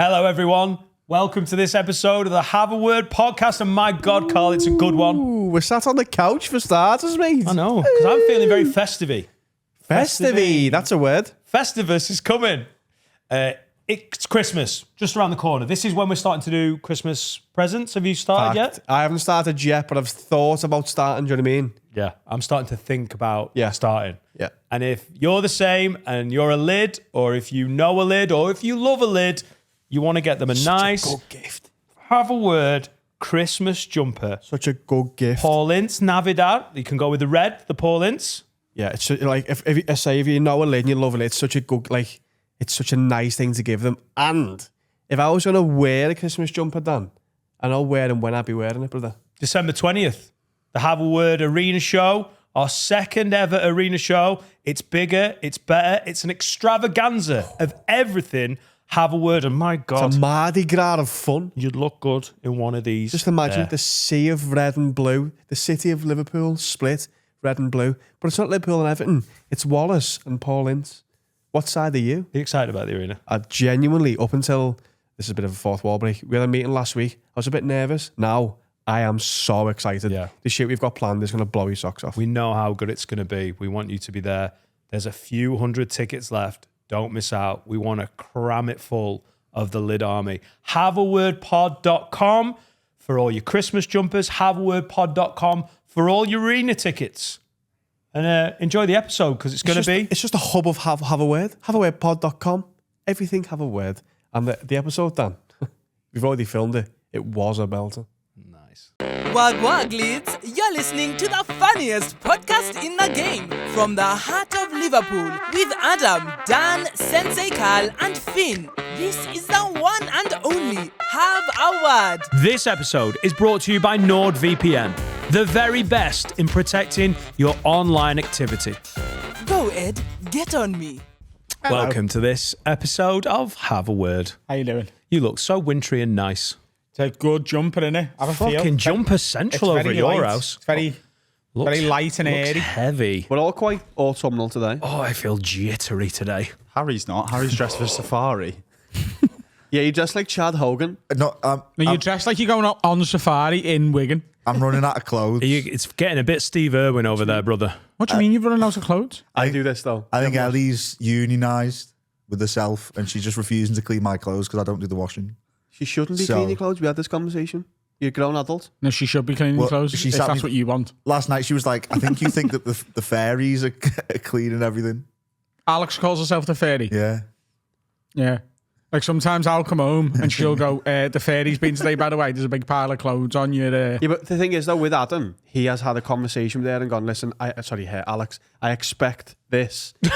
Hello, everyone. Welcome to this episode of the Have a Word podcast. And my God, Carl, it's a good one. Ooh, we're sat on the couch for starters, mate. I know, because I'm feeling very festive-y. Festive-y, that's a word. Festivus is coming. It's Christmas, just around the corner. This is when we're starting to do Christmas presents. Have you started yet? I haven't started yet, but I've thought about starting, do you know what I mean? Yeah, I'm starting to think about starting. Yeah. And if you're the same and you're a lid, or if you know a lid, or if you love a lid, you want to get them a nice, good gift. Have a Word Christmas jumper. Such a good gift. Paul Ince, Navidad. You can go with the red, the Paul Ince. Yeah, it's like, if you know a lid and you love it, it's such a good, like, it's such a nice thing to give them. And if I was going to wear a Christmas jumper, Dan, and I'll wear them when I'd be wearing it, brother. December 20th, the Have a Word Arena Show, our second ever arena show. It's bigger, it's better, it's an extravaganza of everything Have a Word. And my God, It's a Mardi Gras of fun. you'd look good in one of these. Just imagine the sea of red and blue, the city of Liverpool split, red and blue. But it's not Liverpool and Everton, it's Wallace and Paul Ince. What side are you? Are you excited about the arena? I genuinely, up until, this is a bit of a fourth wall break, we had a meeting last week, I was a bit nervous. Now, I am so excited. Yeah. The shit we've got planned is going to blow your socks off. We know how good it's going to be. We want you to be there. There's a few hundred tickets left. Don't miss out. We want to cram it full of the Lid Army. HaveAWordPod.com for all your Christmas jumpers. HaveAWordPod.com for all your arena tickets. And enjoy the episode because it's going to be... It's just a hub of have a word. HaveAWordPod.com. Everything have a word. And the episode, Dan, we've already filmed it. It was a belter. Nice. Wag wag leads, you're listening to the funniest podcast in the game from the heart of Liverpool with Adam, Dan, Sensei Carl and Finn. This is the one and only Have a Word. This episode is brought to you by NordVPN, the very best in protecting your online activity. Go Ed, get on me. Hello. Welcome to this episode of Have a Word. How you doing? You look so wintry and nice. It's a good jumper, innit? Have a feel. Fucking jumper central over at your house. It's very light and looks airy. heavy. We're all quite autumnal today. Oh, I feel jittery today. Harry's not. Harry's dressed for safari. Yeah, you dress like Chad Hogan. No, No, you dress like you're going on safari in Wigan. I'm running out of clothes. It's getting a bit Steve Irwin over there, brother. What do you mean you're running out of clothes? I do this, though. I think Ellie's unionised with herself and she's just refusing to clean my clothes because I don't do the washing. She shouldn't be So- cleaning your clothes. We had this conversation. You're a grown adult. No, she should be cleaning Well, clothes she if sat that's me- what you want. Last night she was like, I think you think that the fairies are cleaning everything. Alex calls herself the fairy. Yeah. Yeah. Like sometimes I'll come home and she'll go, the fairy's been today, by the way. There's a big pile of clothes on your... Yeah, but the thing is, though, with Adam, he has had a conversation there and gone, listen, Alex, I expect this. No,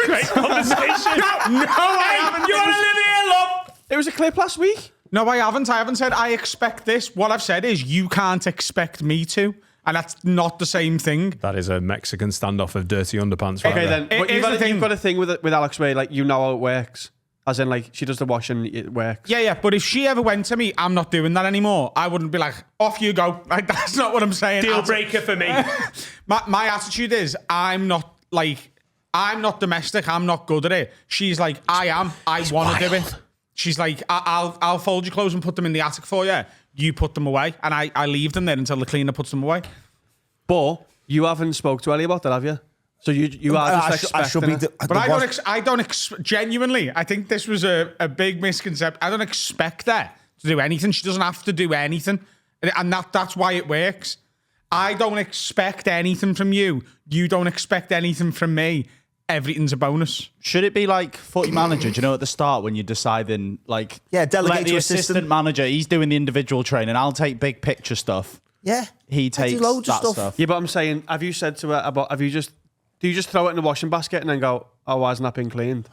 great conversation. No, I haven't. You want to live here, love? It was a clip last week. No, I haven't. I haven't said I expect this. What I've said is you can't expect me to. And that's not the same thing. That is a Mexican standoff of dirty underpants. Right Okay, there. then. But Here's the thing. you've got a thing with Alex where, like, you know how it works. As in, like, she does the washing, it works. Yeah. But if she ever went to me, I'm not doing that anymore. I wouldn't be like, off you go. Like, that's not what I'm saying. Deal breaker for me. My attitude is I'm not domestic. I'm not good at it. She's like, I am. I want to do it. She's like, I'll fold your clothes and put them in the attic for you. You put them away. And I leave them there until the cleaner puts them away. But you haven't spoke to Ellie about that, have you? So you are just expecting it. But I don't genuinely, I think this was a big misconception. I don't expect her to do anything. She doesn't have to do anything. And that's why it works. I don't expect anything from you. You don't expect anything from me. Everything's a bonus. Should it be like footy manager? Do you know at the start when you're deciding, like, Yeah, delegate let the to assistant manager, he's doing the individual training. I'll take big picture stuff. Yeah. He I takes do loads that of stuff. Yeah, but I'm saying, have you said to her do you just throw it in the washing basket and then go, oh, why hasn't that been cleaned?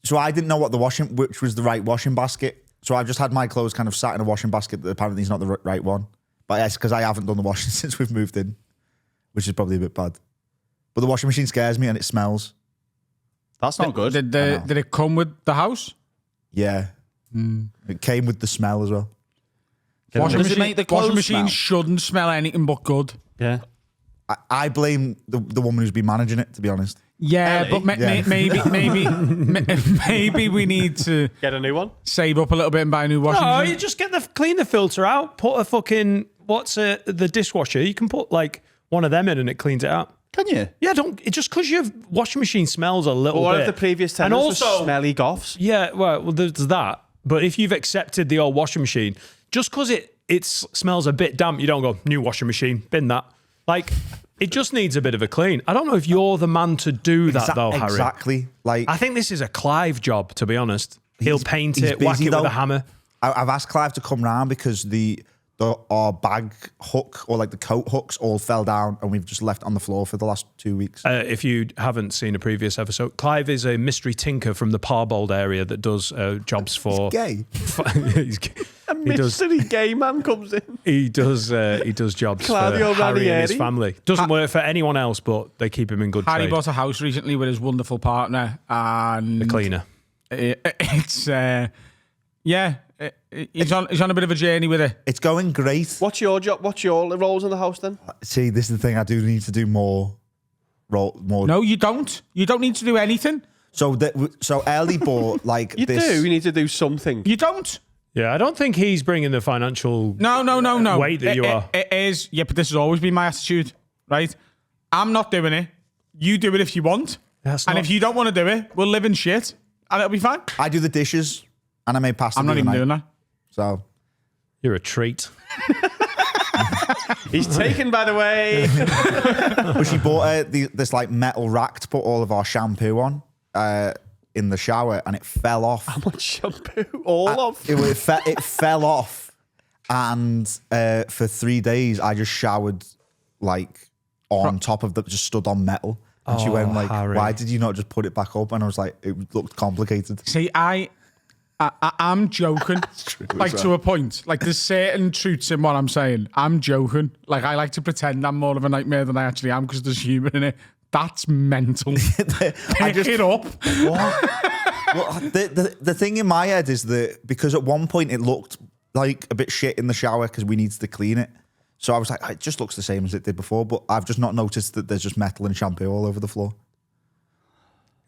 So I didn't know which was the right washing basket. So I've just had my clothes kind of sat in a washing basket that apparently is not the right one. But it's because I haven't done the washing since we've moved in, which is probably a bit bad. But the washing machine scares me and it smells. That's not good. Did it come with the house? Yeah. It came with the smell as well. Does it make the washing clothes machine smell? shouldn't smell anything but good. Yeah. I blame the woman who's been managing it, to be honest. Yeah, Ellie? but maybe we need to Get a new one. save up a little bit and buy a new washing No, machine. you just clean the filter out. Put a fucking the dishwasher. You can put like one of them in and it cleans it out. Can you? Yeah, just because your washing machine smells a little But what bit. if the previous and tenants also were smelly goths? Yeah, well, there's that. But if you've accepted the old washing machine, just because it smells a bit damp, you don't go new washing machine, bin that. Like it just needs a bit of a clean. I don't know if you're the man to do that though, Harry. Exactly. Like I think this is a Clive job, to be honest. He'll paint he's it, whack busy, it with though. a hammer. I've asked Clive to come round because our bag hook or like the coat hooks all fell down and we've just left on the floor for the last 2 weeks. If you haven't seen a previous episode, Clive is a mystery tinker from the Parbold area that does jobs for. Gay. He's gay. A mystery gay man comes in. He does jobs Claudio for Harry and his Ranieri. family. Doesn't work for anyone else, but they keep him in good Harry trade. bought a house recently with his wonderful partner, and The cleaner. it's he's on a bit of a journey with it. It's going great. What's your job? What's your roles in the house then? See, this is the thing. I do need to do more. No, you don't. You don't need to do anything. So Ellie bought like You this. do. You need to do something. You don't. Yeah, I don't think he's bringing the financial No. weight that you are. It is. Yeah, but this has always been my attitude, right? I'm not doing it. You do it if you want. That's And not- if you don't want to do it, we'll live in shit and it'll be fine. I do the dishes and I made pasta. I'm not the even other doing night. that. So You're a treat. He's taken, by the way. but she bought this like metal rack to put all of our shampoo on in the shower and it fell off. How much shampoo? All of. It fell off. And for 3 days, I just showered like on top of just stood on metal. And she went like, Harry. why did you not just put it back up? And I was like, it looked complicated. See, I'm joking. Like to a point. Like there's certain truths in what I'm saying. I'm joking. Like I like to pretend I'm more of a nightmare than I actually am because there's humour in it. That's mental. Pick it up. Well, the thing in my head is that because at one point it looked like a bit shit in the shower because we needed to clean it. So I was like, it just looks the same as it did before, but I've just not noticed that there's just metal and shampoo all over the floor.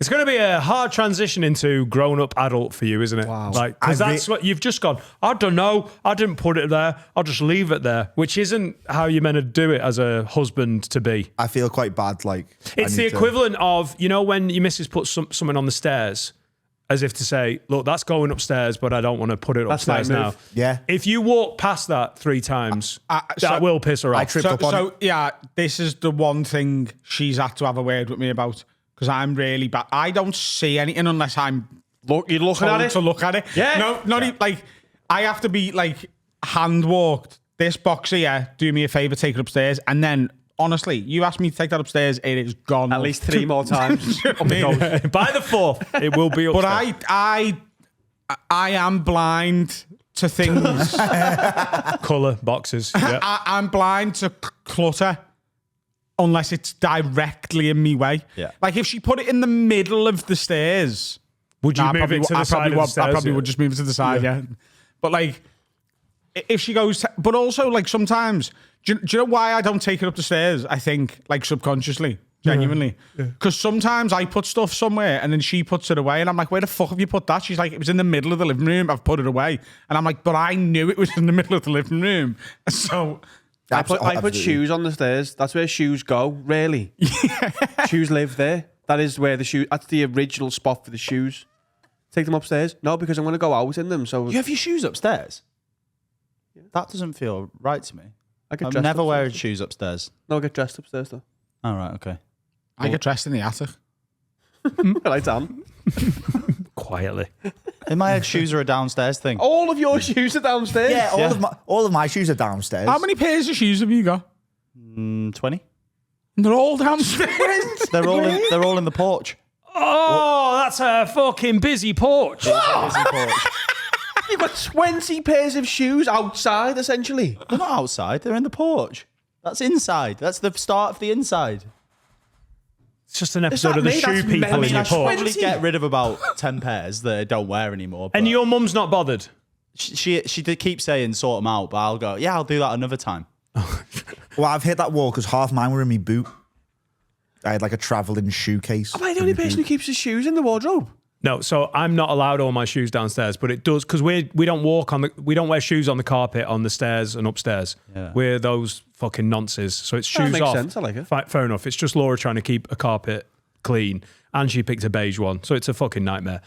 It's going to be a hard transition into grown-up adult for you, isn't it? Wow. Like, because that's what you've just gone, I don't know, I didn't put it there, I'll just leave it there, which isn't how you're meant to do it as a husband to be. I feel quite bad. Like It's the equivalent of, you know, when your missus puts something on the stairs, as if to say, look, that's going upstairs, but I don't want to put it That's upstairs my now. move. Yeah. If you walk past that 3 times, that so- will piss her off. I tripped up on it. Yeah, this is the one thing she's had to have a word with me about because I'm really bad. I don't see anything unless I'm You're looking at told it. to look at it. Yeah. No, not even like I have to be like hand walked. This box here, do me a favor, take it upstairs, and then. Honestly, you asked me to take that upstairs, it is gone. At least 3 more times. I mean, By the 4th, it will be upstairs. but I am blind to things. Colour, boxes. Yeah. I'm blind to clutter unless it's directly in me way. Yeah. Like if she put it in the middle of the stairs, Would you I move it to the side of the I stairs? probably Yeah. would just move it to the side, yeah. But like, if she goes, but also like sometimes, do you know why I don't take it up the stairs? I think like subconsciously, genuinely, because sometimes I put stuff somewhere and then she puts it away, and I'm like, where the fuck have you put that? She's like, it was in the middle of the living room. I've put it away, and I'm like, but I knew it was in the middle of the living room, so. I put Absolutely. shoes on the stairs. That's where shoes go, really. Shoes live there. That is where the shoes, that's the original spot for the shoes. Take them upstairs? No, because I'm going to go out in them. So You have your shoes upstairs? That doesn't feel right to me. I get I'm dressed never upstairs. wearing shoes upstairs. No, I get dressed upstairs though. All right, okay. I get dressed in the attic. Right, Dan. Quietly. In my head, shoes are a downstairs thing. All of your shoes are downstairs? Yeah, all of my shoes are downstairs. How many pairs of shoes have you got? 20. And they're all downstairs. They're all in the porch. Oh, that's a fucking busy porch. You've got 20 pairs of shoes outside, essentially. They're not outside. They're in the porch. That's inside. That's the start of the inside. It's just an episode that of the me? shoe That's people many. in your That's porch. Probably get rid of about 10 pairs that I don't wear anymore. And but your mum's not bothered. she did keep saying sort them out, but I'll go, yeah, I'll do that another time. Well, I've hit that wall because half mine were in my boot. I had like a travelling shoe case. Am I the only person who keeps his shoes in the wardrobe? No, so I'm not allowed all my shoes downstairs, but it does because we don't we don't wear shoes on the carpet on the stairs and upstairs. Yeah. We're those fucking nonces. So it's That shoes makes off. sense, I like it. Fair enough. It's just Laura trying to keep a carpet clean, and she picked a beige one, so it's a fucking nightmare.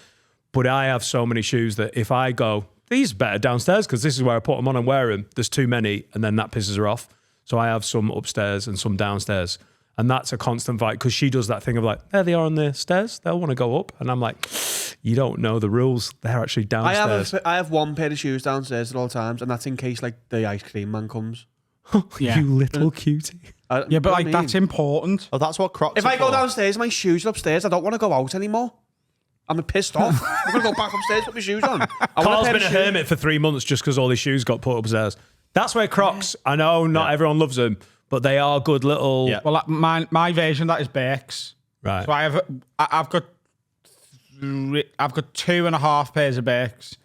But I have so many shoes that if I go, these are better downstairs because this is where I put them on and wear them. There's too many, and then that pisses her off. So I have some upstairs and some downstairs. And that's a constant fight because she does that thing of like, there they are on the stairs. They'll want to go up. And I'm like, you don't know the rules. They're actually downstairs. I have one pair of shoes downstairs at all times, and that's in case like the ice cream man comes. Yeah. You little cutie. Yeah, but like that's important. Oh, that's what Crocs If are I go for. downstairs, my shoes are upstairs. I don't want to go out anymore. I'm pissed off. I'm going to go back upstairs, put my shoes on. Carl's been a hermit for 3 months just because all his shoes got put upstairs. That's where Crocs, I know not everyone loves them, but they are good little... Yeah. Well, my version of that is Birks. Right. So I've got 2.5 pairs of Birks.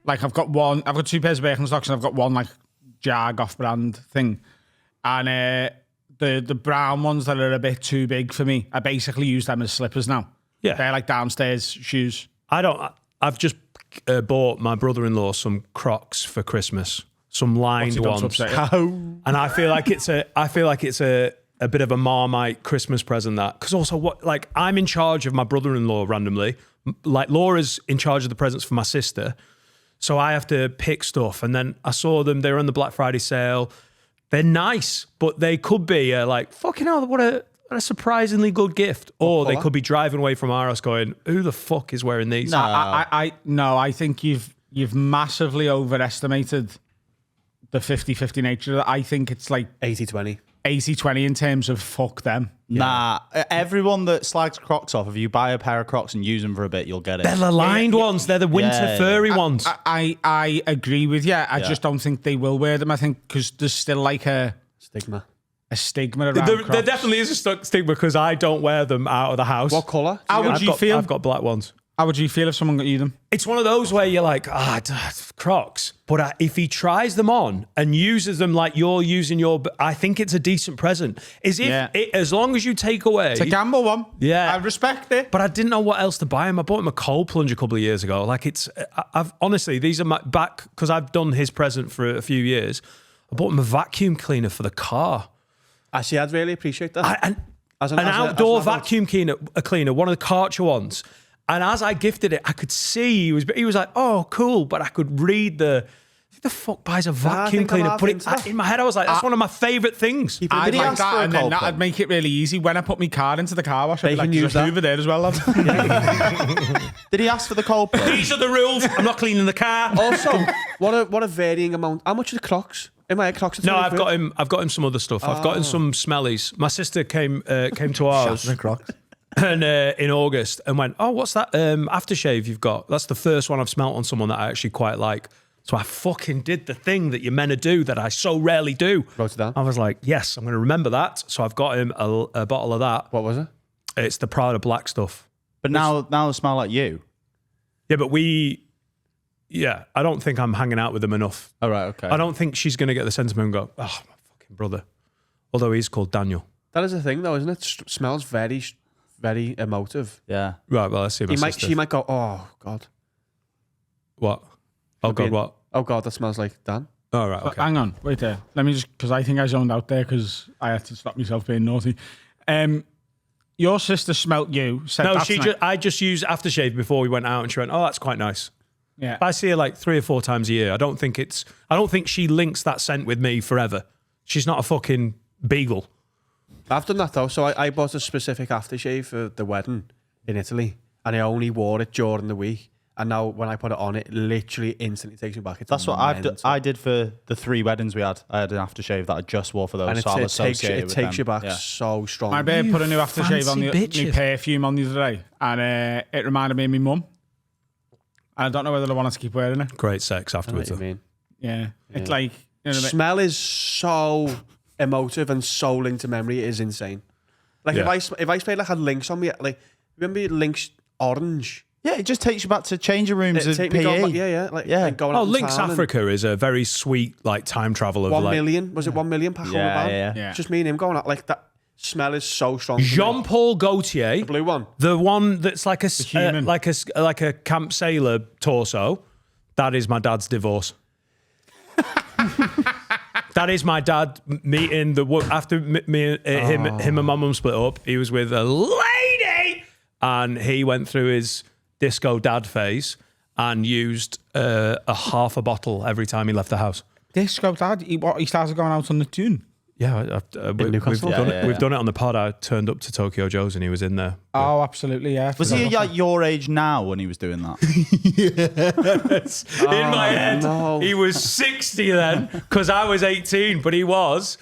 Like I've got 2 pairs of Birkenstocks and I've got one like Jag off-brand thing. And the brown ones that are a bit too big for me, I basically use them as slippers now. Yeah. They're like downstairs shoes. I've just bought my brother-in-law some Crocs for Christmas. Some lined What's he done to ones. upset you? And I feel like it's a bit of a Marmite Christmas present that, because also I'm in charge of my brother-in-law randomly. Like Laura's in charge of the presents for my sister. So I have to pick stuff. And then I saw them, they were on the Black Friday sale. They're nice, but they could be like, fucking hell, what a surprisingly good gift. Or they could be driving away from our house going, who the fuck is wearing these? No. I think you've massively overestimated the 50-50 nature of it. I think it's like 80-20. 80-20 in terms of fuck them. Nah, everyone that slags Crocs off, if you buy a pair of Crocs and use them for a bit, you'll get it. They're the lined ones. They're the winter furry ones. I agree with you. I just don't think they will wear them. I think because there's still like a Stigma. stigma around There Crocs. definitely is a stigma because I don't wear them out of the house. What colour? How would you feel? I've got black ones. How would you feel if someone got you them? It's one of those where you're like, Crocs. But if he tries them on and uses them like you're using I think it's a decent present. As long as you take away. It's a gamble one. Yeah. I respect it. But I didn't know what else to buy him. I bought him a cold plunge a couple of years ago. Like I've honestly, these are my back because I've done his present for a few years. I bought him a vacuum cleaner for the car. Actually, I'd really appreciate that. An outdoor vacuum cleaner, one of the Karcher ones. And as I gifted it, I could see he was like, "Oh, cool," but I could read who the fuck buys a vacuum cleaner? But in my head, I was like, "That's one of my favourite things." I'd Did he like ask for that, a and then cold that'd plunge? make it really easy. When I put my car into the car wash, I'd be They like, can use "There's a that. Hoover there as well, lad." Did he ask for the cold plunge? These are the rules. I'm not cleaning the car. Also, what a varying amount. How much are the Crocs? Am I a Crocs? No, I've got him some other stuff. I've got him some smellies. My sister came to ours. The Crocs. And in August and went, oh, what's that aftershave you've got? That's the first one I've smelt on someone that I actually quite like. So I fucking did the thing that you're meant to do that I so rarely do. Wrote it down. I was like, yes, I'm going to remember that. So I've got him a bottle of that. What was it? It's the Prada Black stuff. But now they smell like you. Yeah, but I don't think I'm hanging out with them enough. All right, okay. I don't think she's going to get the sentiment and go, oh, my fucking brother. Although he's called Daniel. That is the thing, though, isn't it? Smells very, very emotive. Yeah. Right, well, let's see my sister. She might go, oh, God. What? Oh, God, what? Oh, God, that smells like Dan. All right, okay. Hang on, wait there. Let me just, because I think I zoned out there because I had to stop myself being naughty. Your sister smelt you. Said No, that's I just used aftershave before we went out, and she went, "Oh, that's quite nice." Yeah. I see her like 3 or 4 times a year. I don't think she links that scent with me forever. She's not a fucking beagle. I've done that, though. So I bought a specific aftershave for the wedding in Italy, and I only wore it during the week. And now when I put it on, it literally instantly takes me back. That's what I did for the 3 weddings we had. I had an aftershave that I just wore for those. And so I'm it associated with takes you them. back so strong. My babe put a new aftershave on fancy the bitches. perfume on the other day, and it reminded me of my mum. And I don't know whether I wanted to keep wearing it. Great sex I know what afterwards. you though. mean. Yeah. It's like, you know what I mean? Smell is so emotive and so linked to memory. It is insane. Like Yeah. if I smell like had Lynx on me, like remember Lynx orange? Yeah, it just takes you back to changing rooms It'd of take PE. me going back, yeah. Like going Oh, out in Lynx town and Africa is a very sweet like time travel of 1 like. million. Was it 1 million pack on the Yeah, bag? yeah. Yeah. Just me and him going out like that. Smell is so strong. Jean-Paul Gaultier, Blue one. the one that's like a human. like a camp sailor torso. That is my dad's divorce. That is my dad meeting after him and my mum split up. He was with a lady, and he went through his disco dad phase and used a half a bottle every time he left the house. Disco dad, he started going out on the tune. Yeah, we've Newcastle? done Yeah. it. We've done it on the pod. I turned up to Tokyo Joe's and he was in there. Oh, absolutely, yeah. Was he like your age now when he was doing that? In my head, no. he was 60 then because I was 18, but he was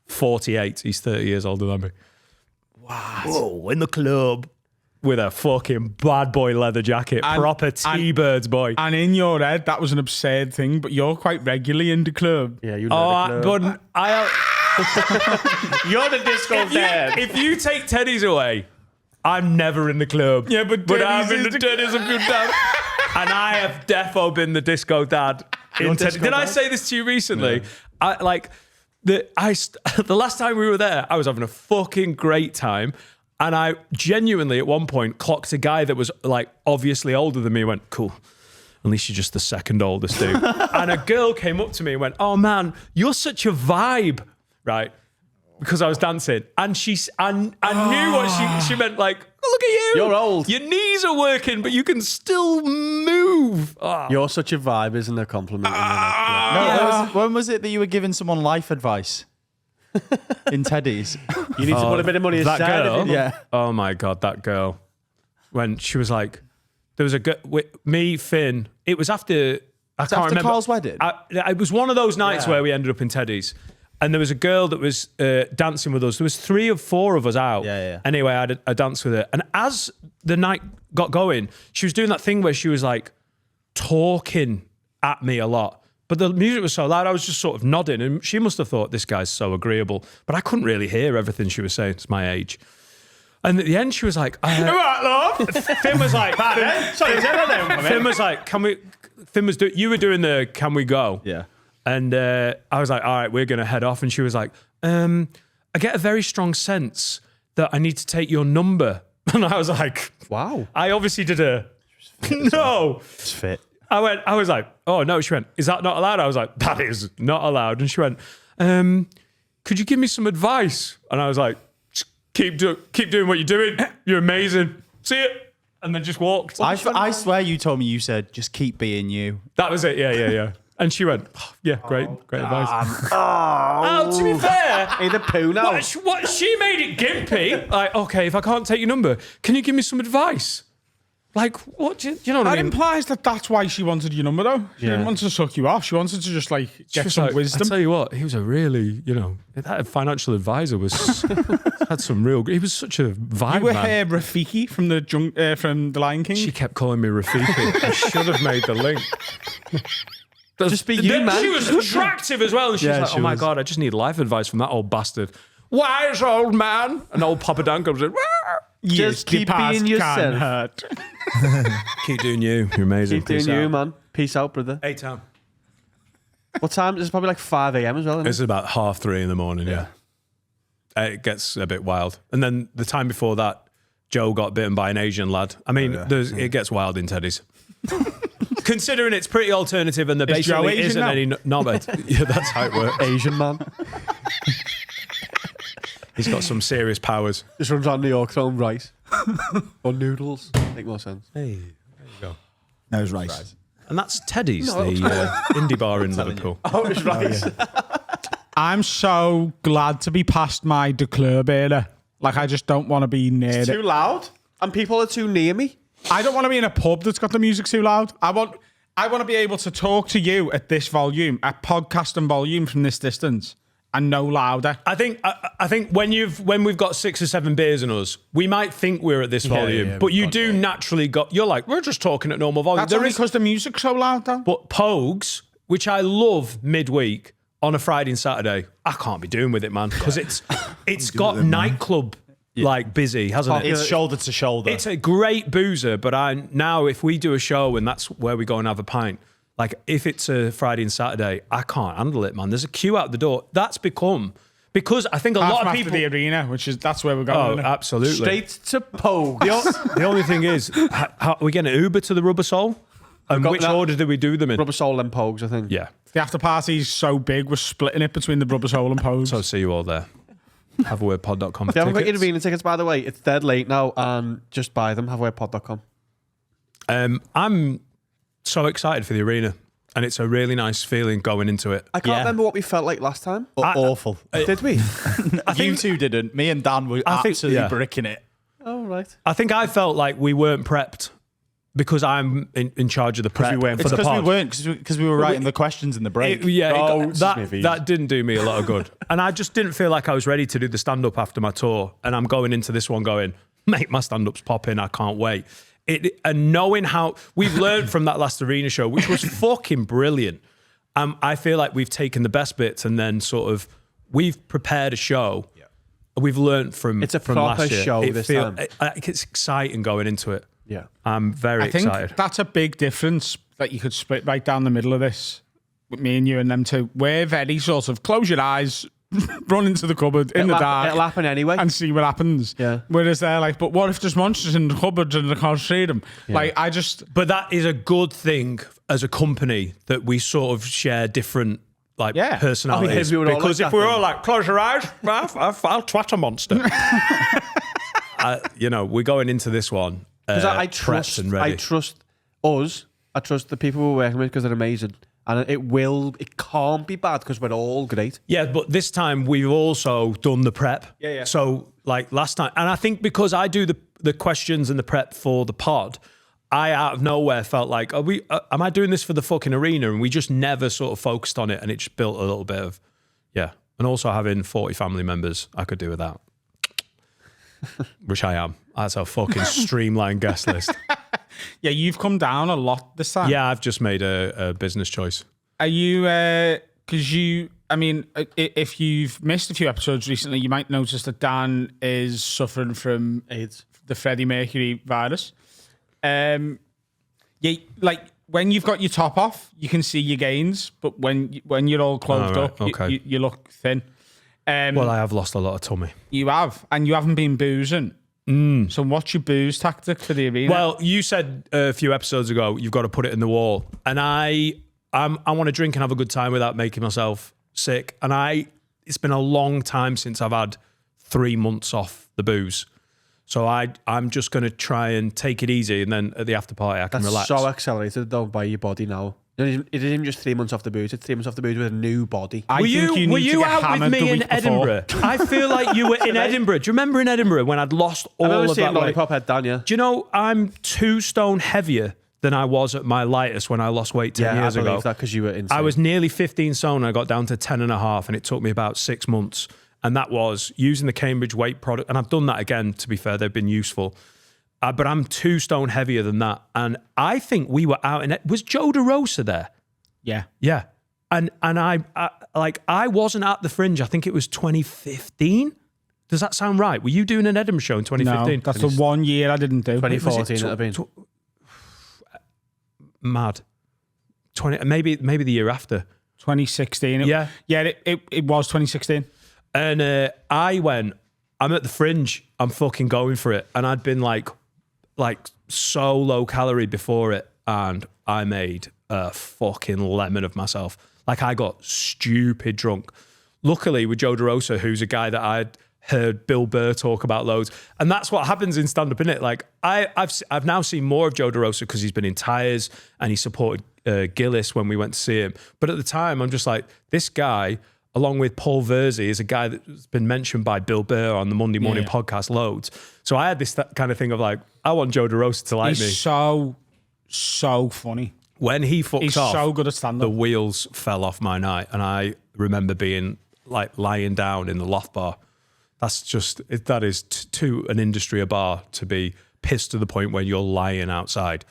48. He's 30 years older than me. Wow. Whoa, in the club with a fucking bad boy leather jacket, proper T-Birds boy. And in your head, that was an absurd thing, but you're quite regularly in the club. Yeah, you know. But You're the disco dad. if you take Teddy's away, I'm never in the club. Yeah, but I'm Teddy's in is the the- Teddy's a good dad. And I have defo been the disco dad. In Teddy. disco Did I dad? say this to you recently? The last time we were there, I was having a fucking great time. And I genuinely, at one point, clocked a guy that was like obviously older than me. Went, cool. At least you're just the second oldest dude. And a girl came up to me and went, oh man, you're such a vibe, right? Because I was dancing. And I knew what she meant, like, look at you. You're old. Your knees are working, but you can still move. Oh. You're such a vibe, isn't a compliment? When was it that you were giving someone life advice? In Teddy's. You need to put a bit of money that aside. girl? Yeah. Oh my God, that girl. When she was like, there was a girl, me, Finn. It was after, I can't after remember. Carl's wedding? It was one of those nights where we ended up in Teddy's. And there was a girl that was dancing with us. There was 3 or 4 of us out. Yeah. Anyway, I had a dance with her. And as the night got going, she was doing that thing where she was like talking at me a lot. But the music was so loud, I was just sort of nodding. And she must have thought, this guy's so agreeable. But I couldn't really hear everything she was saying. It's my age. And at the end, she was like, Finn was like, Finn was like, you were doing the can we go? Yeah. And I was like, all right, we're going to head off. And she was like, I get a very strong sense that I need to take your number. And I was like, Wow. I obviously did no. It's fit. I was like, oh no. She went, is that not allowed? I was like, that is not allowed. And she went, could you give me some advice? And I was like, just keep doing what you're doing. You're amazing. See it. And then just walked. I swear you told me you said, just keep being you. That was it. Yeah. And she went, oh, yeah, great advice. Oh, to be fair, Hey, the poo now. what she made it gimpy. Like, okay, if I can't take your number, can you give me some advice? Like, what? Do you know what I That mean? implies that that's why she wanted your number, though. She didn't want to suck you off. She wanted to just, like, She get was some like, wisdom. I tell you what, he was a really, that financial advisor was had some real. He was such a vibe You were man. Rafiki from the Lion King. She kept calling me Rafiki. I should have made the link. Just be you, man. She was attractive as well. And she was Yeah, like, she oh my was. God, I just need life advice from that old bastard. Wise old man. And old Papa Dan comes in. Just keep the past being can yourself. hurt. Keep doing you. You're amazing. Keep doing Peace you, out. man. Peace out, brother. A-Town. What time? It's probably like 5 a.m. as well, isn't it? It's about 3:30 in the morning, yeah. It gets a bit wild. And then the time before that, Joe got bitten by an Asian lad. I mean, it gets wild in Teddy's. Considering it's pretty alternative and there Is Joe basically Asian isn't now? any knobhead. Yeah, that's how it works. Asian man. He's got some serious powers. Just runs on New York's own rice. Or noodles. Make more sense. Hey, there you go. No, it's rice. And that's Teddy's, the indie bar in Liverpool. Oh, it's rice. I'm so glad to be past my De Club era. Like, I just don't want to be near Too it. loud. And people are too near me. I don't want to be in a pub that's got the music too loud. I want to be able to talk to you at this volume, at podcasting volume from this distance, and no louder. I think when we've got 6 or 7 beers in us, we might think we're at this volume, but you do naturally you're like, we're just talking at normal volume. That's only because the music's so loud, though. But Pogues, which I love midweek on a Friday and Saturday, I can't be doing with it, man, because it's got nightclub like busy, hasn't it? It's shoulder to shoulder. It's a great boozer, but now if we do a show and that's where we go and have a pint, like if it's a Friday and Saturday, I can't handle it, man. There's a queue out the door. That's become Because I think a Half lot of after people. the arena, that's where we're going. Oh, isn't it? absolutely. Straight to Pogue. The only thing is, how, are we getting an Uber to the Rubber Soul? And got which that- order do we do them in? Rubber Soul and Pogues, I think. Yeah. The after party's so big, we're splitting it between the Rubber Soul and Pose. So see you all there. Haveawordpod.com. If you haven't got your arena tickets, by the way, it's dead late now, and just buy them. Haveawordpod.com. I'm so excited for the arena, and it's a really nice feeling going into it. I can't remember what we felt like last time. Awful. Did we? You two didn't. Me and Dan were I think- absolutely yeah. bricking it. Oh, right. I think I felt like we weren't prepped because I'm in charge of the prep we weren't for It's the because we pod. weren't, because we were writing the questions in the break. That didn't do me a lot of good. And I just didn't feel like I was ready to do the stand-up after my tour. And I'm going into this one going, mate, my stand-up's popping. I can't wait. And knowing how we've learned from that last arena show, which was fucking brilliant. I feel like we've taken the best bits and then sort of we've prepared a show. Yeah. We've learned from It's a from proper last year. show this time. It's exciting going into it. Yeah. I'm very I think excited. that's a big difference that you could split right down the middle of this with me and you and them two. We're very sort of close your eyes, run into the cupboard in the dark. It'll happen anyway. And see what happens. Yeah. Whereas they're like, but what if there's monsters in the cupboard and I can't see them? Like, I just. But that is a good thing as a company that we sort of share different personalities. Oh, yeah, we were all because like if that we're then. all like, close your eyes, I'll twat a monster. We're going into this one. Because I prepped trust, and ready. I trust us. I trust the people we're working with because they're amazing, and it can't be bad because we're all great. Yeah, but this time we've also done the prep. Yeah. So like last time, and I think because I do the questions and the prep for the pod, I out of nowhere felt like, am I doing this for the fucking arena? And we just never sort of focused on it, and it just built a little bit of, yeah. And also having 40 family members, I could do with that. Which I am. That's a fucking streamlined guest list. Yeah, you've come down a lot this time. Yeah, I've just made a business choice. Are you, if you've missed a few episodes recently, you might notice that Dan is suffering from AIDS, the Freddie Mercury virus. Yeah, like when you've got your top off, you can see your gains, but when you're all clothed right, up, okay. you look thin. Well, I have lost a lot of tummy. You have, and you haven't been boozing. So what's your booze tactic for the arena? Well, you said a few episodes ago you've got to put it in the wall, and I want to drink and have a good time without making myself sick. And it's been a long time since I've had 3 months off the booze, so I'm just going to try and take it easy, and then at the after party I can That's relax. so accelerated though by your body now. It isn't even just 3 months off the booze. It's 3 months off the booze with a new body. I Were think you need to get out with hammered the me in week before. Edinburgh? I feel like you were in Edinburgh. Do you remember in Edinburgh when I'd lost I all remember of seeing that weight? Lollipop Head Dan, yeah. Do you know I'm 2 stone heavier than I was at my lightest when I lost weight 10 Yeah, years I believe ago? that because you were insane. I was nearly 15 stone. I got down to 10.5, and it took me about 6 months. And that was using the Cambridge weight product. And I've done that again, to be fair. They've been useful. But I'm 2 stone heavier than that. And I think we were out in it. Was Joe DeRosa there? Yeah. Yeah. And I wasn't at the Fringe. I think it was 2015. Does that sound right? Were you doing an Edinburgh show in 2015? No, that's the 1 year I didn't do. 2014 it'd have been. Mad. 20 maybe the year after. 2016. Yeah. Yeah, it was 2016. And I'm at the Fringe. I'm fucking going for it. And I'd been like so low calorie before it, and I made a fucking lemon of myself. Like I got stupid drunk. Luckily with Joe DeRosa, who's a guy that I'd heard Bill Burr talk about loads, and that's what happens in stand-up, isn't it? Like I've now seen more of Joe DeRosa because he's been in Tyres and he supported Gillis when we went to see him. But at the time, I'm just like, this guy, along with Paul Verzi, is a guy that's been mentioned by Bill Burr on the Monday Morning podcast loads. So I had this kind of thing of like, I want Joe DeRosa to like He's me. so funny. When he fucks He's off, so good at stand-up. the wheels fell off my night, and I remember being like lying down in the loft bar. That is to an industry, a bar, to be pissed to the point when you're lying outside.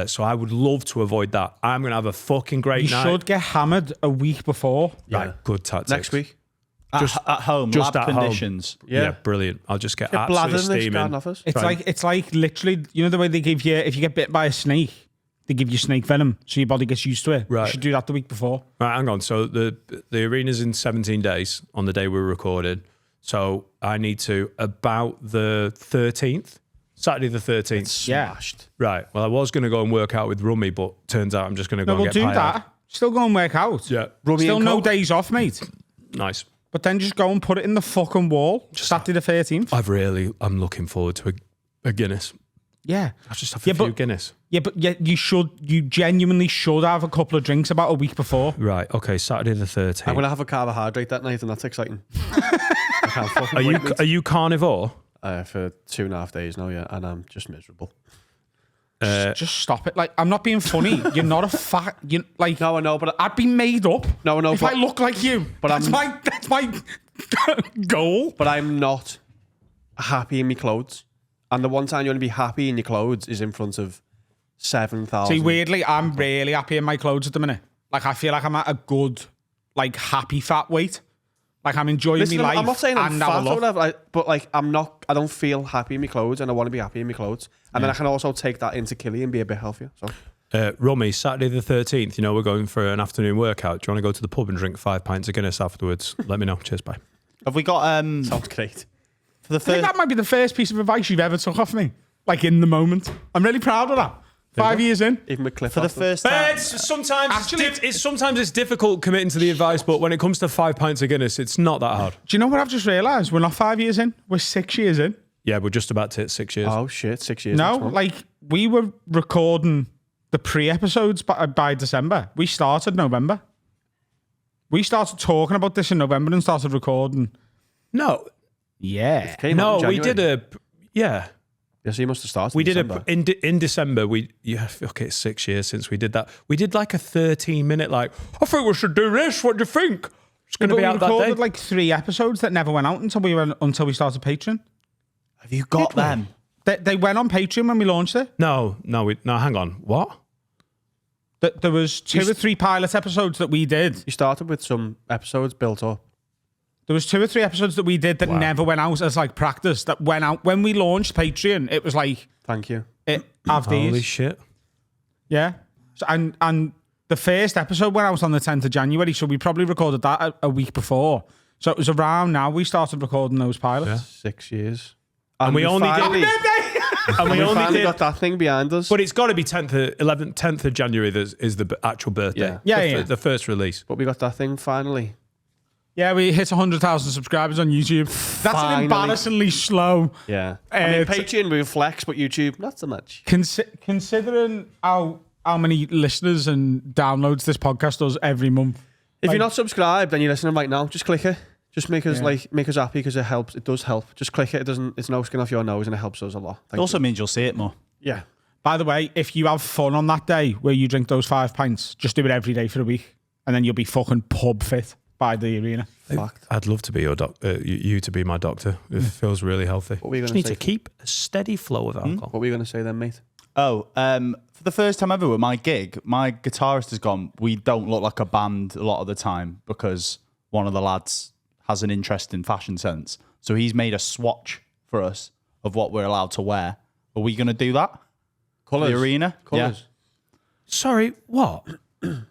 So I would love to avoid that. I'm going to have a fucking great You night. should get hammered a week before. Right, good tactics. Next week. Just at home, just lab at home. conditions. Yeah, brilliant. I'll just get Bladder absolutely next garden steaming. office. It's like literally, you know the way they give you, if you get bit by a snake, they give you snake venom, so your body gets used to it. Right. You should do that the week before. Right, hang on. So the arena's in 17 days on the day we're recorded. So I need to about the 13th, Saturday the 13th. Yeah. Right. Well, I was going to go and work out with Rummy, but turns out I'm just going to go No, and we'll get do pie that. out. Still go and work out. Yeah. Rummy Still and no Coke. days off, mate. Nice. But then just go and put it in the fucking wall. Saturday the 13th. I'm looking forward to a Guinness. Yeah. I just have a few Guinness. Yeah, but you genuinely should have a couple of drinks about a week before. Right. Okay. Saturday the 13th. I'm gonna have a carbohydrate that night, and that's exciting. I can't fucking wait, mate. Are you carnivore? For 2.5 days now, yeah, and I'm just miserable. Just stop it. Like, I'm not being funny. You're not a fat. You like. No, I know, but I'd be made up. No, I know, If but- I look like you, but that's my goal. But I'm not happy in my clothes. And the one time you want to be happy in your clothes is in front of 7,000. See, weirdly, I'm really happy in my clothes at the minute. Like, I feel like I'm at a good, like, happy fat weight. Like, I'm enjoying Listen, my life. I'm not saying I'm and fat have a or look. whatever, but like I don't feel happy in my clothes, and I want to be happy in my clothes. And then I can also take that into Killy and be a bit healthier. So Rummy, Saturday the 13th, we're going for an afternoon workout. Do you want to go to the pub and drink 5 pints of Guinness afterwards? Let me know. Cheers, bye. Have we got sounds great. for the I think first? that might be the first piece of advice you've ever took off me. Like, in the moment. I'm really proud of that. 5 years in. Even with Cliff For the Austin. first time, Sometimes it's difficult committing to the advice, but when it comes to 5 pints of Guinness, it's not that hard. Do you know what I've just realised? We're not 5 years in. We're 6 years in. Yeah, we're just about to hit 6 years. Oh shit, 6 years. No, next month. like, we were recording the pre-episodes by December. We started November. We started talking about this in November and started recording. No, Yeah. Came out in we did January. yeah. Yeah, so you must have started. We in did December. in December. It's 6 years since we did that. We did like a 13-minute, like, I think we should do this. What do you think? It's going to But be we out that day. recorded like 3 episodes that never went out until we started Patreon. have you got them? They went on Patreon when we launched it. No, hang on. What? There was 2 or 3 pilot episodes that we did. You started with some episodes built up. There was 2 or 3 episodes that we did that never went out as like practice. That went out when we launched Patreon. It was like Thank you. have Holy these. shit. Yeah. So, and the first episode went out on the 10th of January, so we probably recorded that a week before. So it was around now we started recording those pilots. 6 years. And we only finally, did. And we we only finally did. got that thing behind us. But it's got to be 10th of January that is the actual birthday. Yeah. The first release. But we got that thing finally. Yeah, we hit 100,000 subscribers on YouTube. That's Finally. embarrassingly slow. Yeah. I mean, it's- Patreon we flex, but YouTube not so much. Considering how many listeners and downloads this podcast does every month. If Like- you're not subscribed and you're listening right now, just click it. Just make us make us happy because it helps. It does help. Just click it. It's no skin off your nose and it helps us a lot. It Thank also means you'll see it more. you. Yeah. By the way, if you have fun on that day where you drink those 5 pints, just do it every day for a week, and then you'll be fucking pub fit by the arena. Fact. I'd love to be your doctor. You to be my doctor. It feels really healthy. What were you Just going need to to say? keep a steady flow of alcohol. What were you going to say then, mate? Oh, for the first time ever with my gig, my guitarist has gone, we don't look like a band a lot of the time because one of the lads has an interest in fashion sense. So he's made a swatch for us of what we're allowed to wear. Are we going to do that? Colours. The arena? Colours. Sorry, what?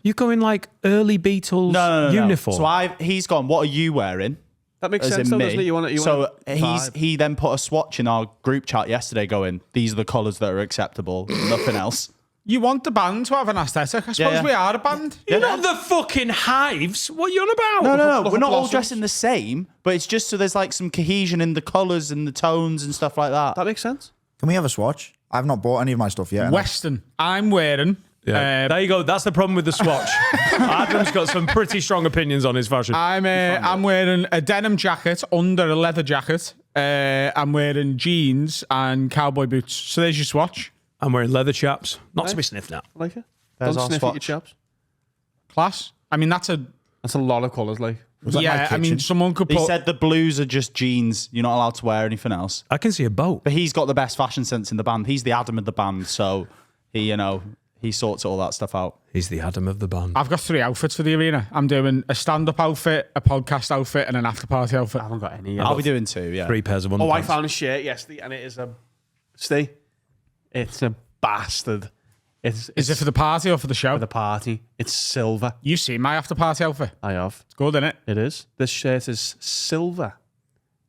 You're going like early Beatles No. uniform. So he's gone, what are you wearing? That makes As sense, in though, me. doesn't it? You want So vibe. he then put a swatch in our group chat yesterday going, these are the colours that are acceptable, nothing else. You want the band to have an aesthetic. I suppose yeah. we are a band. You're not the fucking Hives. What are you on about? No. Look We're at not all Blossoms. dressing the same, but it's just so there's like some cohesion in the colours and the tones and stuff like that. That makes sense. Can we have a swatch? I've not bought any of my stuff yet. Western. I'm wearing. Yeah. There you go. That's the problem with the swatch. Adam's got some pretty strong opinions on his fashion. I'm wearing a denim jacket under a leather jacket. I'm wearing jeans and cowboy boots. So there's your swatch. I'm wearing leather chaps. Not to be sniffed at. I like it. There's Don't our sniff at your swatch. chaps. Class. I mean, that's a lot of colours, like. that yeah. my I mean, kitchen? someone could He put. said the blues are just jeans. You're not allowed to wear anything else. I can see a boat. But he's got the best fashion sense in the band. He's the Adam of the band, so he sorts all that stuff out. He's the Adam of the band. I've got 3 outfits for the arena. I'm doing a stand-up outfit, a podcast outfit, and an after-party outfit. I haven't got any yet. I'll be doing 2, yeah. 3 pairs of underpants. Oh, I found a shirt yesterday, and it is a. Steve, it's a bastard. It's Is it for the party or for the show? for the party. It's silver. You've seen my after party outfit. I have. It's good, isn't it? It is. This shirt is silver.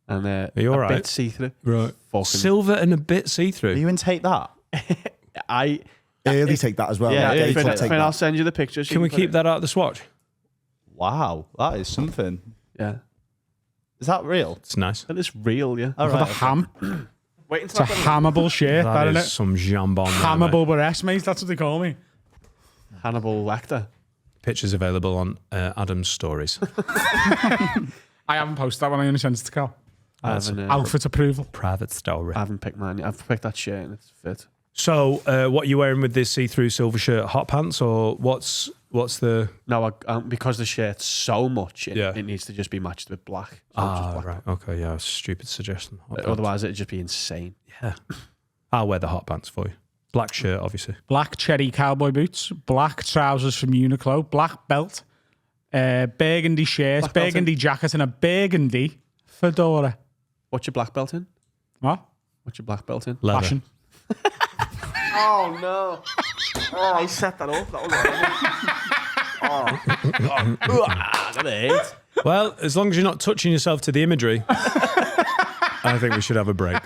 And you all a right? bit see-through. Right. Fucking Silver and a bit see-through. You even take that? Early take that as well. Yeah, Day yeah, club Finn, take I'll that. send you the pictures. Can we keep that out of the swatch? Wow, that is something. Yeah. Is that real? It's nice. That is real, yeah. All For the right. ham. Wait It's a hammable shirt, That that, is isn't it? some jambon. there, Hammable mate. Barres, mate. That's what they call me. Hannibal Lecter. Pictures available on Adam's stories. I haven't posted that one. I only sent it to Cal. I haven't, Outfit approval. Private story. I haven't picked mine yet. I've picked that shirt and it's fit. So, what are you wearing with this see-through silver shirt? Hot pants, or what's the? No, because the shirt's so much, Yeah. it needs to just be matched with black. So just black. Right. Okay. Yeah. Stupid suggestion. Hot pants. Otherwise, it'd just be insane. Yeah. I'll wear the hot pants for you. Black shirt, obviously. Black cherry cowboy boots. Black trousers from Uniqlo. Black belt. Burgundy shirt. Black belt burgundy jacket and a burgundy fedora. What's your black belt in? What? What's your black belt in? Leather. Fashion. Oh, no. Oh, I set that up. That was that hurt. Well, as long as you're not touching yourself to the imagery, I think we should have a break.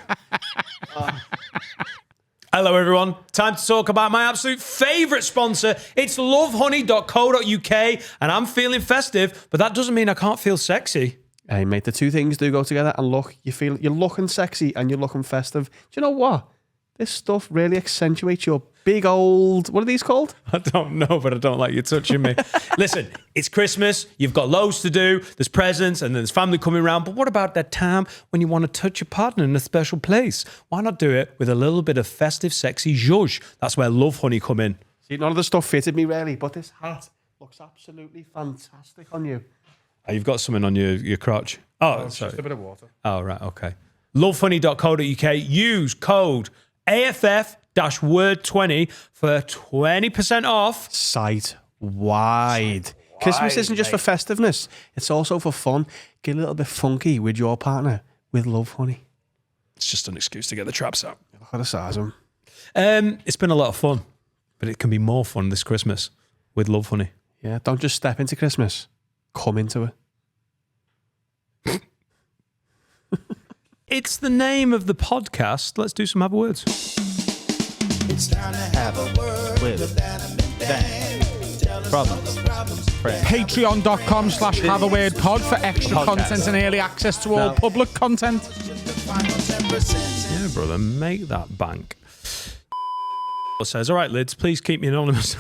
Hello, everyone. Time to talk about my absolute favourite sponsor. It's lovehoney.co.uk, and I'm feeling festive, but that doesn't mean I can't feel sexy. Hey, mate, the two things do go together. And look, you're looking sexy and you're looking festive. Do you know what? This stuff really accentuates your big old, what are these called? I don't know, but I don't like you touching me. Listen, it's Christmas. You've got loads to do. There's presents and there's family coming around. But what about that time when you want to touch your partner in a special place? Why not do it with a little bit of festive, sexy zhuzh? That's where Love Honey come in. See, none of the stuff fitted me really, but this hat looks absolutely fantastic on you. Oh, you've got something on your crotch. Oh, sorry. Just a bit of water. Oh, right. Okay. Lovehoney.co.uk. Use code AFF-word20 for 20% off. Site wide. Christmas isn't just for festiveness, it's also for fun. Get a little bit funky with your partner with Love Honey. It's just an excuse to get the traps out. Look at the size of them. It's been a lot of fun, but it can be more fun this Christmas with Love Honey. Yeah, don't just step into Christmas. Come into it. It's the name of the podcast. Let's do some other words. It's time to have a word with Adam and Dan. Tell us Problems. all the problems. Patreon.com/haveawordpod for extra Podcast. content and early access to all No. public content. Final 10%. Yeah, brother, make that bank. Says, all right, lids, please keep me anonymous.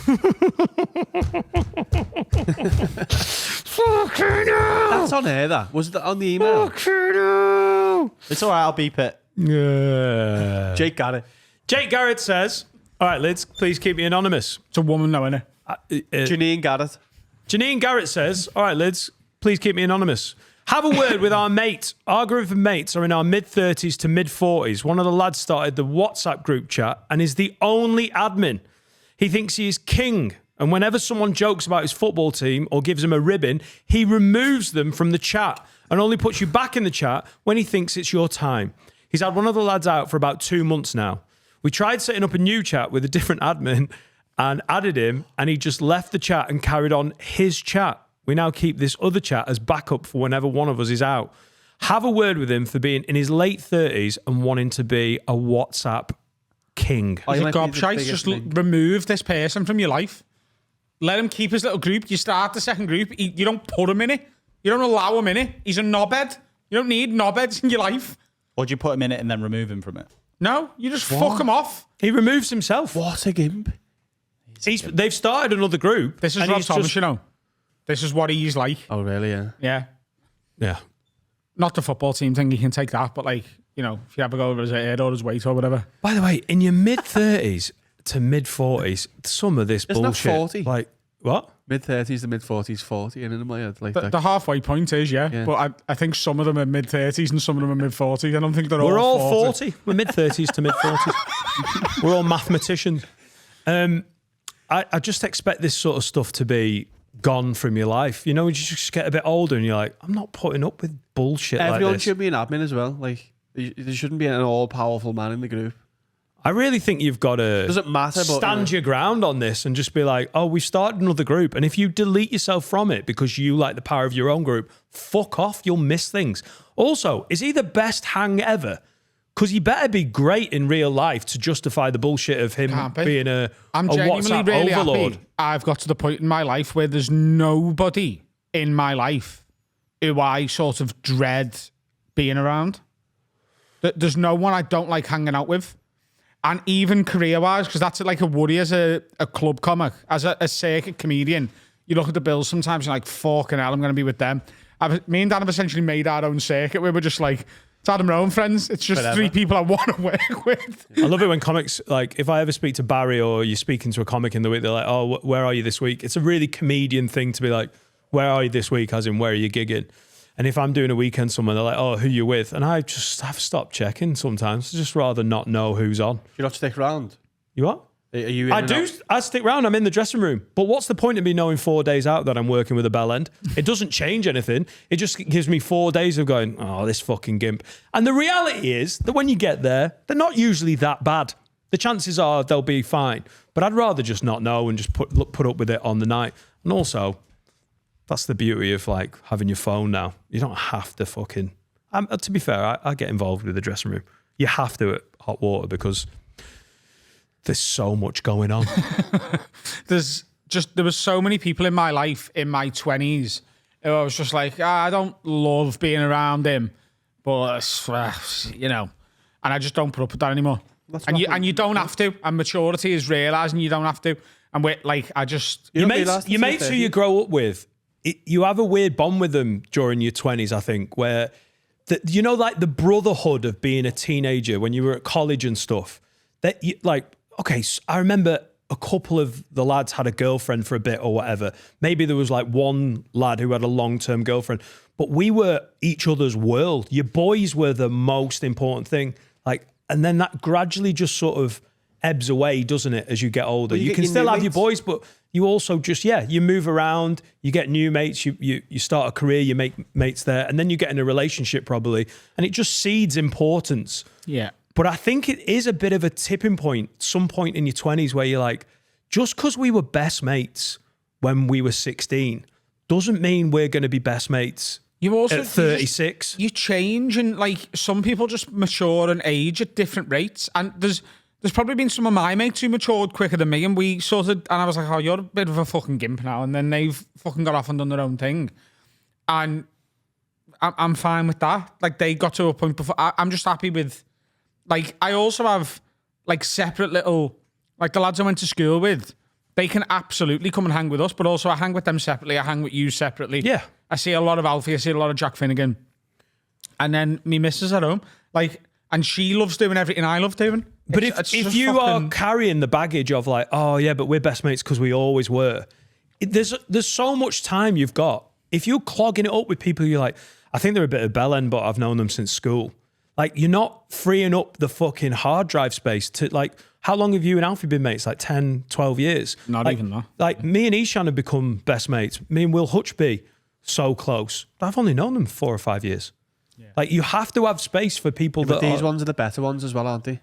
That's on air, that. Was it on the email? It's all right, I'll beep it. Yeah. Jake got it. Jake Garrett says, all right, lids, please keep me anonymous. It's a woman now, innit? Janine got it. Janine Garrett says, all right, lids, please keep me anonymous. Have a word with our mate. Our group of mates are in our mid-30s to mid-40s. One of the lads started the WhatsApp group chat and is the only admin. He thinks he is king. And whenever someone jokes about his football team or gives him a ribbon, he removes them from the chat and only puts you back in the chat when he thinks it's your time. He's had one of the lads out for about 2 months now. We tried setting up a new chat with a different admin and added him, and he just left the chat and carried on his chat. We now keep this other chat as backup for whenever one of us is out. Have a word with him for being in his late 30s and wanting to be a WhatsApp king. Oh, He's you a might be the gobshite. biggest Just thing. remove this person from your life. Let him keep his little group. You start the second group. You don't put him in it. You don't allow him in it. He's a knobhead. You don't need knobheads in your life. Or do you put him in it and then remove him from it? No, you just fuck him off. He removes himself. What a gimp. They've started another group. This is and Rob he's Thomas, just- you know. This is what he's like. Oh, really? Yeah. Yeah. Yeah. Not the football team thing. You can take that. But, like, you know, if you ever go over his head or his weight or whatever. By the way, in your mid-30s to mid-40s, some of this Isn't that bullshit. 40? Like, what? Mid-30s to mid-40s, 40 in my head. Like that. The halfway point is, yeah. But I think some of them are mid-30s and some of them are mid-40s. I don't think they're We're all all 40. We're mid-30s to mid-40s. We're all mathematicians. I just expect this sort of stuff to be gone from your life. You know, you just get a bit older and you're like, I'm not putting up with bullshit Everyone like this. should be an admin as well. Like, there shouldn't be an all-powerful man in the group. I really think you've got to Doesn't matter, but stand your ground on this and just be like, oh, we've started another group. And if you delete yourself from it because you like the power of your own group, fuck off. You'll miss things. Also, is he the best hang ever? Because he better be great in real life to justify the bullshit of him Can't be. being a genuinely WhatsApp really overlord. happy. I've got to the point in my life where there's nobody in my life who I sort of dread being around. There's no one I don't like hanging out with. And even career-wise, because that's like a worry as a club comic, as a circuit comedian. You look at the bills sometimes, you're like, fucking hell, I'm going to be with them. Me and Dan have essentially made our own circuit where we're just like, it's Adam Rowe and friends. It's just three people I want to work with. I love it when comics, like, if I ever speak to Barry or you're speaking to a comic in the week, they're like, oh, where are you this week? It's a really comedian thing to be like, where are you this week? As in, where are you gigging? And if I'm doing a weekend somewhere, they're like, oh, who you with? And I just have stopped checking sometimes. I'd just rather not know who's on. You not stick around. You what? Are you in I and do. out? I stick around. I'm in the dressing room. But what's the point of me knowing 4 days out that I'm working with a bell end? It doesn't change anything. It just gives me 4 days of going, oh, this fucking gimp. And the reality is that when you get there, they're not usually that bad. The chances are they'll be fine. But I'd rather just not know and just put up with it on the night. And also, that's the beauty of like having your phone now. You don't have to fucking... to be fair, I get involved with the dressing room. You have to at Hot Water because there's so much going on. There was so many people in my life in my 20s who I was just like, I don't love being around him, but you know, and I just don't put up with that anymore. And you don't have to. And maturity is realising you don't have to. And we're like, Your mates who you grow up with, you have a weird bond with them during your 20s, I think, where, you know, like the brotherhood of being a teenager when you were at college and stuff. That you, like, okay, so I remember a couple of the lads had a girlfriend for a bit or whatever. Maybe there was like one lad who had a long-term girlfriend, but we were each other's world. Your boys were the most important thing. Like, and then that gradually just sort of ebbs away, doesn't it, as you get older? You can still have your boys, but you also just, you move around, you get new mates, you start a career, you make mates there, and then you get in a relationship probably, and it just seeds importance. Yeah. But I think it is a bit of a tipping point, some point in your 20s where you're like, just because we were best mates when we were 16 doesn't mean we're going to be best mates You also at 36. You change, and like some people just mature and age at different rates. And there's probably been some of my mates who matured quicker than me, and we sort of, and I was like, oh, you're a bit of a fucking gimp now. And then they've fucking got off and done their own thing. And I'm fine with that. Like they got to a point before. I'm just happy with, like, I also have like separate little, like the lads I went to school with, they can absolutely come and hang with us, but also I hang with them separately. I hang with you separately. Yeah. I see a lot of Alfie. I see a lot of Jack Finnegan. And then me missus at home, like, and she loves doing everything I love doing. But It's if just you fucking- are carrying the baggage of like, oh yeah, but we're best mates because we always were, there's so much time you've got. If you're clogging it up with people you're like, I think they're a bit of bellend, but I've known them since school. Like, you're not freeing up the fucking hard drive space to, like, how long have you and Alfie been mates? Like 10, 12 years? Not like, even that. Like, me and Ishan have become best mates. Me and Will Hutchby, so close. I've only known them 4 or 5 years. Yeah. Like, you have to have space for people But that these ones are the better ones as well, aren't they?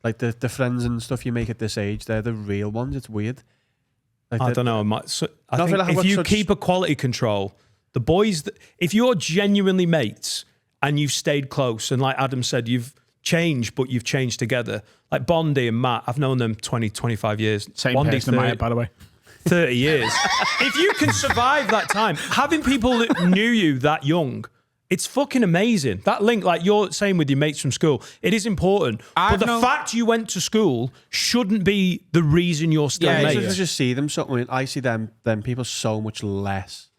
Like the friends and stuff you make at this age, they're the real ones. It's weird. Like I don't know. I think like if you such- keep a quality control, the boys, if you're genuinely mates and you've stayed close, and like Adam said, you've changed, but you've changed together. Like Bondi and Matt, I've known them 20, 25 years. Same Bondi, person in my head, by the way. 30 years. If you can survive that time, having people that knew you that young, it's fucking amazing. That link, like you're saying with your mates from school, it is important. But the fact you went to school shouldn't be the reason you're still I mates. just see them so. I mean, I see them people so much less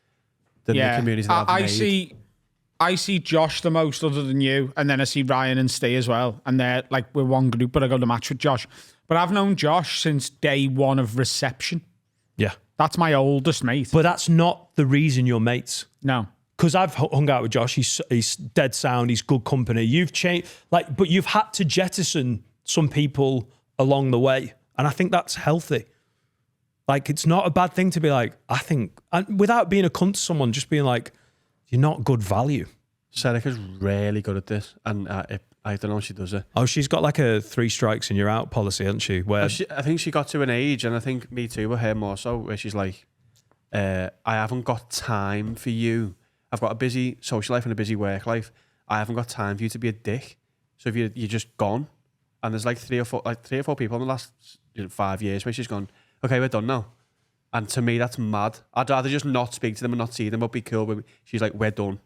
than the communities that I've made. I see Josh the most other than you, and then I see Ryan and Steve as well. And they're like, we're one group, but I go to match with Josh. But I've known Josh since day one of reception. Yeah. That's my oldest mate. But that's not the reason you're mates. No. Because I've hung out with Josh. He's dead sound. He's good company. You've changed, like, but you've had to jettison some people along the way. And I think that's healthy. Like, it's not a bad thing to be like, I think, and without being a cunt to someone, just being like, you're not good value. Serica's really good at this, and I don't know if she does it. Oh, she's got like a 3 strikes and you're out policy, hasn't she? Where I think she got to an age, and I think me too, with her more so, where she's like, I haven't got time for you. I've got a busy social life and a busy work life. I haven't got time for you to be a dick. So if you're just gone, and there's like three or four people in the last 5 years where she's gone, okay, we're done now. And to me, that's mad. I'd rather just not speak to them and not see them, but be cool with me. She's like, we're done.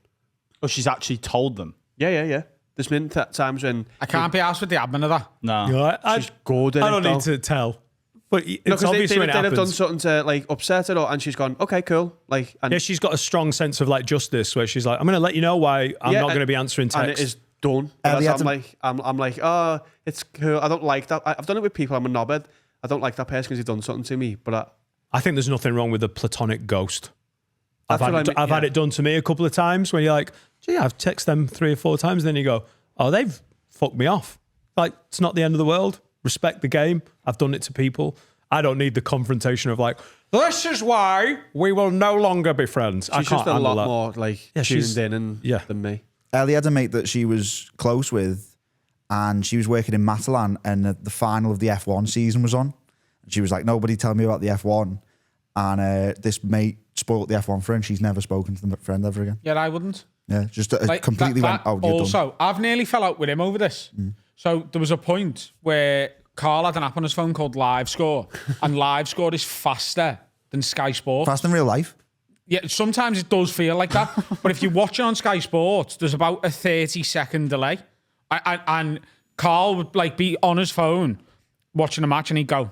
Oh, she's actually told them. Yeah. There's been times when I can't be asked with the admin of that. No. she's good. I don't need to tell. But it's obvious they when it have happens. done something to like upset her, and she's gone, okay, cool. Like, and Yeah, she's got a strong sense of like justice where she's like, I'm going to let you know why I'm not going to be answering and texts. it is done. I'm like, oh, it's cool. I don't like that. I've done it with people. I'm a knobhead. I don't like that person because he's done something to me. But I think there's nothing wrong with a platonic ghost. I've That's what I mean, had it done to me a couple of times when you're like, gee, I've texted them 3 or 4 times. And then you go, oh, they've fucked me off. Like, it's not the end of the world. Respect the game. I've done it to people. I don't need the confrontation of like, this is why we will no longer be friends. I she's can't just a handle lot that. more like she's- tuned in than me. Ellie had a mate that she was close with, and she was working in Matalan, and the final of the F1 season was on. And she was like, nobody tell me about the F1. And this mate spoiled the F1 for her, and she's never spoken to the friend ever again. Yeah, I wouldn't. Yeah, just Like, completely that went, oh, you're also, done. I've nearly fell out with him over this. So there was a point where Carl had an app on his phone called Live Score, and Live Score is faster than Sky Sports. Fast in real life. Yeah, sometimes it does feel like that. But if you watch it on Sky Sports, there's about a 30-second delay. And Carl would like be on his phone watching a match, and he'd go,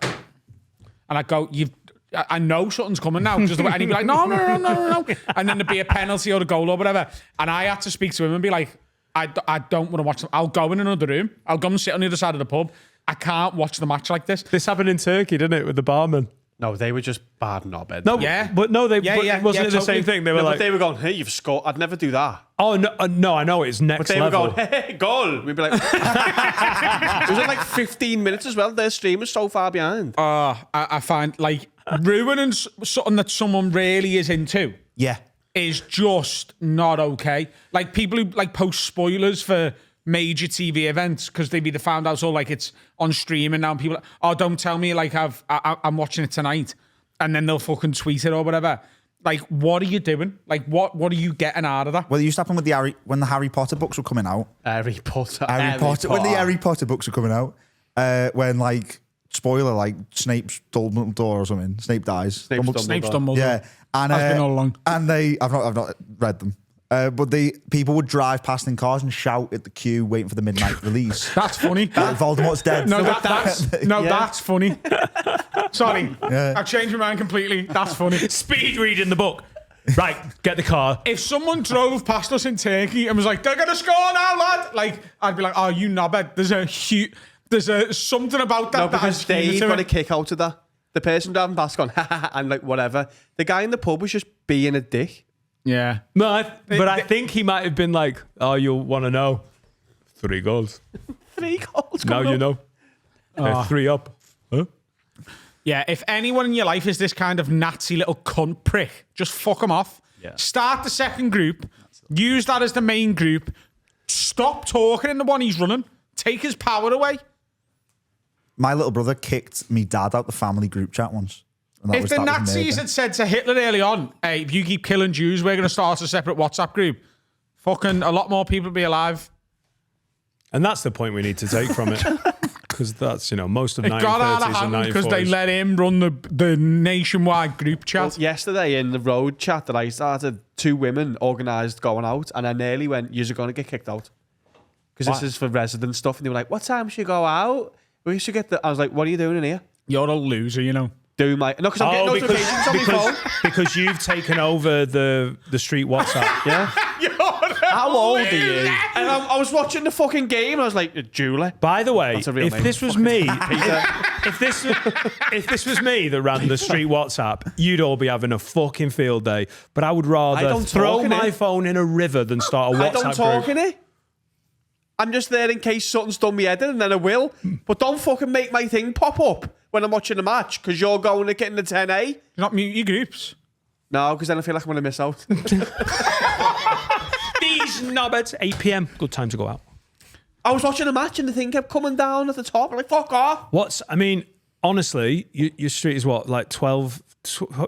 and I'd go, I know something's coming now. And he'd be like, no. And then there'd be a penalty or a goal or whatever. And I had to speak to him and be like, I don't want to watch them. I'll go in another room. I'll go and sit on the other side of the pub. I can't watch the match like this. This happened in Turkey, didn't it, with the barman? No, they were just bad knobheads. No, Yeah. but no, they Yeah, but yeah, wasn't yeah, it the totally. same thing? They were No, like, but they were going, hey, you've scored. I'd never do that. oh no, I know it's next But they level. were going, hey, goal. We'd be like, it was in like 15 minutes as well. Their stream was so far behind. I find like ruining something that someone really is into Yeah. is just not okay. Like people who like post spoilers for major TV events because they've either found out, so like it's on streaming now, and people are, oh, don't tell me like I'm watching it tonight, and then they'll fucking tweet it or whatever. Like, what are you doing? Like, what are you getting out of that? Well, it used to happen with when the Harry Potter books were coming out. Harry Potter. When the Harry Potter books were coming out, when like spoiler, like Snape's Dumbledore or something. Snape dies. Snape's Snape's Dumbledore. Yeah, and Has been all along. And I've not read them. But people would drive past in cars and shout at the queue, waiting for the midnight release. That's funny. That Voldemort's dead. No, that's funny. Sorry, Yeah. I've changed my mind completely. That's funny. Speed reading the book. Right, get the car. If someone drove past us in Turkey and was like, "They're gonna score now, lad," like I'd be like, "Oh, you knobhead." There's something about that. No, that because has humour Dave to got it. a kick out of that. The person driving past going, ha ha ha, and like whatever. The guy in the pub was just being a dick. Yeah. No, I think he might have been like, oh, you'll want to know. 3 goals. 3 goals. Now you know. 3 up. Huh? Yeah, if anyone in your life is this kind of Nazi little cunt prick, just fuck him off. Yeah. Start the second group. Use that as the main group. Stop talking in the one he's running. Take his power away. My little brother kicked me dad out the family group chat once. And that If was- the that was Nazis murder. had said to Hitler early on, hey, if you keep killing Jews, we're going to start a separate WhatsApp group, fucking a lot more people would be alive. And that's the point we need to take from it. Because that's, most of It got out of 1930s and hand because they 1940s. let him run the nationwide group chat. Well, yesterday in the road chat that I started, 2 women organised going out, and I nearly went, you're going to get kicked out. Because this is for resident stuff. And they were like, what time should you go out? We should get I was like, what are you doing in here? You're a loser, No, because I'm getting notifications on my phone. because you've taken over the street WhatsApp. Yeah. How old are you? And I was watching the fucking game and I was like, Julie. By the way, That's a real if name. this was me, if this was me that ran the street WhatsApp, you'd all be having a fucking field day. But I would I rather don't throw talk in my it. phone in a river than start a I WhatsApp don't talk group. in it. I'm just there in case something's done me head in and then I will. But don't fucking make my thing pop up when I'm watching the match because you're going to get in the 10A. You're not mute your groups. No, because then I feel like I'm going to miss out. These knobheads. 8 p.m. Good time to go out. I was watching a match and the thing kept coming down at the top. I'm like, fuck off. Honestly, your street is what, like 12,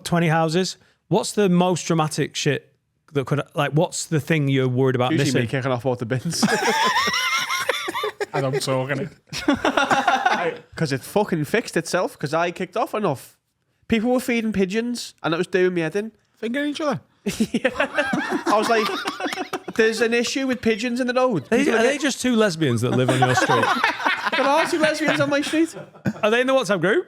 20 houses? What's the most dramatic shit that could, like, what's the thing you're worried about Usually missing? me kicking off both the bins. I don't talk any. Because it fucking fixed itself because I kicked off enough. People were feeding pigeons and it was doing me head in. Fingering each other. I was like, there's an issue with pigeons in the road. Are they just two lesbians that live on your street? There are 2 lesbians on my street. Are they in the WhatsApp group?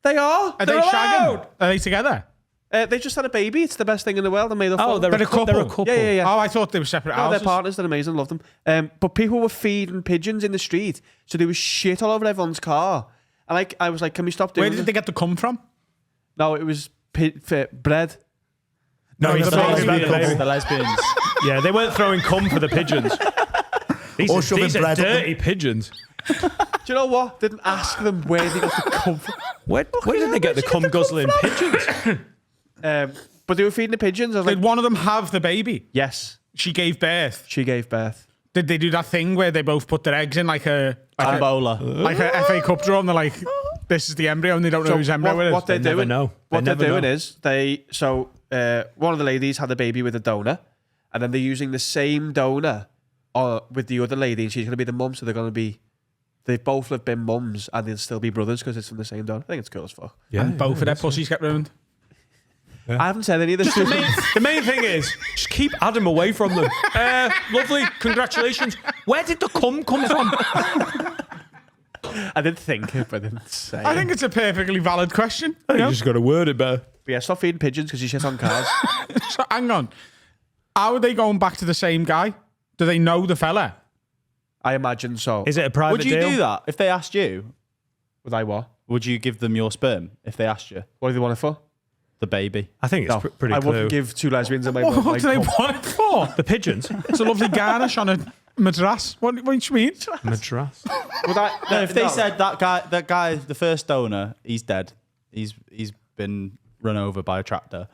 They are. Are They're they allowed. shagging? Are they together? They just had a baby. It's the best thing in the world. I made Oh, they're a couple. They're a couple. Yeah. Oh, I thought they were separate No, houses. they're partners. They're amazing. Love them. But people were feeding pigeons in the street. So there was shit all over everyone's car. And I was like, can we stop doing Where did they get the cum from? No, it was bread. No, the lesbian The lesbians. Yeah, they weren't throwing cum for the pigeons. Or These shoving are bread up dirty pigeons. Do you know what? Didn't ask them where they got the cum from. Where did they get the cum guzzling pigeons? But they were feeding the pigeons. I was like, Did one of them have the baby? yes, She gave birth. she gave birth. Did they do that thing where they both put their eggs in like a Ebola. FA Cup draw and they're like, this is the embryo and they don't know whose embryo it is? what they're They never doing, know. What They they're never doing know. is one of the ladies had a baby with a donor, and then they're using the same donor with the other lady, and she's going to be the mum. So they both have been mums, and they'll still be brothers because it's from the same donor. I think it's cool as fuck. Yeah, And both of their pussies get ruined. I haven't said any of this. The main thing is, just keep Adam away from them. Lovely, congratulations. Where did the cum come from? I did think it, but I didn't say. I think it's a perfectly valid question. You just got to word it better. But yeah, stop feeding pigeons because you shit on cars. So hang on. How are they going back to the same guy? Do they know the fella? I imagine so. Is it a private Would you deal? do that if they asked you? Would I what? Would you give them your sperm if they asked you? What do they want it for? The baby. I think it's No, pretty I clear. wouldn't give 2 lesbians on my What do they cum. want it for? The pigeons? It's a lovely garnish on a madras. What do you mean? Madras. Would I? No, if they said that guy, the first donor, he's dead. He's been run over by a tractor.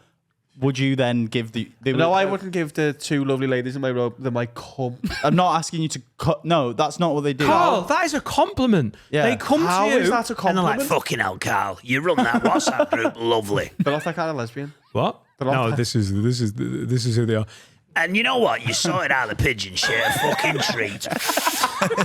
Would you then give No, I wouldn't give the 2 lovely ladies in my robe my cum. I'm not asking you to cut. No, that's not what they do. Carl, that is a compliment. Yeah. They come How to you. is that a And they're like, compliment? fucking hell, Carl, you run that WhatsApp group, lovely. They're not that kind of lesbian. What? not- No, this is who they are. And you know what? You sorted out the pigeon shit, a fucking treat.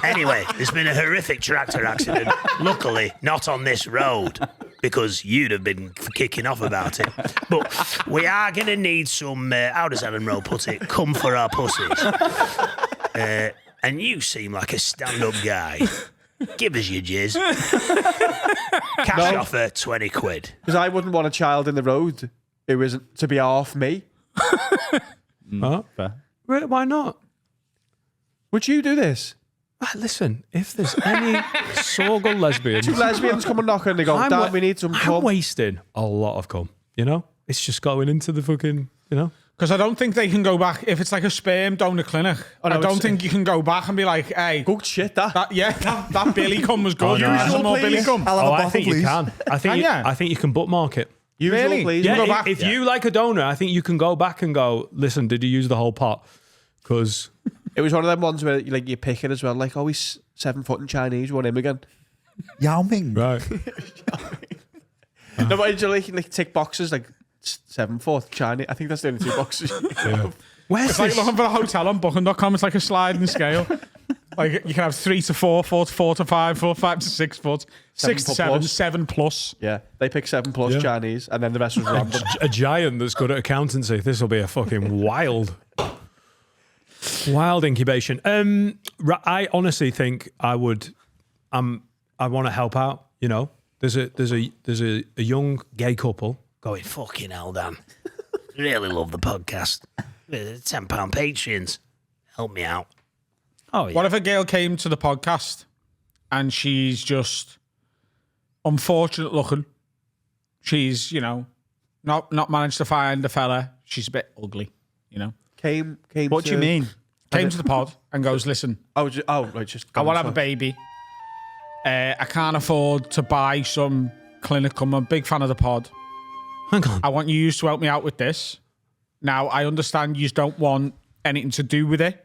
Anyway, there's been a horrific tractor accident. Luckily, not on this road, because you'd have been kicking off about it. But we are going to need some, how does Alan Rowe put it, come for our pussies. And you seem like a stand-up guy. Give us your jizz. Cash offer, 20 quid. Because I wouldn't want a child in the road who isn't to be off me. Huh? Fair. Why not? Would you do this? Listen, if there's any sorghum lesbians, 2 lesbians come and knock and they go, Dad, we need some I'm cum. wasting a lot of cum, you know? It's just going into the fucking, you know? Because I don't think they can go back. If it's like a sperm donor clinic, no, I don't it's- think you can go back and be like, hey, Good shit, that. that Billy cum was good. Oh, no. Some more Billy cum. I'll have a I bottle, think please. you can. Can I think you can bookmark it. Usual, Really? please. Yeah, go back? if you like a donor, I think you can go back and go, listen, did you use the whole pot? Because It was one of them ones where like you're picking as well, like, oh, he's 7 foot in Chinese, want him again. Yao Ming. right, No, but you like tick boxes like 7 foot Chinese. I think that's the only 2 boxes. where's It's like this? looking for a hotel on booking.com. It's like a sliding scale. Like you can have 3 to 4 foot, 4 to 5 foot, 5 to 6 foot, 6 to foot 7, plus. 7 plus. Yeah, they pick 7+ Yeah. Chinese, and then the rest was random. A giant that's good at accountancy. This will be a fucking wild incubation. I honestly think I would. I want to help out. You know, there's a young gay couple going, fucking hell, Dan. Really love the podcast. £10 Patreons. Help me out. Oh yeah. What if a girl came to the podcast and she's just unfortunate looking? She's, not managed to find a fella. She's a bit ugly, Came. What do you mean? Came to the pod and goes, listen, Right, just. I want to have a baby. I can't afford to buy some clinic. I'm a big fan of the pod. Hang on. I want you to help me out with this. Now, I understand you don't want anything to do with it.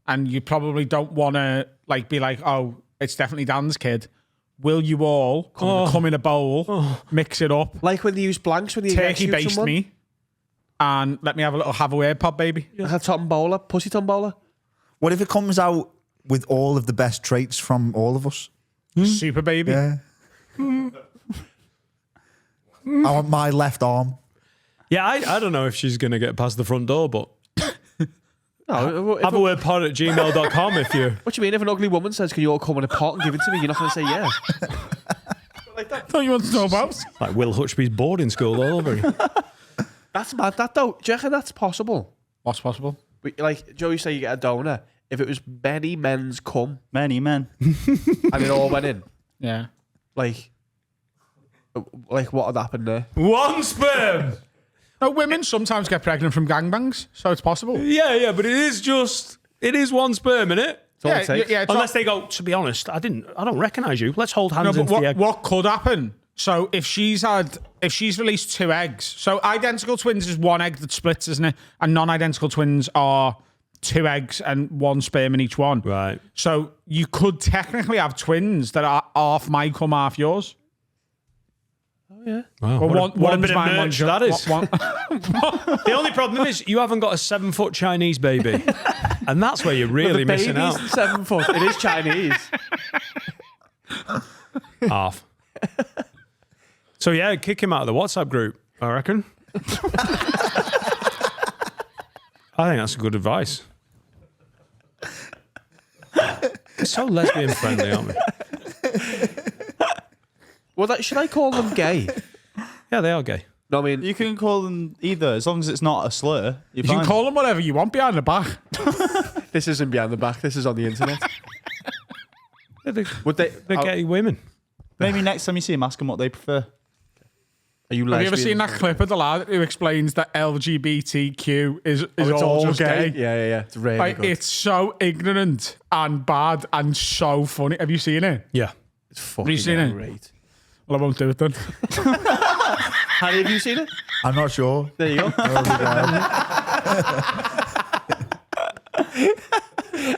and you probably don't want to like be like, oh, it's definitely Dan's kid. Will you all come in a bowl, mix it up, Like when they use blanks when you turkey execute baste someone? me, and let me have a word pop, baby? Like a tombola, pussy tombola. What if it comes out with all of the best traits from all of us? Super baby. Yeah. I want my left arm. Yeah, I don't know if she's going to get past the front door, but No, have a word pod at gmail.com if you. what do you mean? If an ugly woman says, "Can you all come in a pot and give it to me?" You're not going to say yes. Don't you want to know about? Like Will Hutchby's boarding school all over again. That's mad. That though. Do you reckon that's possible? What's possible? Like Joey say, you get a donor. If it was many men's cum Many men. and it all went in, Yeah. like what would happen there? One sperm. No, women sometimes get pregnant from gangbangs, so it's possible. Yeah, but it is one sperm, innit? That's all it takes. it's Unless they go, to be honest, I don't recognise you. Let's hold No, hands but into the egg. what could happen? So if she's released 2 eggs, so identical twins is 1 egg that splits, isn't it? And non-identical twins are 2 eggs and 1 sperm in each one. Right. So you could technically have twins that are half my cum, half yours. Wow, Well, what a one's bit of mine, merch one's yours. that is. One- The only problem is you haven't got a 7-foot Chinese baby. And that's where you're really The missing baby's out. 7 foot. It is Chinese. Half. So yeah, kick him out of the WhatsApp group, I reckon. I think that's good advice. We're so lesbian friendly, aren't we? Well, should I call them gay? Yeah, they are gay. No, I mean, You can call them either, as long as it's not a slur. you can call them whatever you want behind the back. this isn't behind the back. This is on the internet. Would they? They're gay women. Maybe next time you see them, ask them what they prefer. Are you? Have you ever lesbians? seen that clip of the lad who explains that LGBTQ is It's all just gay? Yeah. It's really Like, good. it's so ignorant and bad and so funny. Have you seen it? Yeah. It's fucking you seen it? great. Well, I won't do it then. Harry, have you seen it? I'm not sure. There you go.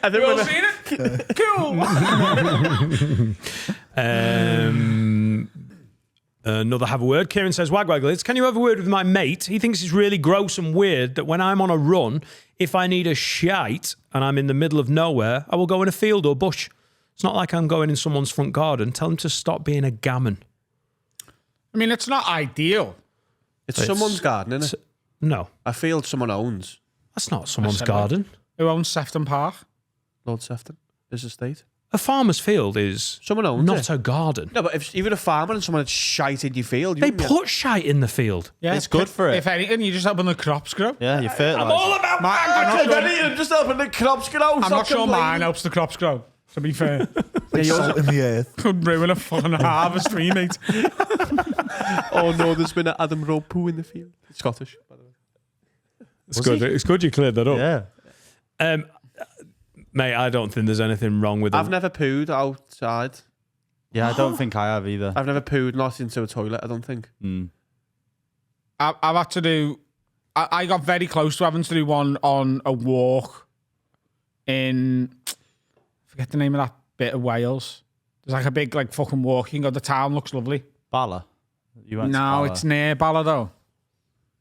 And then when I- seen it? Cool. Another have a word. Kieran says, Wagwaglets, can you have a word with my mate? He thinks it's really gross and weird that when I'm on a run, if I need a shite and I'm in the middle of nowhere, I will go in a field or bush. It's not like I'm going in someone's front garden. Tell him to stop being a gammon. I mean, it's not ideal. it's someone's garden, isn't it? No, A field someone owns. that's not someone's said garden. Who owns Sefton Park? Lord Sefton. His estate. A farmer's field is Someone owns not it. a garden. No, but if even a farmer and someone had shite in your field, you They wouldn't put shite in the field. Yeah, It's good for it. If anything, you just helping the crops grow. Yeah, you fertilise. about I'm not sure, just helping the crops grow. I'm not sure mine helps the crops grow, to be fair. Salt in the earth. Could ruin a fucking harvest for you, mate. Oh no, there's been an Adam Rowe poo in the field. It's Scottish, by the way. It's good. It's good you cleared that up. Yeah. Mate, I don't think there's anything wrong with I've them. never pooed outside. Yeah, I don't think I have either. I've never pooed not into a toilet, I don't think. I've had to do. I got very close to having to do one on a walk in. I forget the name of that bit of Wales. There's like a big like fucking walking. The town looks lovely. Bala. You went to No, Bala. it's near Bala though.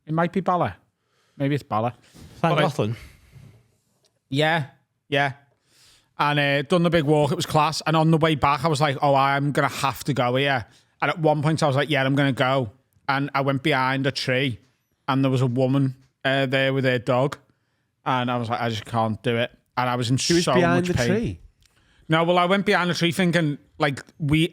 It might be Bala. Maybe it's Bala. Llangollen. Yeah. And done the big walk. It was class. And on the way back, I was like, oh, I'm going to have to go here. And at one point, I was like, yeah, I'm going to go. And I went behind a tree. And there was a woman there with her dog. And I was like, I just can't do it. And I was in She was so behind much the pain. tree. No, well, I went behind the tree thinking, like,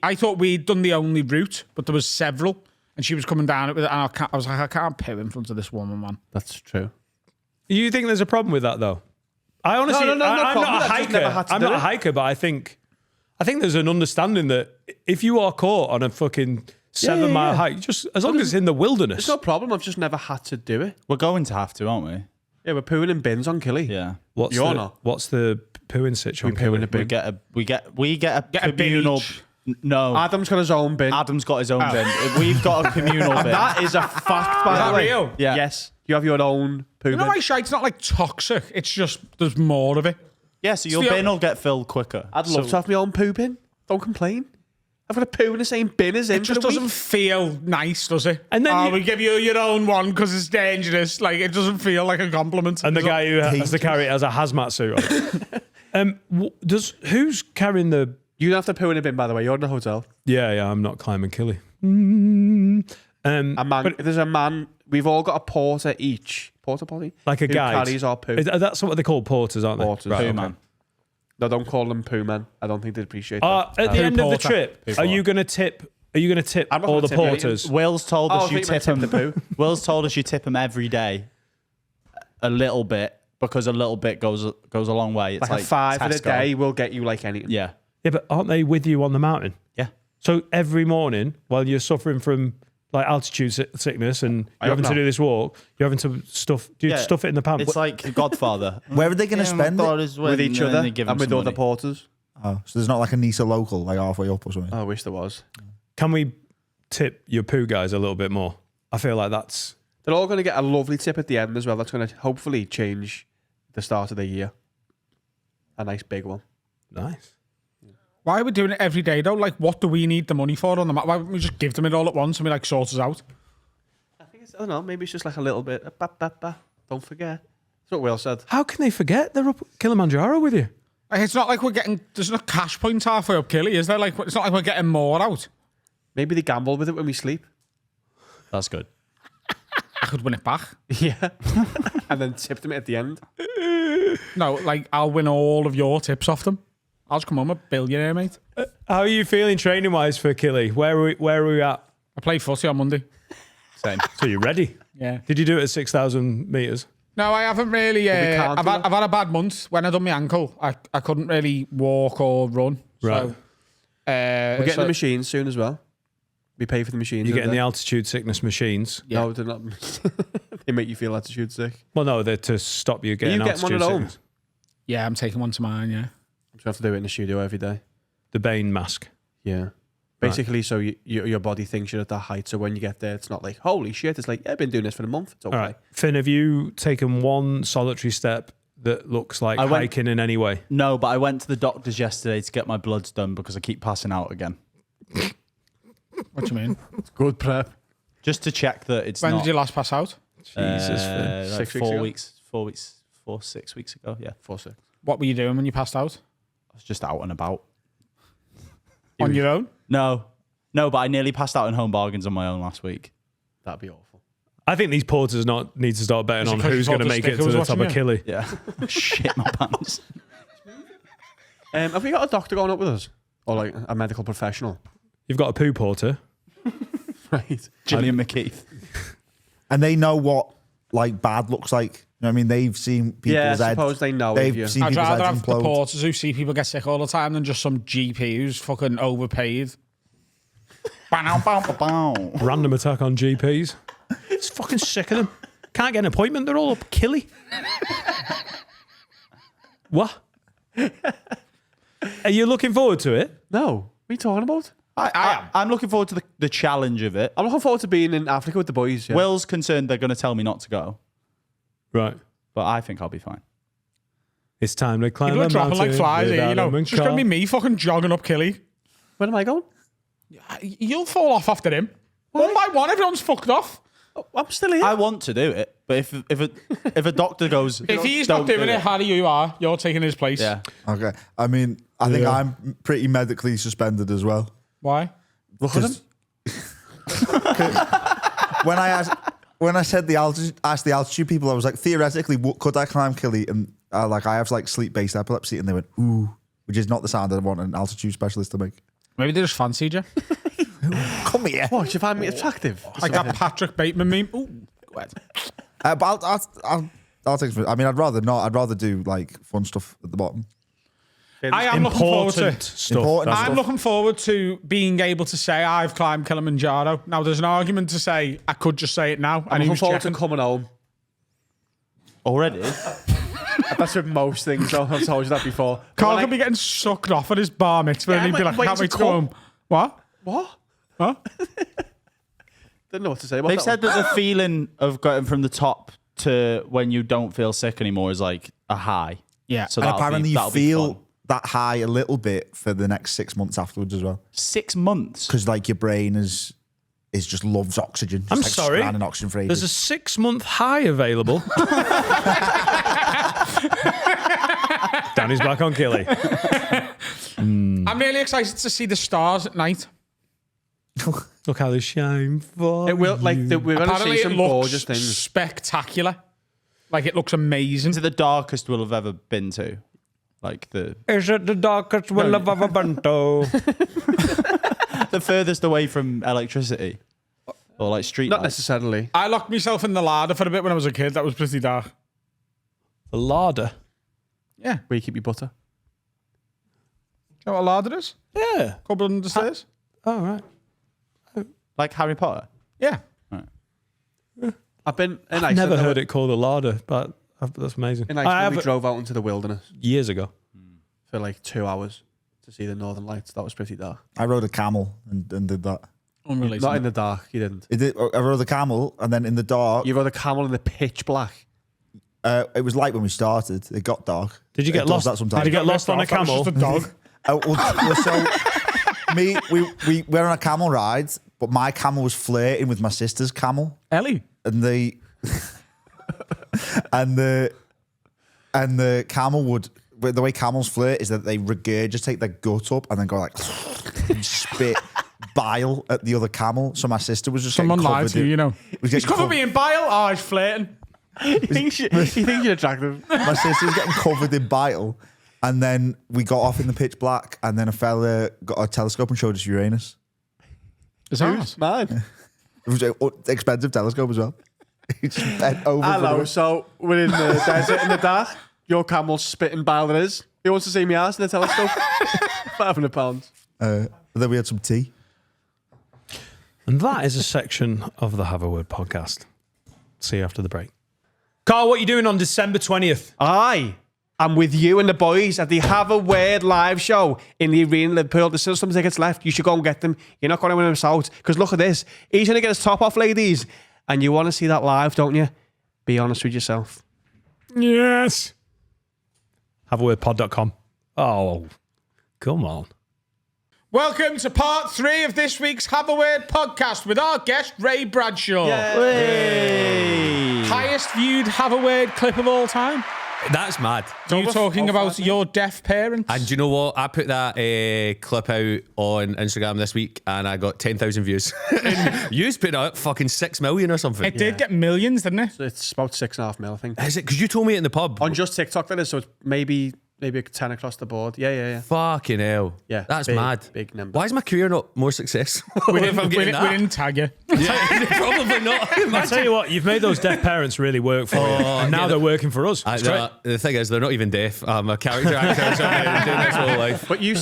I thought we'd done the only route, but there was several. And she was coming down it with it. And I was like, I can't poo in front of this woman, man. That's true. You think there's a problem with that though? I honestly, No I'm problem. not a I've just never had hiker. to I'm do not a it. hiker, but I think there's an understanding that if you are caught on a fucking 7 mile hike, just as long as it's in the wilderness. It's no problem. I've just never had to do it. We're going to have to, aren't we? Yeah, we're pooing in bins on Killy. Yeah. You're not. What's the pooing situation? We poo in a bin. We get a Get a bin communal. each. No, Adam's got his own bin. Adam's got his own bin. We've got a communal bin. That is a fact, by Is the that way. real? Yeah. Yes. You have your own poo You know bin. why shite's not like toxic? It's just there's more of it. Yeah, so your the- bin will get filled quicker. I'd love to have my own poo bin. Don't complain. I've got a poo in the same bin as him. It just for the doesn't week. feel nice, does it? And then we give you your own one because it's dangerous. Like, it doesn't feel like a compliment. And the It's guy who has to carry it as a hazmat suit on. Who's carrying the... You don't have to poo in a bin, by the way. You're in a hotel. Yeah, I'm not climbing Killy. There's a man. We've all got a porter each. Porter potty? Like a who guide. carries our poo. That's what they call porters, aren't they? Porters. Right, Poo okay. man. No, don't call them poo man. I don't think they'd appreciate that. At the end of the porter. trip, are you going to tip? Are you going to tip I'm not all the gonna tip you. porters? Will's told Oh, us I you thought you tip meant him. tip the poo. Will's told us you tip him every day, a little bit, because a little bit goes a long way. It's Like a five in a Tesco. day will get you like anything. Yeah, Yeah, but aren't they with you on the mountain? yeah. So every morning, while you're suffering from like altitude sickness and you're having to not. do this walk, you're having to stuff it in the pants. It's like Godfather. Where are they going to spend it? With each other and with other porters. Oh, so there's not like a Nisa local, like halfway up or something. Oh, I wish there was. Can we tip your poo guys a little bit more? I feel like that's... They're all going to get a lovely tip at the end as well. That's going to hopefully change the start of the year. A nice big one. Nice. Why are we doing it every day, though? Like, what do we need the money for on the map? Why don't we just give them it all at once and we, like, sort us out? I think I don't know. Maybe it's just like a little bit. Don't forget. That's what Will said. How can they forget they're up Kilimanjaro with you? Like, it's not like we're getting... There's no cash points halfway up Killy, is there? Like, it's not like we're getting more out. Maybe they gamble with it when we sleep. That's good. I could win it back. Yeah. And then tip them at the end. No, like, I'll win all of your tips off them. I'll just come home a billionaire, mate. How are you feeling training-wise for Killy? Where are we at? I play footy on Monday. Same. So you're ready? Yeah. Did you do it at 6,000 metres? No, I haven't really. can't I've do had a bad month. When I done my ankle, I couldn't really walk or run. Right. So, We're getting the machines soon as well. We pay for the machines. You're getting over the there. altitude sickness machines. No, they're not. They make you feel altitude sick. Well, no, they're to stop you getting you getting one altitude at home? sickness. Yeah, I'm taking one to mine. Yeah. I'm have to do it in the studio every day. The Bane mask. Yeah. Basically, so your body thinks you're at that height. So when you get there, it's not like, holy shit. It's like, yeah, I've been doing this for a month. It's okay. All right. Finn, have you taken one solitary step that looks like hiking in any way? No, but I went to the doctors yesterday to get my bloods done because I keep passing out again. What do you mean? Good prep. Just to check that it's When not... did you last pass out? Jesus, Finn. like 6 weeks ago? 6 weeks ago, yeah. 4, 6. What were you doing when you passed out? I was just out and about. On your own? No, but I nearly passed out in home bargains on my own last week. That'd be awful. I think these porters need to start betting Is it on 'cause you who's thought going to the make it sticker to was the top watching of you? Killy. Yeah. Shit my pants. Have we got a doctor going up with us? Or like a medical professional? You've got a poo porter. Right. Gillian McKeith. And they know what like bad looks like. You know what I mean? They've seen people's Yeah, I heads. suppose they know if you... They've seen I'd people's rather heads have the implode. porters who see people get sick all the time than just some GP who's fucking overpaid. Bow, bow, bow, bow. Random attack on GPs. It's fucking sick of them. Can't get an appointment. They're all up Killy. What? Are you looking forward to it? No. What are you talking about? I'm looking forward to the challenge of it. I'm looking forward to being in Africa with the boys. Yeah. Will's concerned they're going to tell me not to go, Right. but I think I'll be fine. It's time to climb People are a dropping mountain like flies here, you know. without It's just going to be me fucking jogging up Killy. When am I going? You'll fall off after him. One by one, everyone's fucked off. I'm still here. I want to do it, but if a doctor goes, If he's "Don't not doing do it, Harry, you are. You're taking his place. yeah, Okay. I mean, I think I'm pretty medically suspended as well. Why? Look at him. When I said asked the altitude people, I was like, theoretically, could I climb Killy? And I have like sleep-based epilepsy, and they went, ooh, which is not the sound I want an altitude specialist to make. Maybe they just fancied you. Come here. What, do you find me attractive? Like that Patrick Bateman meme. Ooh, go ahead. But I'll take. I mean, I'd rather not. I'd rather do like fun stuff at the bottom. I am looking forward to Important stuff. Important That's I'm looking forward to being able to say I've climbed Kilimanjaro. Now, there's an argument to say I could just say it now. I'm And he looking was forward to checking. coming home. already. That's with most things. I've told you that before. Carl When could be getting sucked off at his bar mitzvah Yeah, and he'd be but like, wait can't to wait to come. go home. What? What? Huh? Didn't know what to say about They've that said one. that the feeling of going from the top to when you don't feel sick anymore is like a high. Yeah. So And that'll apparently be, you that'll be feel fun. that high a little bit for the next 6 months afterwards as well. 6 months. Because like your brain is just loves oxygen. Just I'm like sorry. surrounding oxygen for There's a ages. 6-month high available. Danny's back on Killy. I'm really excited to see the stars at night. Look how they shine for It will, like, we're going to Apparently see it some looks gorgeous things. spectacular. Like it looks amazing. Is it the darkest we'll have ever been to? Like the Is it the darkest we'll have ever been to? the furthest away from electricity? Or like street Not lights? necessarily. I locked myself in the larder for a bit when I was a kid. That was pretty dark. The larder. Yeah. Where you keep your butter. Do you know what a larder is? Yeah. Cupboard under the stairs? All right. Like Harry Potter? Yeah. I've been in I've never heard it called a larder, but that's amazing. In I Iceland, have we drove out into the wilderness years ago. for like 2 hours to see the northern lights. That was pretty dark. I rode a camel and did that. Unrelated. Not in the dark, you didn't. I rode the camel and then in the dark, You rode a camel in the pitch black. it was light when we started. It got dark. Did you It get does lost? that sometimes. Did you get lost on a That was camel? just a dog. We were on a camel ride, but my camel was flirting with my sister's camel, Ellie. and the camel would. The way camels flirt is that they regurgitate their gut up and then go like and spit bile at the other camel. So my sister was just Someone getting lied covered to you, in- you know. was He's getting covered me in bile. Oh, he's flirting. He thinks you're attractive. My sister's getting covered in bile. And then we got off in the pitch black, and then a fella got a telescope and showed us Uranus. Is ours? Man. It was an expensive telescope as well. He just bent over. Hello, for so we're in the desert in the dark. Your camel's spitting bile it is. Who wants to see me ass in the telescope? £500. and then we had some tea. And that is a section of the Have a Word podcast. See you after the break. Carl, what are you doing on December 20th? I'm with you and the boys at the Have a Word live show in the arena in Liverpool. There's still some tickets left. You should go and get them. You're not going to win them out. Because look at this. He's going to get his top off, ladies. And you want to see that live, don't you? Be honest with yourself. Yes. Haveawordpod.com. Oh, come on. Welcome to part 3 of this week's Have a Word podcast with our guest, Ray Bradshaw. Highest viewed Have a Word clip of all time. That's mad. You talking about your deaf parents? And do you know what? I put that clip out on Instagram this week and I got 10,000 views. And you put out fucking 6 million or something. It did get millions, didn't it? It's about 6.5 mil, I think. Is it? Because you told me it in the pub. On just TikTok, that is. So it's maybe a 10 across the board. Yeah. Fucking hell. Yeah, That's big, mad. big number. Why is my career not more successful? We if I'm didn't, we, getting didn't, we that? didn't tag you. Yeah, probably not. I'll tell you what, you've made those deaf parents really work for you. And now they're working for us. It's great. The thing is, they're not even deaf. I'm a character actor or something. I've been doing this whole life. But you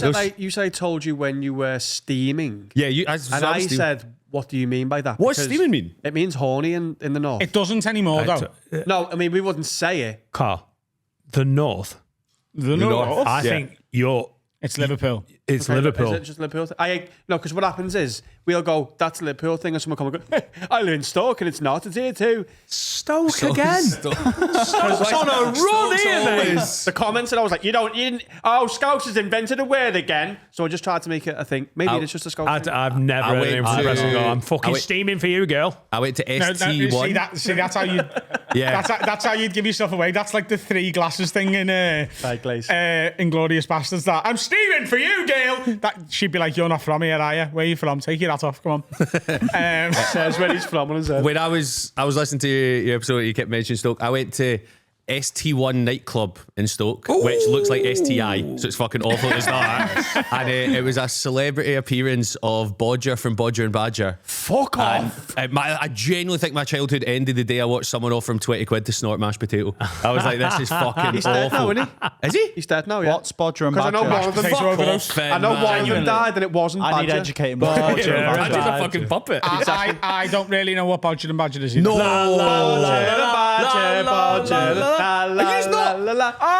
said I told you when you were steaming. Yeah, And I said, what do you mean by that? What's Because steaming mean? It means horny in the north. It doesn't anymore, though. No, I mean, we wouldn't say it. Carl, the North. The North. I think It's Liverpool. it's Okay, Liverpool. Is it just Liverpool? No, because what happens is we'll go, that's a Liverpool thing, and someone come and go, I live in Stoke and it's not, it's here too. Stoke again. Stoke's on a run here, mate. The comments, and I was like, you didn't, Scouts has invented a word again. So I just tried to make it a thing. Maybe it's just a Scout thing. I've never I heard went anyone to- press and go, I'm I fucking went- steaming for you, girl. I went to No, ST1. see, that's how you. Yeah. That's how you'd give yourself away. That's like the 3 glasses thing in Glaze. Inglorious Bastards. That I'm steaming for you, Gail. That she'd be like, "You're not from here, are you? Where are you from? Take your hat off. Come on." Says where he's from on his head. When I was listening to your episode, you kept mentioning Stoke. I went to ST1 nightclub in Stoke, which looks like STI, so it's fucking awful to start. And it was a celebrity appearance of Bodger from Bodger and Badger. Fuck off. And I genuinely think my childhood ended the day I watched someone offer him 20 quid to snort mashed potato. I was like, this is fucking He's dead now, awful. isn't he? Is he? He's dead now, yeah. What's Bodger and Because I know Badger? one of them. Potato Fuck overdose. off. I know one of them died and it wasn't I need Badger. educating Bodger Yeah, and Badger's Badger. a fucking puppet. I don't really know what Bodger and Badger is. Either. No. Badger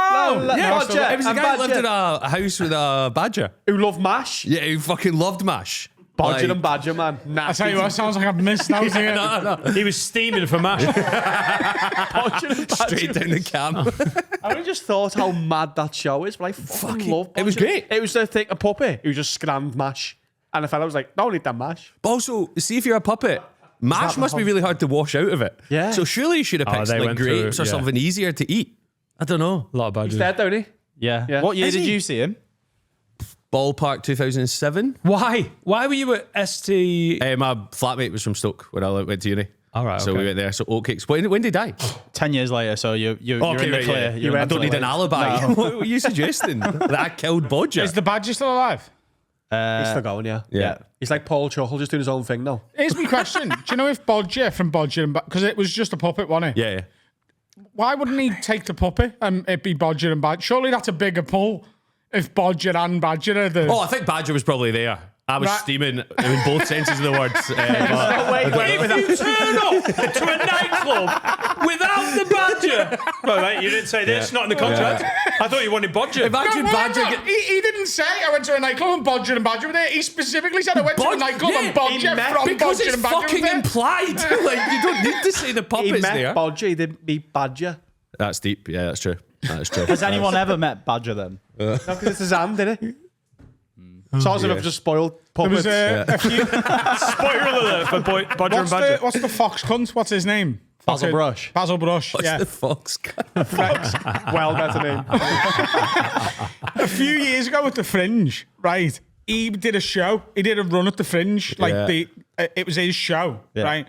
It was a and guy who lived Badger. in a house with a badger. Who love mash? Yeah, who fucking loved mash. Bodger Like- and Badger, man. I tell you what, sounds like I've missed out here. He was steaming for mash. Bodger and Badger. Straight down the cam. I really just thought how mad that show is, but I fucking love it was Bodger. great. It was the thing, a puppy who just scrammed mash. And the fella was like, don't eat that mash. But also, see if you're a puppet. Mash must be really hard to wash out of it. Yeah. So surely you should have picked they like went through grapes it, or yeah. something easier to eat. I don't know. A lot of badgers. He's dead, don't he? Yeah. Yeah. What year Is did he? you see him? Ballpark 2007. Why? Why were you at ST? My flatmate was from Stoke when I went to uni. All right, So okay. we went there. So oatcakes. When did he die? 10 years later, so you're in Okay, the right, clear. yeah. You're I in the don't need clear. an alibi. What are you suggesting? That I killed Bodger? Is the badger still alive? He's still going, yeah. Yeah. He's like Paul Chuckle, just doing his own thing now. Here's my question. Do you know if Bodger from Bodger and because it was just a puppet, wasn't it? Yeah. Why wouldn't he take the puppet and it be Bodger and Badger? Surely that's a bigger pull if Bodger and Badger are the... Oh, I think Badger was probably there. I was Right. steaming in both senses of the words. If you turn up to a nightclub without the badger, well, mate, you didn't say this. Not in the contract. I thought you wanted Bodger. Imagine No, Badger. no, he didn't say I went to a nightclub and Bodger and Badger were there. He specifically said I went to a nightclub and Bodger from because Bodger it's and Badger fucking were there. implied. Like you don't need to say the He puppets met there. Bodger, he didn't meet Badger. That's deep. Yeah, that's true. That's true. Has anyone ever met Badger then? No, because it's his hand, isn't it? Sort of just spoiled There puppets. was a few... Spoiler alert for Bodger and Badger. What's the fox cunt? What's his name? Basil Brush. Basil Brush, What's yeah. the fox? Well, better name. A few years ago at the Fringe, right? He did a show. He did a run at the Fringe. Like Yeah. it was his show, right?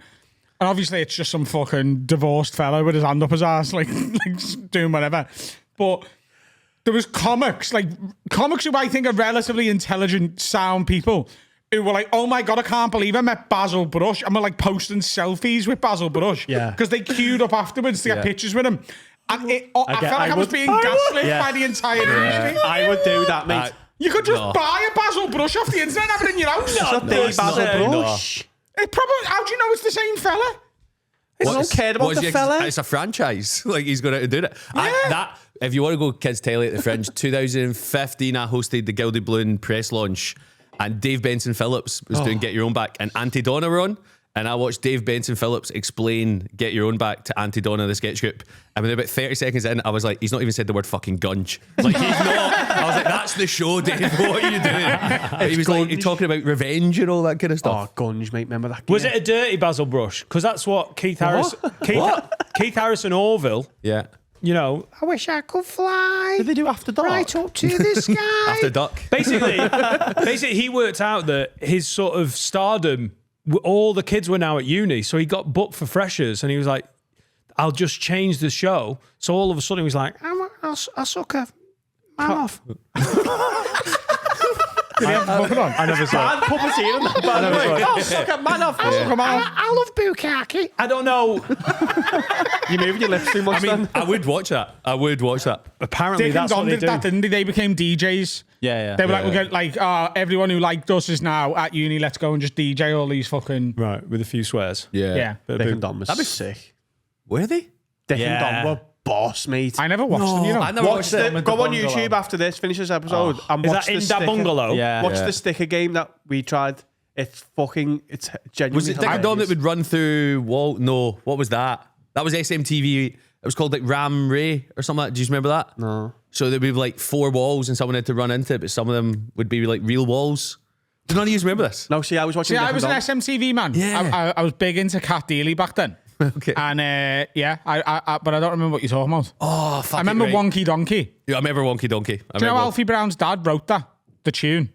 And obviously, it's just some fucking divorced fellow with his hand up his ass, like doing whatever. But there was comics who I think are relatively intelligent, sound people who were like, "Oh my god, I can't believe I met Basil Brush." And we're like posting selfies with Basil Brush, Yeah. because they queued up afterwards to get pictures with him. And I felt like I was would- being gaslit Yeah. by the entire industry. I would do that, mate. You could just No. buy a Basil Brush off the internet and have it in your house. The Basil Brush. It probably. How do you know it's the same fella? I don't care about what's the fella. It's a franchise. Like he's going to do it. That if you want to go kids telly at the Fringe, 2015, I hosted the Gilded Balloon press launch, and Dave Benson Phillips was doing Get Your Own Back, and Auntie Donna were on. And I watched Dave Benson Phillips explain Get Your Own Back to Auntie Donna, the sketch group. And when about 30 seconds in, I was like, he's not even said the word fucking gunge. Like, he's not. I was like, that's the show, Dave. What are you doing? He was like talking about revenge and all that kind of stuff. Oh, Gunge, mate. Remember that? Was gear? it a dirty Basil Brush? Because that's what Keith Harris, Keith Harrison Orville. Yeah. You know, I wish I could fly Did they do After Dark? right up to the sky. After duck. Basically, he worked out that his sort of stardom, all the kids were now at uni, so he got booked for freshers, and he was like, "I'll just change the show." So all of a sudden, he was like, "I'll suck a man off." I never saw. Bad puppeteer in that, by the way. Oh, suck a man off. I love bukkake. I don't know. You moving your lips too much, then? I would watch that. Apparently, Dick and that's what Don they did do. that, didn't they? They became DJs. Yeah. They were like, we'll get like everyone who liked us is now at uni. Let's go and just DJ all these fucking Right, with a few swears. yeah. Dick and Don was That'd be sick. Were they? Dick Yeah. and Don were boss, mate. I never watched them. You know, I never Watch watched the, it. go on YouTube after this, finish this episode, and Is watch that the in sticker. that bungalow? Yeah. Watch the sticker game that we tried. It's genuinely Was it Dick and Don that would run through wall? No, what was that? That was SMTV. It was called like Ram Ray or something like that. Do you remember that? No. So there'd be like 4 walls and someone had to run into it, but some of them would be like real walls. Do none of you remember this? No, see, I was watching. See, Dick I was an and Don. SMTV man. Yeah. I was big into Cat Dealey back then. Okay. And but I don't remember what you're talking about. Oh, fuck I remember it, right. Wonky Donkey. Yeah, I remember Wonky Donkey. Do you know Alfie Brown's dad wrote that? The tune.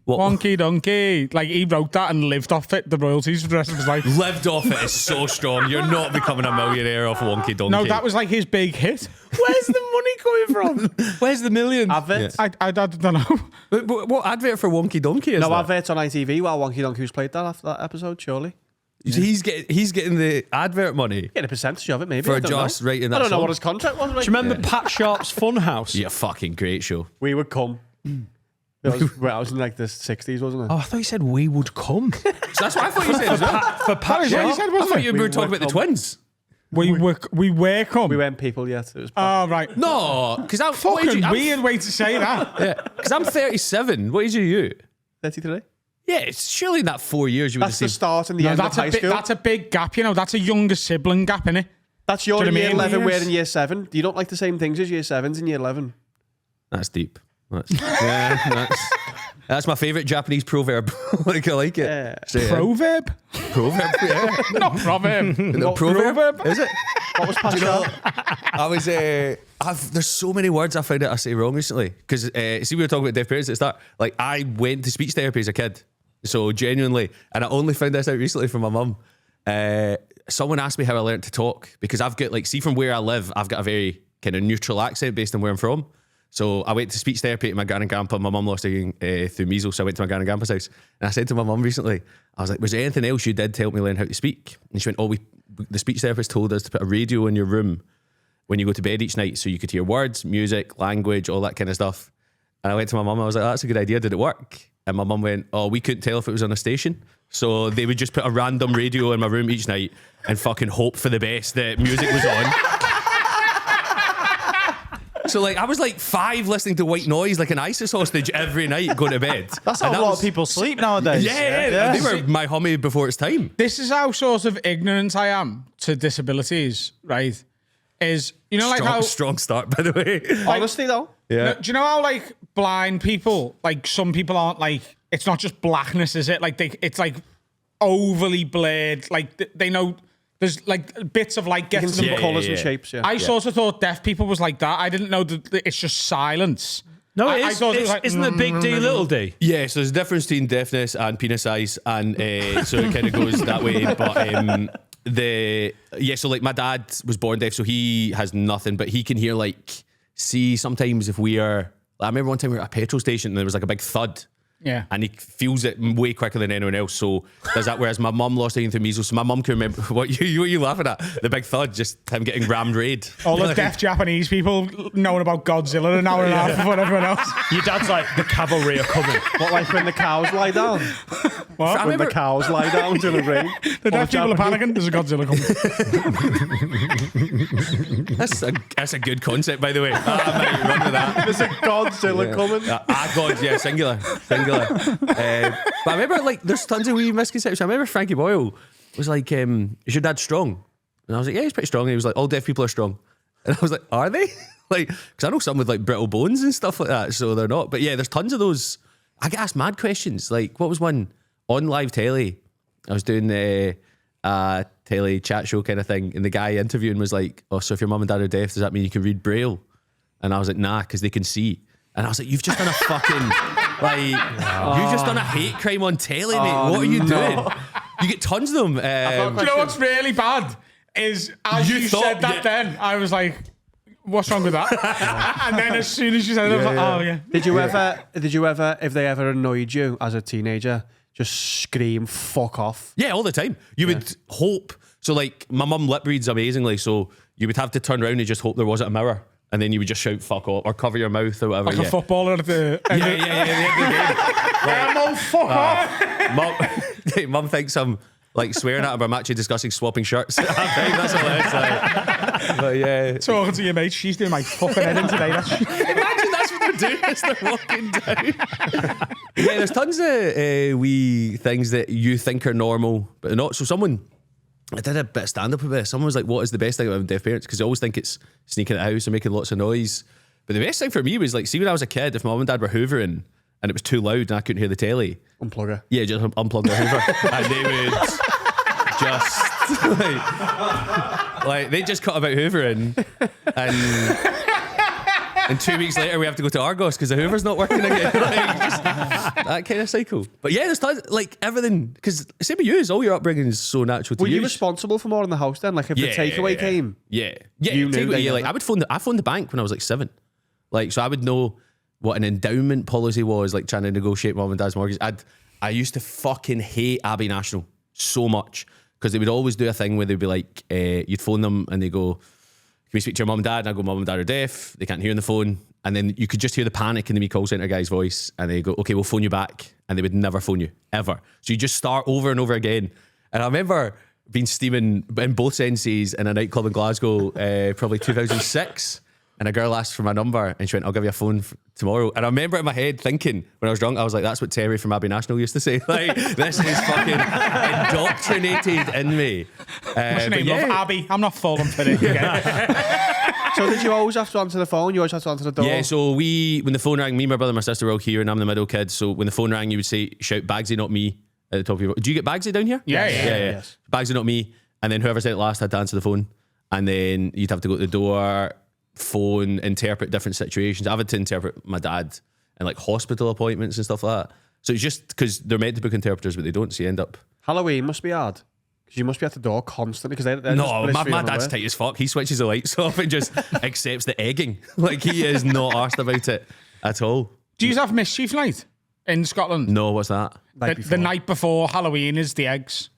What? Wonky Donkey. Like, he wrote that and lived off it, the royalties for the rest of his life. Lived off it is so strong. You're not becoming a millionaire off Wonky Donkey. No, that was like his big hit. Where's the money coming from? Where's the millions? Adverts. I don't know. What advert for Wonky Donkey is No that? adverts on ITV while Wonky Donkey was played that after that episode, surely. He's getting the advert money. Get a percentage of it, maybe. For I don't just know. writing that I don't know song. what his contract was. Right? Do you remember Pat Sharp's Funhouse? Yeah, fucking great show. We would come. That was, well, I was in like the 60s, wasn't it? Oh, I thought you said we would come. So that's what I thought you said as well. For Pat What Sharp. you said, I wasn't thought it? you were talking about the twins. We were come. We weren't people yet. It was Oh, right. No, because I'm Fucking weird way to say that. Because I'm 37. What age are you? 33. Yeah, it's surely in that 4 years you would That's have the seen. start and the No, end of that's high a school. that's a big gap, you know. That's a younger sibling gap, innit? That's your Do you know year what I mean? 11, we're Yes. in year 7. You don't like the same things as year 7s in year 11. That's deep. That's my favourite Japanese proverb. I like it. Yeah. Say it. Proverb? Proverb, yeah. Not proverb. No, proverb? Is it? What was Pascal? I was. There's so many words I found out I say wrong recently. Because see, we were talking about deaf parents at the start. Like, I went to speech therapy as a kid, so genuinely, and I only found this out recently from my mum. Someone asked me how I learned to talk because I've got from where I live, I've got a very kind of neutral accent based on where I'm from. So I went to speech therapy to my gran and grandpa. My mum lost hearing through measles, so I went to my gran and grandpa's house. And I said to my mum recently, I was like, was there anything else you did to help me learn how to speak? And she went, the speech therapist told us to put a radio in your room when you go to bed each night so you could hear words, music, language, all that kind of stuff. And I went to my mum, I was like, that's a good idea. Did it work? And my mum went, we couldn't tell if it was on a station. So they would just put a random radio in my room each night and fucking hope for the best that music was on. So like I was like 5 listening to White Noise like an ISIS hostage every night going to bed. That's how a lot of people sleep nowadays. Yeah. They were my homie before its time. This is how sort of ignorant I am to disabilities, right? Is, you know, like how... Strong start, by the way. Honestly, though. Yeah. Do you know how, like, blind people, like, some people aren't, like, it's not just blackness, is it? Like, it's, like, overly blurred. Like, they know... There's like bits of light getting Some them. colours and shapes, yeah. I sort of thought deaf people was like that. I didn't know that it's just silence. No, I it is. thought it was like, Isn't it big D, little d? Yeah, so there's a difference between deafness and penis size, and so it kind of goes that way. But so like my dad was born deaf, so he has nothing, but he can hear see sometimes if we are. I remember one time we were at a petrol station and there was like a big thud. Yeah. And he feels it way quicker than anyone else. So there's that. Whereas my mum lost hearing through measles, so my mum can remember what you laughing at? The big thud, just him getting rammed raid. all the deaf Japanese people knowing about Godzilla an hour and a half before everyone else. Your dad's like, the cavalry are coming. What, like when the cows lie down? What? When the cows lie down during the rain? The deaf people are panicking. There's a Godzilla coming. That's a good concept, by the way. I might run with that. There's a Godzilla coming. God, yeah, singular. But I remember, there's tons of wee misconceptions. I remember Frankie Boyle was like, is your dad strong? And I was like, yeah, he's pretty strong. And he was like, all deaf people are strong. And I was like, are they? Because I know some with brittle bones and stuff like that, so they're not. But yeah, there's tons of those. I get asked mad questions. Like, what was one on live telly? I was doing the telly chat show kind of thing, and the guy interviewing was like, so if your mum and dad are deaf, does that mean you can read Braille? And I was like, nah, because they can see. And I was like, you've just done a fucking, you've just done a hate crime on telly, mate. What are you doing? You get tons of them. Do you know what's really bad? Is as you said that then, I was like, what's wrong with that? And then as soon as you said it, I was like, oh yeah. Did you ever, if they ever annoyed you as a teenager, just scream, fuck off? Yeah, all the time. You would hope. So my mum lip reads amazingly, so you would have to turn around and just hope there wasn't a mirror. And then you would just shout "fuck off" or cover your mouth or whatever. Like a footballer at the end of the game. Mum, fuck off. Mum thinks I'm swearing at her, but I'm actually discussing swapping shirts. That's all it is. But yeah, Talking to your mate, she's doing my fucking head in today. Imagine that's what they're doing as they're walking down. Yeah, there's tons of wee things that you think are normal, but they're not. So I did a bit of stand-up about this. Someone was like, what is the best thing about deaf parents? Because I always think it's sneaking at the house and making lots of noise. But the best thing for me was see when I was a kid, if my mum and dad were hoovering and it was too loud and I couldn't hear the telly. Unplug her. Yeah, just unplug their hoover. And they would just they just cut about hoovering and 2 weeks later we have to go to Argos because the hoover's not working again. Just that kind of cycle. But yeah, there's tons, everything, because same with you, all your upbringing is so natural to Were use. you responsible for more in the house then? If the takeaway came? Yeah. You knew takeaway, they I phoned the bank when I was 7. So I would know what an endowment policy was, trying to negotiate mum and dad's mortgage. I used to fucking hate Abbey National so much because they would always do a thing where they'd be like, you'd phone them and they go, can we speak to your mum and dad? And I go, mum and dad are deaf. They can't hear on the phone. And then you could just hear the panic in the wee call centre guy's voice. And they go, okay, we'll phone you back. And they would never phone you, ever. So you just start over and over again. And I remember being steaming in both senses in a nightclub in Glasgow, probably 2006. and a girl asked for my number, and she went, "I'll give you a phone tomorrow." And I remember in my head thinking when I was drunk, I was like, "That's what Terry from Abbey National used to say." Like, this is fucking indoctrinated in me. What's your but name, love? Abby. I'm not falling for it. So did you always have to answer the phone? You always had to answer the door? Yeah, so when the phone rang, me, my brother, and my sister were all here, and I'm the middle kid. So when the phone rang, you would say, "Shout Bagsy, not me," at the top of your voice. Do you get Bagsy down here? Yeah. Yes. Bagsy, not me. And then whoever said it last had to answer the phone. And then you'd have to go to the door, phone, interpret different situations. I've had to interpret my dad and like hospital appointments and stuff like that. So it's just because they're meant to book interpreters, but they don't, so you end up... Halloween must be hard. Because you must be at the door constantly. Because No, my dad's tight as fuck. He switches the lights off and just accepts the egging. Like, he is not arsed about it at all. Do you have mischief night in Scotland? No, what's that? The night before Halloween is the eggs.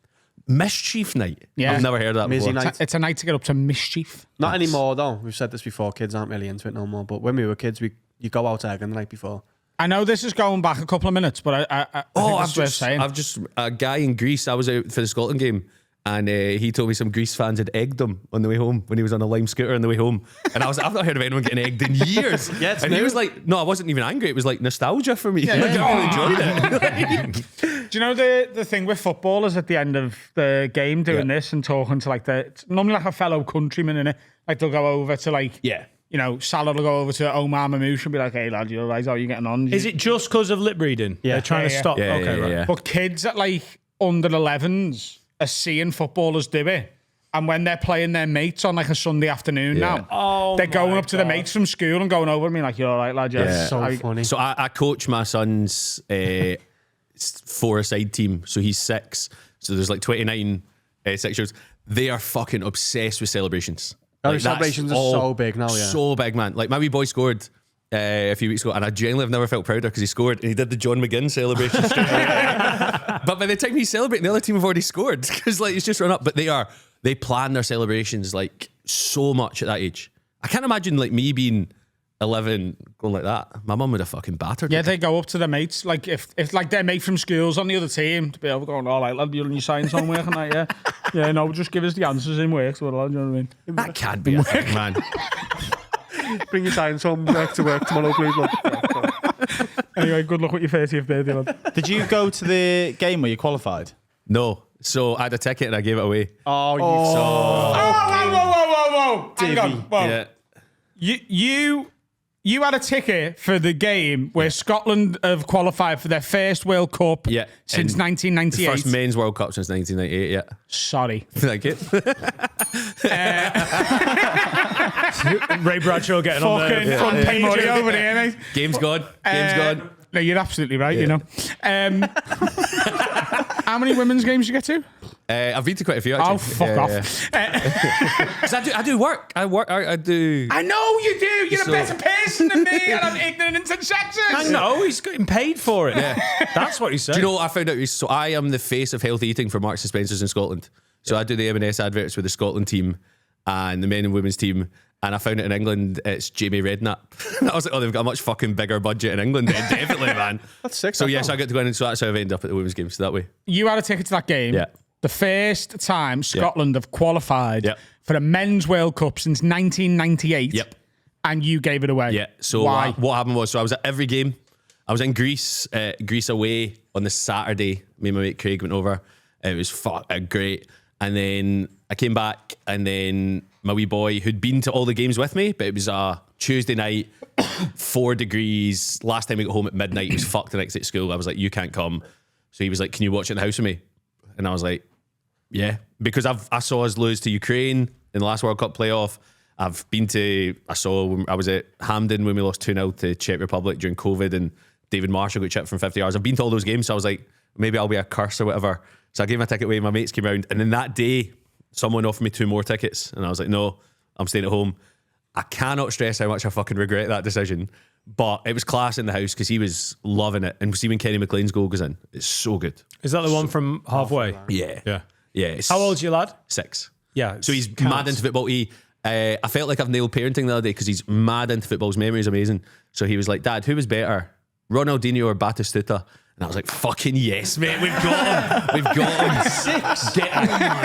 Mischief night? Yeah. I've never heard of that Mizzy before. night. It's a night to get up to mischief. Not anymore though. We've said this before. Kids aren't really into it no more. But when we were kids, you go out egging the night before. I know this is going back a couple of minutes, but I think that's worth saying. I've just a guy in Greece. I was out for the Scotland game, and he told me some Greece fans had egged him on the way home when he was on a lime scooter on the way home. And I was like, I've not heard of anyone getting egged in years. Yeah, it's and he new. was like, no, I wasn't even angry. It was like nostalgia for me. Like, I really enjoyed it. Do you know the thing with footballers at the end of the game doing this and talking to like it's normally like a fellow countryman in it? Like they'll go over to like you know, Salah will go over to Omar Mamouche and be like, "Hey lad, you alright? How are you getting on?" Is it just because of lip reading? Yeah. They're trying to stop. Yeah, okay, yeah, right. yeah. But kids at like under 11s are seeing footballers do it. And when they're playing their mates on like a Sunday afternoon now, they're going up to the mates from school and going over and being like, "You're all right, lad." Yeah. So funny. So I coach my son's 4-a-side team. So he's 6. So there's like 29 6-year-olds. They are fucking obsessed with celebrations. Like, celebrations that's are so all big now, yeah. So big, man. Like my wee boy scored a few weeks ago, and I genuinely have never felt prouder because he scored and he did the John McGinn celebration straight away. But by the time he's celebrating, the other team have already scored because like it's just run up. But they plan their celebrations like so much at that age. I can't imagine like me being 11 going like that. My mum would have fucking battered me. Yeah, they go up to their mates. Like if like their mate from school's on the other team, to be able to go, "All right, lad, you're on your science homework and that, yeah." Yeah, no, just give us the answers in work, so lad, you know what I mean? That can't be a thing, man. Bring your science home back to work tomorrow, please. Look. Anyway, good luck with your 30th birthday, lad. Did you go to the game where you qualified? No. So I had a ticket and I gave it away. Oh, you Whoa! Hang on, whoa. Yeah. You had a ticket for the game where Scotland have qualified for their first World Cup Yeah. since And 1998. The first men's World Cup since 1998, yeah. Sorry. Thank you. Ray Bradshaw getting on Fucking there. front page money over there, mate. Game's gone. Game's gone. No, you're absolutely right, you know. How many women's games you get to? I've been to quite a few, actually. Oh, fuck off. 'Cause I do work. I do. I know you do. You're So- a better person than me, and I'm ignorant and sexist. I know, he's getting paid for it. That's what he said. Do you know what I found out? So I am the face of healthy eating for Marks and Spencer's in Scotland. So I do the M&S adverts with the Scotland team and the men and women's team. And I found it in England, it's Jamie Redknapp. I was like, oh, they've got a much fucking bigger budget in England then, definitely, man. That's sick. So that, yes, though. I got to go in, and so that's how I've ended up at the women's games, so that way. You had a ticket to that game. Yeah. The first time Scotland have qualified Yep. for a men's World Cup since 1998. Yep. And you gave it away. Yeah. So why? what happened was, so I was at every game. I was in Greece, Greece away on the Saturday. Me and my mate Craig went over. It was great. And then I came back, and then my wee boy, who'd been to all the games with me, but it was a Tuesday night, 4 degrees. Last time we got home at midnight, he was fucked the next day at school. I was like, you can't come. So he was like, can you watch it in the house with me? And I was like, yeah. Because I saw us lose to Ukraine in the last World Cup playoff. I was at Hampden when we lost 2-0 to Czech Republic during COVID, and David Marshall got chipped from 50 yards. I've been to all those games, so I was like, maybe I'll be a curse or whatever. So I gave my ticket away, my mates came round, and then that day, someone offered me 2 more tickets, and I was like, no, I'm staying at home. I cannot stress how much I fucking regret that decision, but it was class in the house because he was loving it. And see when Kenny McLean's goal goes in, it's so good. Is that the one from halfway? Yeah. Yeah. Yeah. It's How old's your lad? 6. Yeah. So he's counts. mad into football. I felt like I've nailed parenting the other day because he's mad into football. His memory is amazing. So he was like, Dad, who was better, Ronaldinho or Batistuta? And I was like, fucking yes, mate. We've got him. We've got him. 6.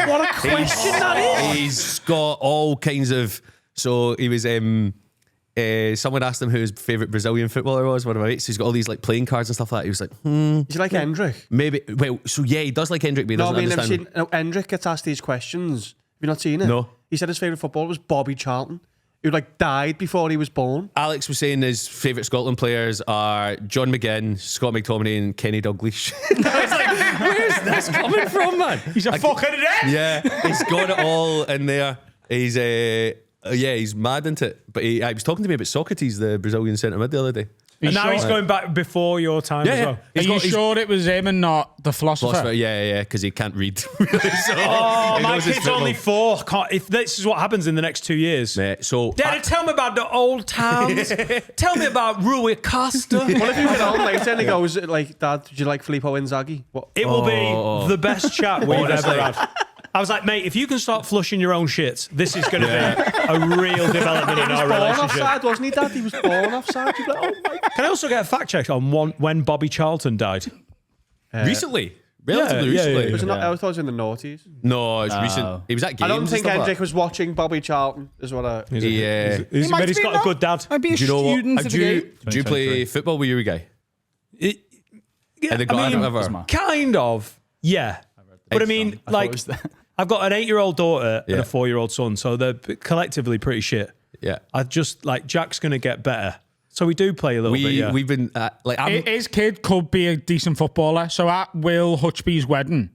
What a question that is. He's got all kinds of. So he was. someone asked him who his favourite Brazilian footballer was. One of my mates, he's got all these like playing cards and stuff like that. He was like, Is he like Hendrick? maybe. Well, so yeah, he does like Hendrick, but he doesn't understand. Hendrick gets asked these questions. Have you not seen it? No. He said his favourite footballer was Bobby Charlton, who like died before he was born. Alex was saying his favourite Scotland players are John McGinn, Scott McTominay, and Kenny Dalglish. I was like, where's this coming from, man? He's a fucking idiot. Yeah, he's got it all in there. He's he's mad into it. But he was talking to me about Socrates, the Brazilian centre mid, the other day. And now he's going back before your time as well. Are you sure it was him and not the philosopher? Yeah, because he can't read. Really, so Oh, he my knows his kid's only football. 4. If this is what happens in the next 2 years. Mate, so Daddy, tell me about the old towns. Tell me about Rui Costa. What if you get on later and he goes like, Dad, did you like Filippo Inzaghi? What? It will be the best chat we've ever had. I was like, mate, if you can start flushing your own shit, this is going to be a real development in our Born relationship. offside, wasn't he, Dad? He was born offside. You'd be like, oh my. Can I also get a fact check on when Bobby Charlton died? Recently. Relatively yeah, recently. yeah. Was it not, I thought it was in the noughties. No, it's recent. He was at games. I don't and think stuff like Hendrick that. was watching Bobby Charlton, is what I. Yeah. He's got a good dad. I'd be a Do you know what? student of the game. Do you play football with your guy? Yeah, In the garden or whatever? kind of, yeah. But I mean, like, I've got an 8-year-old daughter and Yeah. a 4-year-old son, so they're collectively pretty shit. Yeah. I just, like, Jack's going to get better. So we do play a little bit, yeah. We've been, like, His kid could be a decent footballer. So at Will Hutchby's wedding,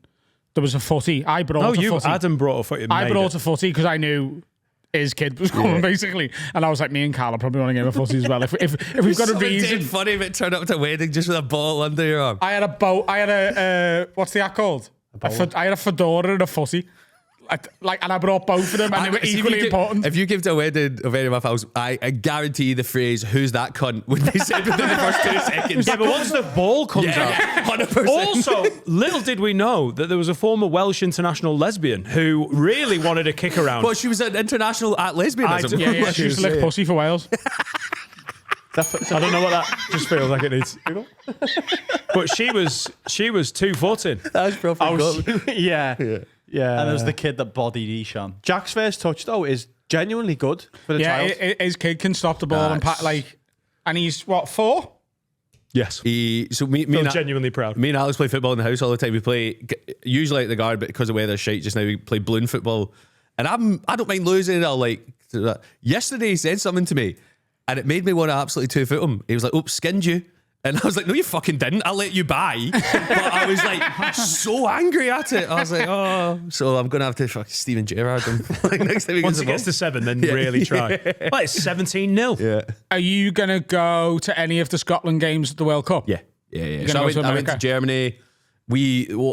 there was a footy. I brought a footy. Adam brought a footy. I brought a footy because I knew his kid was coming, basically. And I was like, me and Carl are probably want to give a footy as well. If we've got a reason. It's funny if it turned up to a wedding just with a ball under your arm. I had a boat. I had a, what's the hat called? I had a fedora and a footy. And I brought both of them, and they were See, equally important. If you give to a wedding of any of my pals, I guarantee the phrase "Who's that cunt?" would be said within the first 2 seconds. Yeah, but once the ball comes out. 100%. Also, little did we know that there was a former Welsh international lesbian who really wanted to kick around. But she was an international at lesbianism. Yeah, she used to lick pussy for Wales. I don't know what that just feels like it needs. But she was 2-footing. That's probably Yeah. And there was the kid that bodied Ishan. Jack's first touch though is genuinely good for the child. His kid can stop the ball and he's what, 4? Yes. So me Feel and genuinely proud. Me and Alex play football in the house all the time. We play usually at the guard, but because the weather's shite just now, we play balloon football. And I don't mind losing. I'll like yesterday he said something to me, and it made me want to absolutely 2-foot him. He was like, "Oops, skinned you." And I was like, no, you fucking didn't. I'll let you buy. But I was like so angry at it. I was like, oh. So I'm going to have to fucking Steven Gerrard him. Like next time he Once it gets to 7, then really try. Well, it's 17-0. Yeah. Are you going to go to any of the Scotland games at the World Cup? Yeah. So go to I went to America? Germany.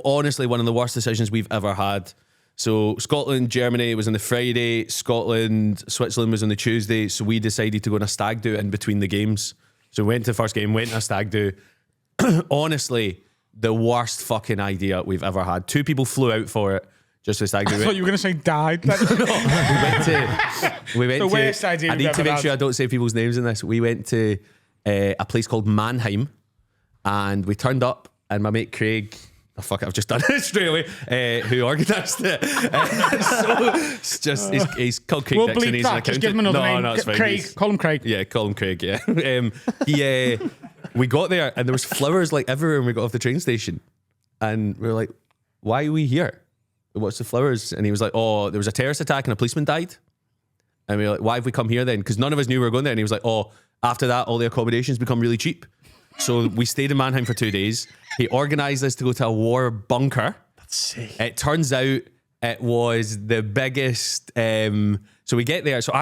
Honestly, one of the worst decisions we've ever had. So Scotland, Germany was on the Friday. Scotland, Switzerland was on the Tuesday. So we decided to go on a stag do in between the games. So we went to the first game, went on a stag do. Honestly, the worst fucking idea we've ever had. 2 people flew out for it just for stag do. I thought you were going to say died. We went The to. worst idea I we've need to ever make had. sure I don't say people's names in this. We went to a place called Mannheim, and we turned up, and my mate Craig. Oh, fuck it, I've just done it straight away. Who organised it? So it's just he's called Craig We'll Dixon. bleep He's that. an Just give him accountant. another name. No, it's fine. Craig. Call him Craig. Yeah, call him Craig. Yeah. We got there and there was flowers like everywhere when we got off the train station, and we were like, "Why are we here? What's the flowers?" And he was like, "Oh, there was a terrorist attack and a policeman died." And we were like, "Why have we come here then?" Because none of us knew we were going there. And he was like, "Oh, after that, all the accommodations become really cheap." So we stayed in Mannheim for 2 days. He organised us to go to a war bunker. That's sick. It turns out it was the biggest. So we get there. So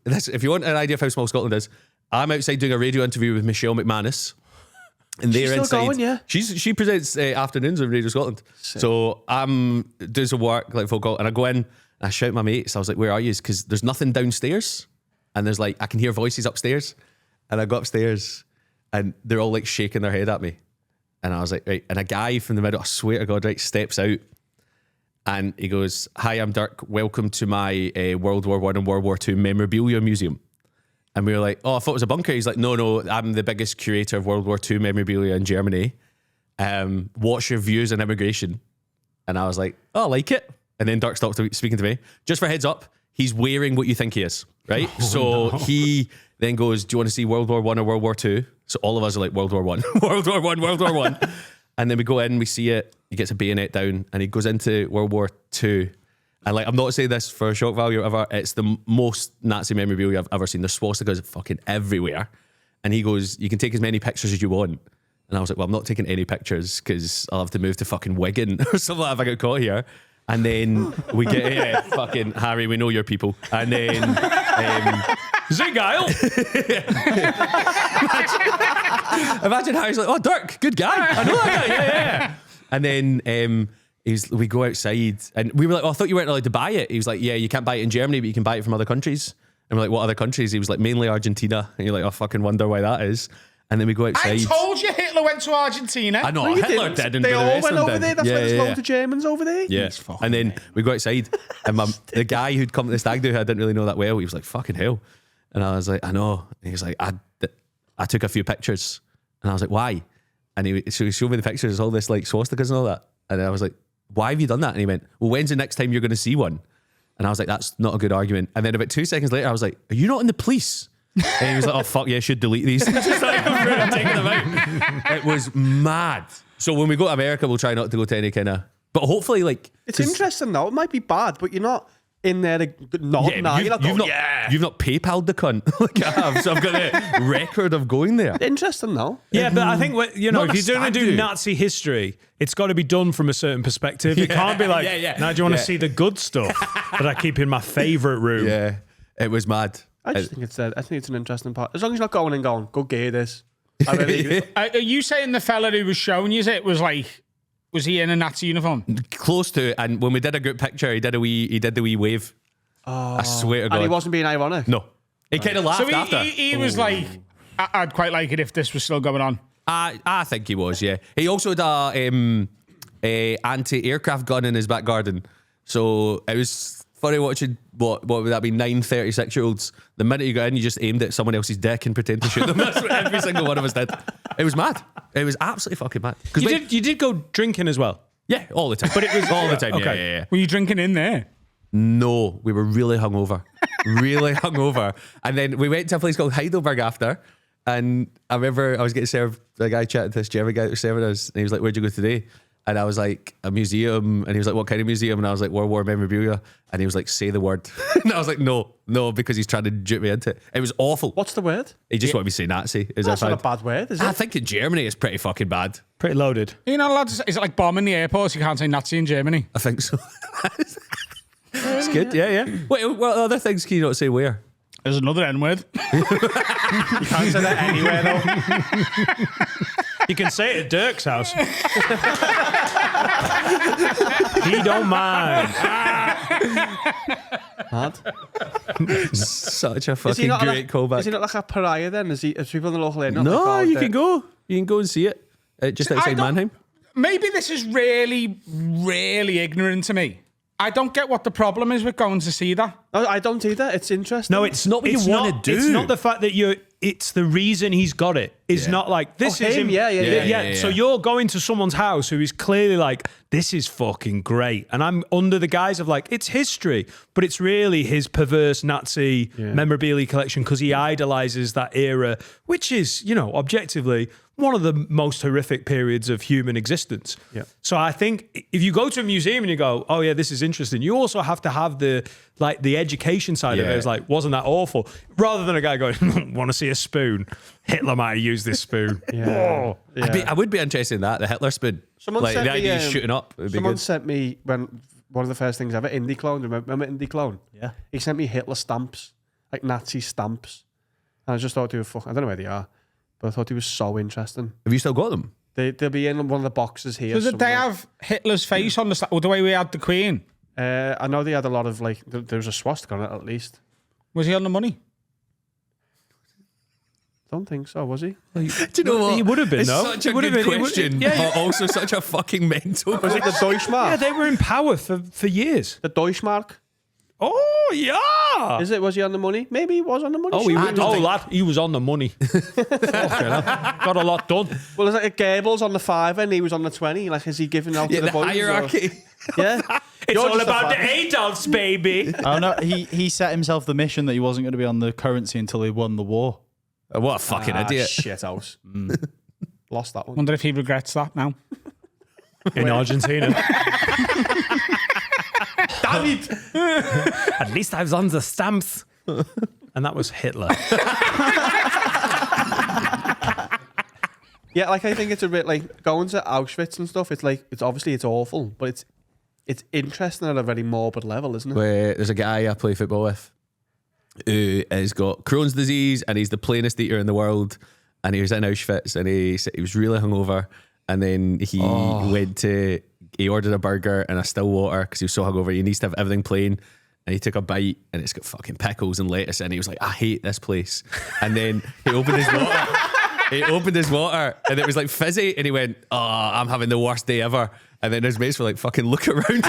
if you want an idea of how small Scotland is, I'm outside doing a radio interview with Michelle McManus. And they're still inside. going, yeah? She presents afternoons on Radio Scotland. So I'm doing some work like folk, and I go in and I shout at my mates. I was like, "Where are you?" Because there's nothing downstairs, and there's like I can hear voices upstairs, and I go upstairs, and they're all like shaking their head at me, and I was like, right. And a guy from the middle, I swear to God, right, steps out, and he goes, "Hi, I'm Dirk. Welcome to my World War I and World War II memorabilia museum." And we were like, "Oh, I thought it was a bunker." He's like, "No, I'm the biggest curator of World War II memorabilia in Germany. What's your views on immigration?" And I was like, "Oh, I like it." And then Dirk stopped speaking to me. Just for heads up, he's wearing what you think he is, right? He then goes, do you want to see World War I or World War II? So all of us are like, World War I, World War I, World War I. And then we go in, we see it, he gets a bayonet down, and he goes into World War II. And like, I'm not saying this for shock value or whatever, it's the most Nazi memorabilia I've ever seen. There's swastikas fucking everywhere. And he goes, you can take as many pictures as you want. And I was like, well, I'm not taking any pictures because I'll have to move to fucking Wigan or something like that if I get caught here. And then we get, fucking Harry, we know your people. And then, Zingile. imagine Harry's like, oh, Dirk, good guy. I know that guy. Yeah. And then we go outside and we were like, oh, I thought you weren't allowed to buy it. He was like, yeah, you can't buy it in Germany, but you can buy it from other countries. And we're like, what other countries? He was like, mainly Argentina. And you're like, I fucking wonder why that is. And then we go outside. I told you Hitler went to Argentina. I know, No, you Hitler didn't. didn't. They but the all rest went of them over did. there. That's why there's loads of Germans over there. Yeah. And then we go outside and the guy who'd come to the stag do, who I didn't really know that well, he was like, fucking hell. And I was like, I know. And he was like, I took a few pictures. And I was like, why? And so he showed me the pictures, all this like swastikas and all that. And I was like, why have you done that? And he went, well, when's the next time you're going to see one? And I was like, that's not a good argument. And then about 2 seconds later, I was like, are you not in the police? And he was like, oh, fuck yeah, I should delete these. Just like, I'm taking them out. It was mad. So when we go to America, we'll try not to go to any kind of... But hopefully, like... It's interesting though. It might be bad, but you're not in there to nod now. You're not going, you've not PayPal'd the cunt like I have. So I've got a record of going there. Interesting though. Yeah, but I think, you know, Not if you're going to stag do do. Nazi history, it's got to be done from a certain perspective. It can't be like, now do you want to see the good stuff that I keep in my favourite room? Yeah, it was mad. I just think it's an interesting part. As long as you're not going and going, go gear this. I really, Are you saying the fella who was showing you it was like, was he in a Nazi uniform? Close to it. And when we did a group picture, he did the wee wave. I swear to God. and he wasn't being ironic. No. He kind of laughed So after. he was like, I'd quite like it if this was still going on. I think he was, yeah. He also had a anti-aircraft gun in his back garden. So it was funny watching, what would that be, 9 36-year-olds. The minute you got in, you just aimed at someone else's dick and pretend to shoot them. That's what every single one of us did. It was mad. It was absolutely fucking mad. You did go drinking as well? Yeah, all the time. But it was all the time, okay. yeah. Were you drinking in there? No, we were really hungover. Really hungover. And then we went to a place called Heidelberg after. And I remember I was getting served, the guy chatting to this German guy that was serving us. And he was like, where'd you go today? And I was like, a museum. And he was like, what kind of museum? And I was like, World War memorabilia. And he was like, say the word. And I was like, no, because he's trying to dupe me into it. It was awful. What's the word? He just wanted me to say Nazi. That's not a bad word, is it? I think in Germany it's pretty fucking bad. Pretty loaded. You're not allowed to say, is it like bombing the airport? You can't say Nazi in Germany. I think so. It's good, yeah. Wait, what other things can you not say where? There's another N word. You can't say that anywhere though. You can say it at Dirk's house. He don't mind. Such a Is he fucking not great callback. Is he not like a pariah then? Is people in the local area not No, like, you can go. You can go and see it. Just outside Mannheim. Maybe this is really, really ignorant to me. I don't get what the problem is with going to see that. No, I don't either. It's interesting. No, it's not what you wanna do. It's not the fact that it's the reason he's got it. It's not like, this is him. him. Yeah. So you're going to someone's house who is clearly like, this is fucking great. And I'm under the guise of like, it's history, but it's really his perverse Nazi memorabilia collection because he idolizes that era, which is, objectively one of the most horrific periods of human existence. Yeah. So I think if you go to a museum and you go, oh yeah, this is interesting, you also have to have the education side of it. It's like, wasn't that awful? Rather than a guy going, want to see a spoon? Hitler might have used this spoon. Yeah. I would be interested in that, the Hitler spoon. Someone like sent the me, idea of shooting up. Would be Someone good. sent me one of the first things ever, Indie Clone. Remember Indie Clone? Yeah. He sent me Hitler stamps, like Nazi stamps. And I just thought they were I don't know where they are, but I thought they were so interesting. Have you still got them? They'll be in one of the boxes here. So did they have Hitler's face on the or the way we had the Queen? I know they had a lot of there was a swastika on it at least. Was he on the money? Don't think so, was he? Do you know what? He would have been, it's though. such a He would good have been. question, but also such a fucking mental Was it the Deutschmark? Yeah, they were in power for years. The Deutschmark? Oh, yeah. Is it? Was he on the money? Maybe he was on the money. Oh, Sure. lad, he was on the money. Fucking hell. Got a lot done. Well, is it like Goebbels on the 5 and he was on the 20? Like, is he giving out to the boys? hierarchy. Yeah. It's all about the Adolfs, baby. Oh no, he set himself the mission that he wasn't going to be on the currency until he won the war. What a fucking idiot. Shit house. Lost that one. Wonder if he regrets that now. In Argentina. Damn it! At least I was on the stamps. And that was Hitler. Yeah, like I think it's a bit like going to Auschwitz and stuff. It's like it's obviously it's awful, but it's interesting at a very morbid level, isn't it? Where there's a guy I play football with who has got Crohn's disease and he's the plainest eater in the world. And he was in Auschwitz and he was really hungover. And then he ordered a burger and a still water because he was so hungover. He needs to have everything plain. And he took a bite and it's got fucking pickles and lettuce. And he was like, I hate this place. And then he opened his water. He opened his water and it was like fizzy. And he went, oh, I'm having the worst day ever. And then his mates were like, fucking look around.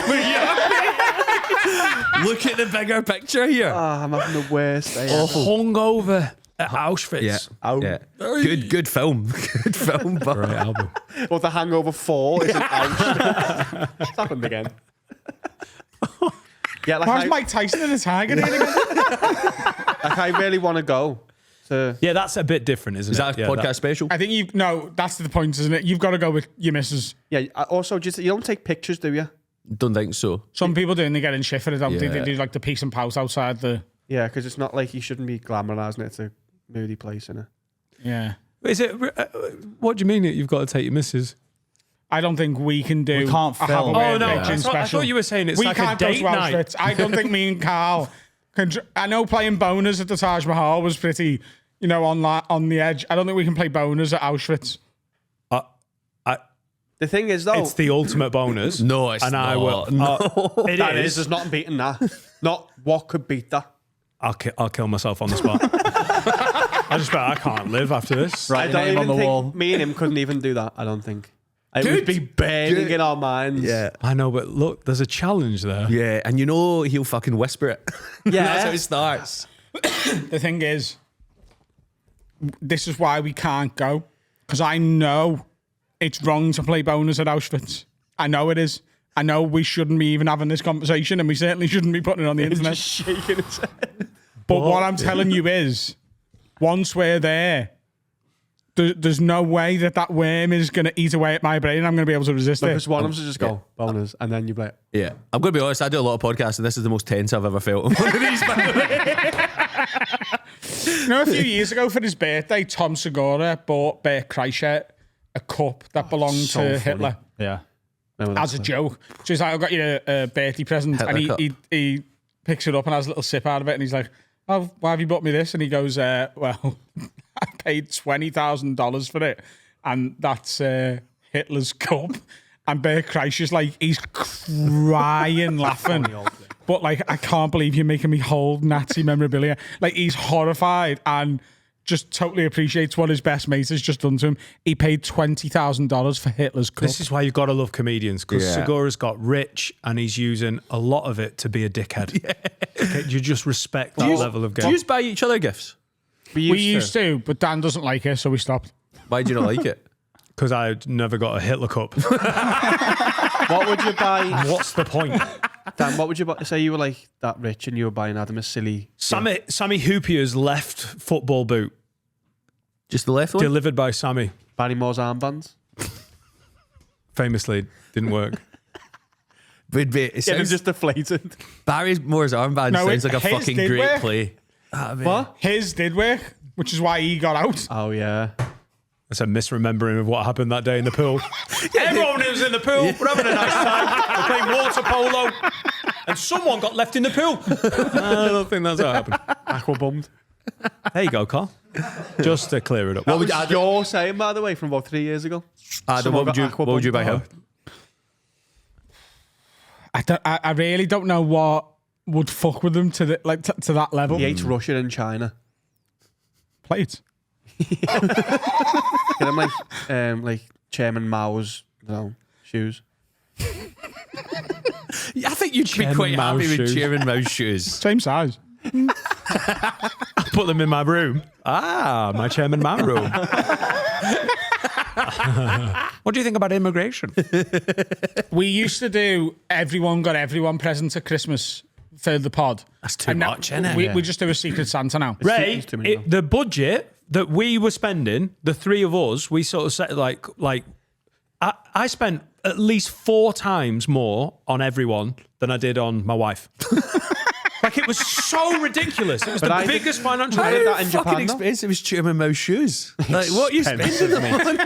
Look at the bigger picture here. I'm having the worst day. Hungover at Auschwitz. Yeah. Good film. Good film. But Great album. Well, The Hangover 4 isn't out. It's happened again. Yeah, like Why's Mike Tyson in a tiger? like I really want to go. Yeah, that's a bit different, isn't is it? that a Yeah, podcast special? I think that's the point, isn't it? You've got to go with your missus. Yeah. Also, just you don't take pictures, do you? Don't think so. Some people do, and they get in shit for it. I don't think Yeah. they do like the peace and pout outside the. Yeah, because it's not like you shouldn't be glamorizing it. It's a moody place, isn't it? Yeah. Is it? What do you mean that you've got to take your missus? I don't think we can do. We can't a film. Have a Oh no! Weird I Pigeon thought special. you were saying it's we like can't a go date to night. Auschwitz. I don't think me and Carl can. I know playing boners at the Taj Mahal was pretty, on the edge. I don't think we can play boners at Auschwitz. The thing is, though, It's the ultimate bonus. No, it's and not. I will. It that is. there's nothing beating that. Not what could beat that. I'll kill myself on the spot. I can't live after this. I Right, don't name even on the think wall. me and him couldn't even do that. I don't think. It Dude, would be burning in our minds. Yeah. I know, but look, there's a challenge there. Yeah, and he'll fucking whisper it. Yeah. That's how it starts. The thing is, this is why we can't go, because I know it's wrong to play bonus at Auschwitz. I know it is. I know we shouldn't be even having this conversation, and we certainly shouldn't be putting it on the internet. Just shaking his head. But what I'm telling you is, once we're there, there's no way that worm is going to eat away at my brain. I'm going to be able to resist it. Because one of us just go bonus, and then you be like, Yeah. I'm going to be honest, I do a lot of podcasts and this is the most tense I've ever felt on one of these, by the way. A few years ago for his birthday, Tom Segura bought Bert Kreischer a cup that belonged so to funny. Hitler. Yeah. remember that As a joke. So he's like, I got you a birthday present. Hitler and cup. he picks it up and has a little sip out of it. And he's like, oh, why have you bought me this? And he goes, well, I paid $20,000 for it. And that's Hitler's cup. And Bert Kreischer's like, he's crying, laughing. But like, I can't believe you're making me hold Nazi memorabilia. Like, he's horrified and just totally appreciates what his best mate has just done to him. He paid $20,000 for Hitler's cup. This is why you've got to love comedians, because Yeah. Segura's got rich and he's using a lot of it to be a dickhead. Okay, you just respect that level of Do game. you just buy each other gifts? We used to, but Dan doesn't like it, so we stopped. Why do you not like it? Because I never got a Hitler cup. What would you buy? What's the point? Dan, what would you buy? Say you were like that rich and you were buying Adam a silly. Sammy Hoopier's left football boot, Just the left one? delivered by Sammy, Barrymore's armbands. famously didn't work. Would be, it Yeah, sounds, just deflated. Barry Moore's armband No, sounds like a his fucking did great work. play. What? His did work, which is why he got out. Oh yeah. That's a misremembering of what happened that day in the pool. Everyone was in the pool. We're having a nice time. We're playing water polo. And someone got left in the pool. I don't think that's what happened. Aqua bummed. There you go, Carl. Just to clear it up. What would you're saying, by the way, from about 3 years ago? Adam, what would you buy him? I really don't know what would fuck with them to that level. He hates Russia and China. Plates. Get him like Chairman Mao's shoes. Yeah, I think you'd be Chairman quite Mao's happy with shoes. Chairman Mao's shoes. Same size. Put them in my room. My Chairman Man room. What do you think about immigration? We used to do everyone got everyone presents at Christmas for the pod. That's too now much, isn't it? We just do a Secret Santa now. Ray, too many now. the budget that we were spending, the three of us, we sort of set like I spent at least 4 times more on everyone than I did on my wife. Like, it was so ridiculous. It was the biggest financial. I did that in Fucking Japan. though. expensive is Chairman Mao's shoes. Like, what are you spending them on?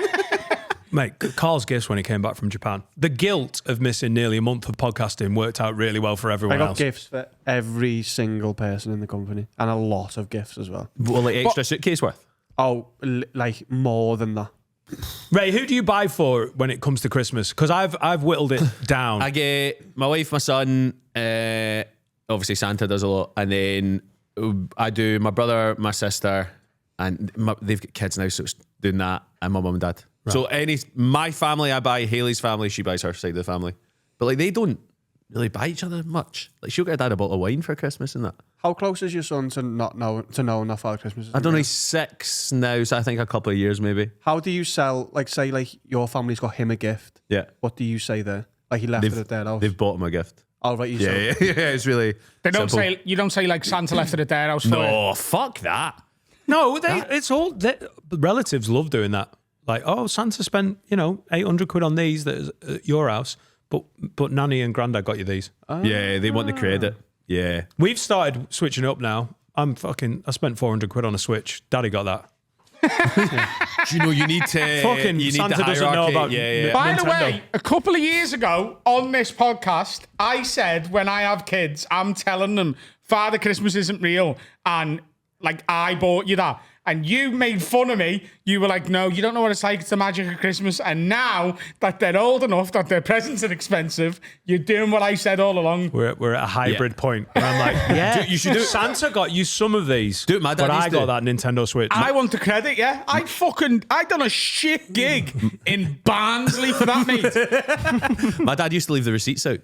Mate, Carl's gifts when he came back from Japan. The guilt of missing nearly a month of podcasting worked out really well for I everyone got else. gifts for every single person in the company, and a lot of gifts as well. Well, like extra suitcase worth. Oh, like more than that. Ray, who do you buy for when it comes to Christmas? Because I've whittled it down. I get my wife, my son. Obviously, Santa does a lot, and then I do my brother, my sister, and they've got kids now, so it's doing that, and my mum and dad. Right. So my family, I buy. Haley's family, she buys her side of the family. But like, they don't really buy each other much. Like, she'll get her dad a bottle of wine for Christmas and that. How close is your son to knowing that Father Christmas is? I don't know. He's 6 now, so I think a couple of years maybe. How do you sell? Like, say, like your family's got him a gift. Yeah. What do you say there? Like, he left it at their house. They've bought him a gift. Oh, right, you Yeah, it's really. They don't simple. say, you don't say like Santa left it at their house for you. No, fuck that. No, it's all relatives love doing that. Like, oh, Santa spent 800 quid on these that is at your house, but Nanny and Grandad got you these. Yeah, they want the credit. Yeah, We've started switching it up now. I spent 400 quid on a Switch. Daddy got that. do you know you need to? Fucking you need Santa the doesn't know hierarchy. about. Yeah. By the Nintendo. way, a couple of years ago on this podcast, I said when I have kids, I'm telling them Father Christmas isn't real, and like I bought you that. And you made fun of me. You were like, no, you don't know what it's like. It's the magic of Christmas. And now that they're old enough, that their presents are expensive, you're doing what I said all along. We're at a hybrid point. And I'm like, yeah, you should do it. Santa got you some of these. Do it, my dad But I used got to. that Nintendo Switch. I want the credit, yeah. I done a shit gig in Barnsley for that, mate. My dad used to leave the receipts out.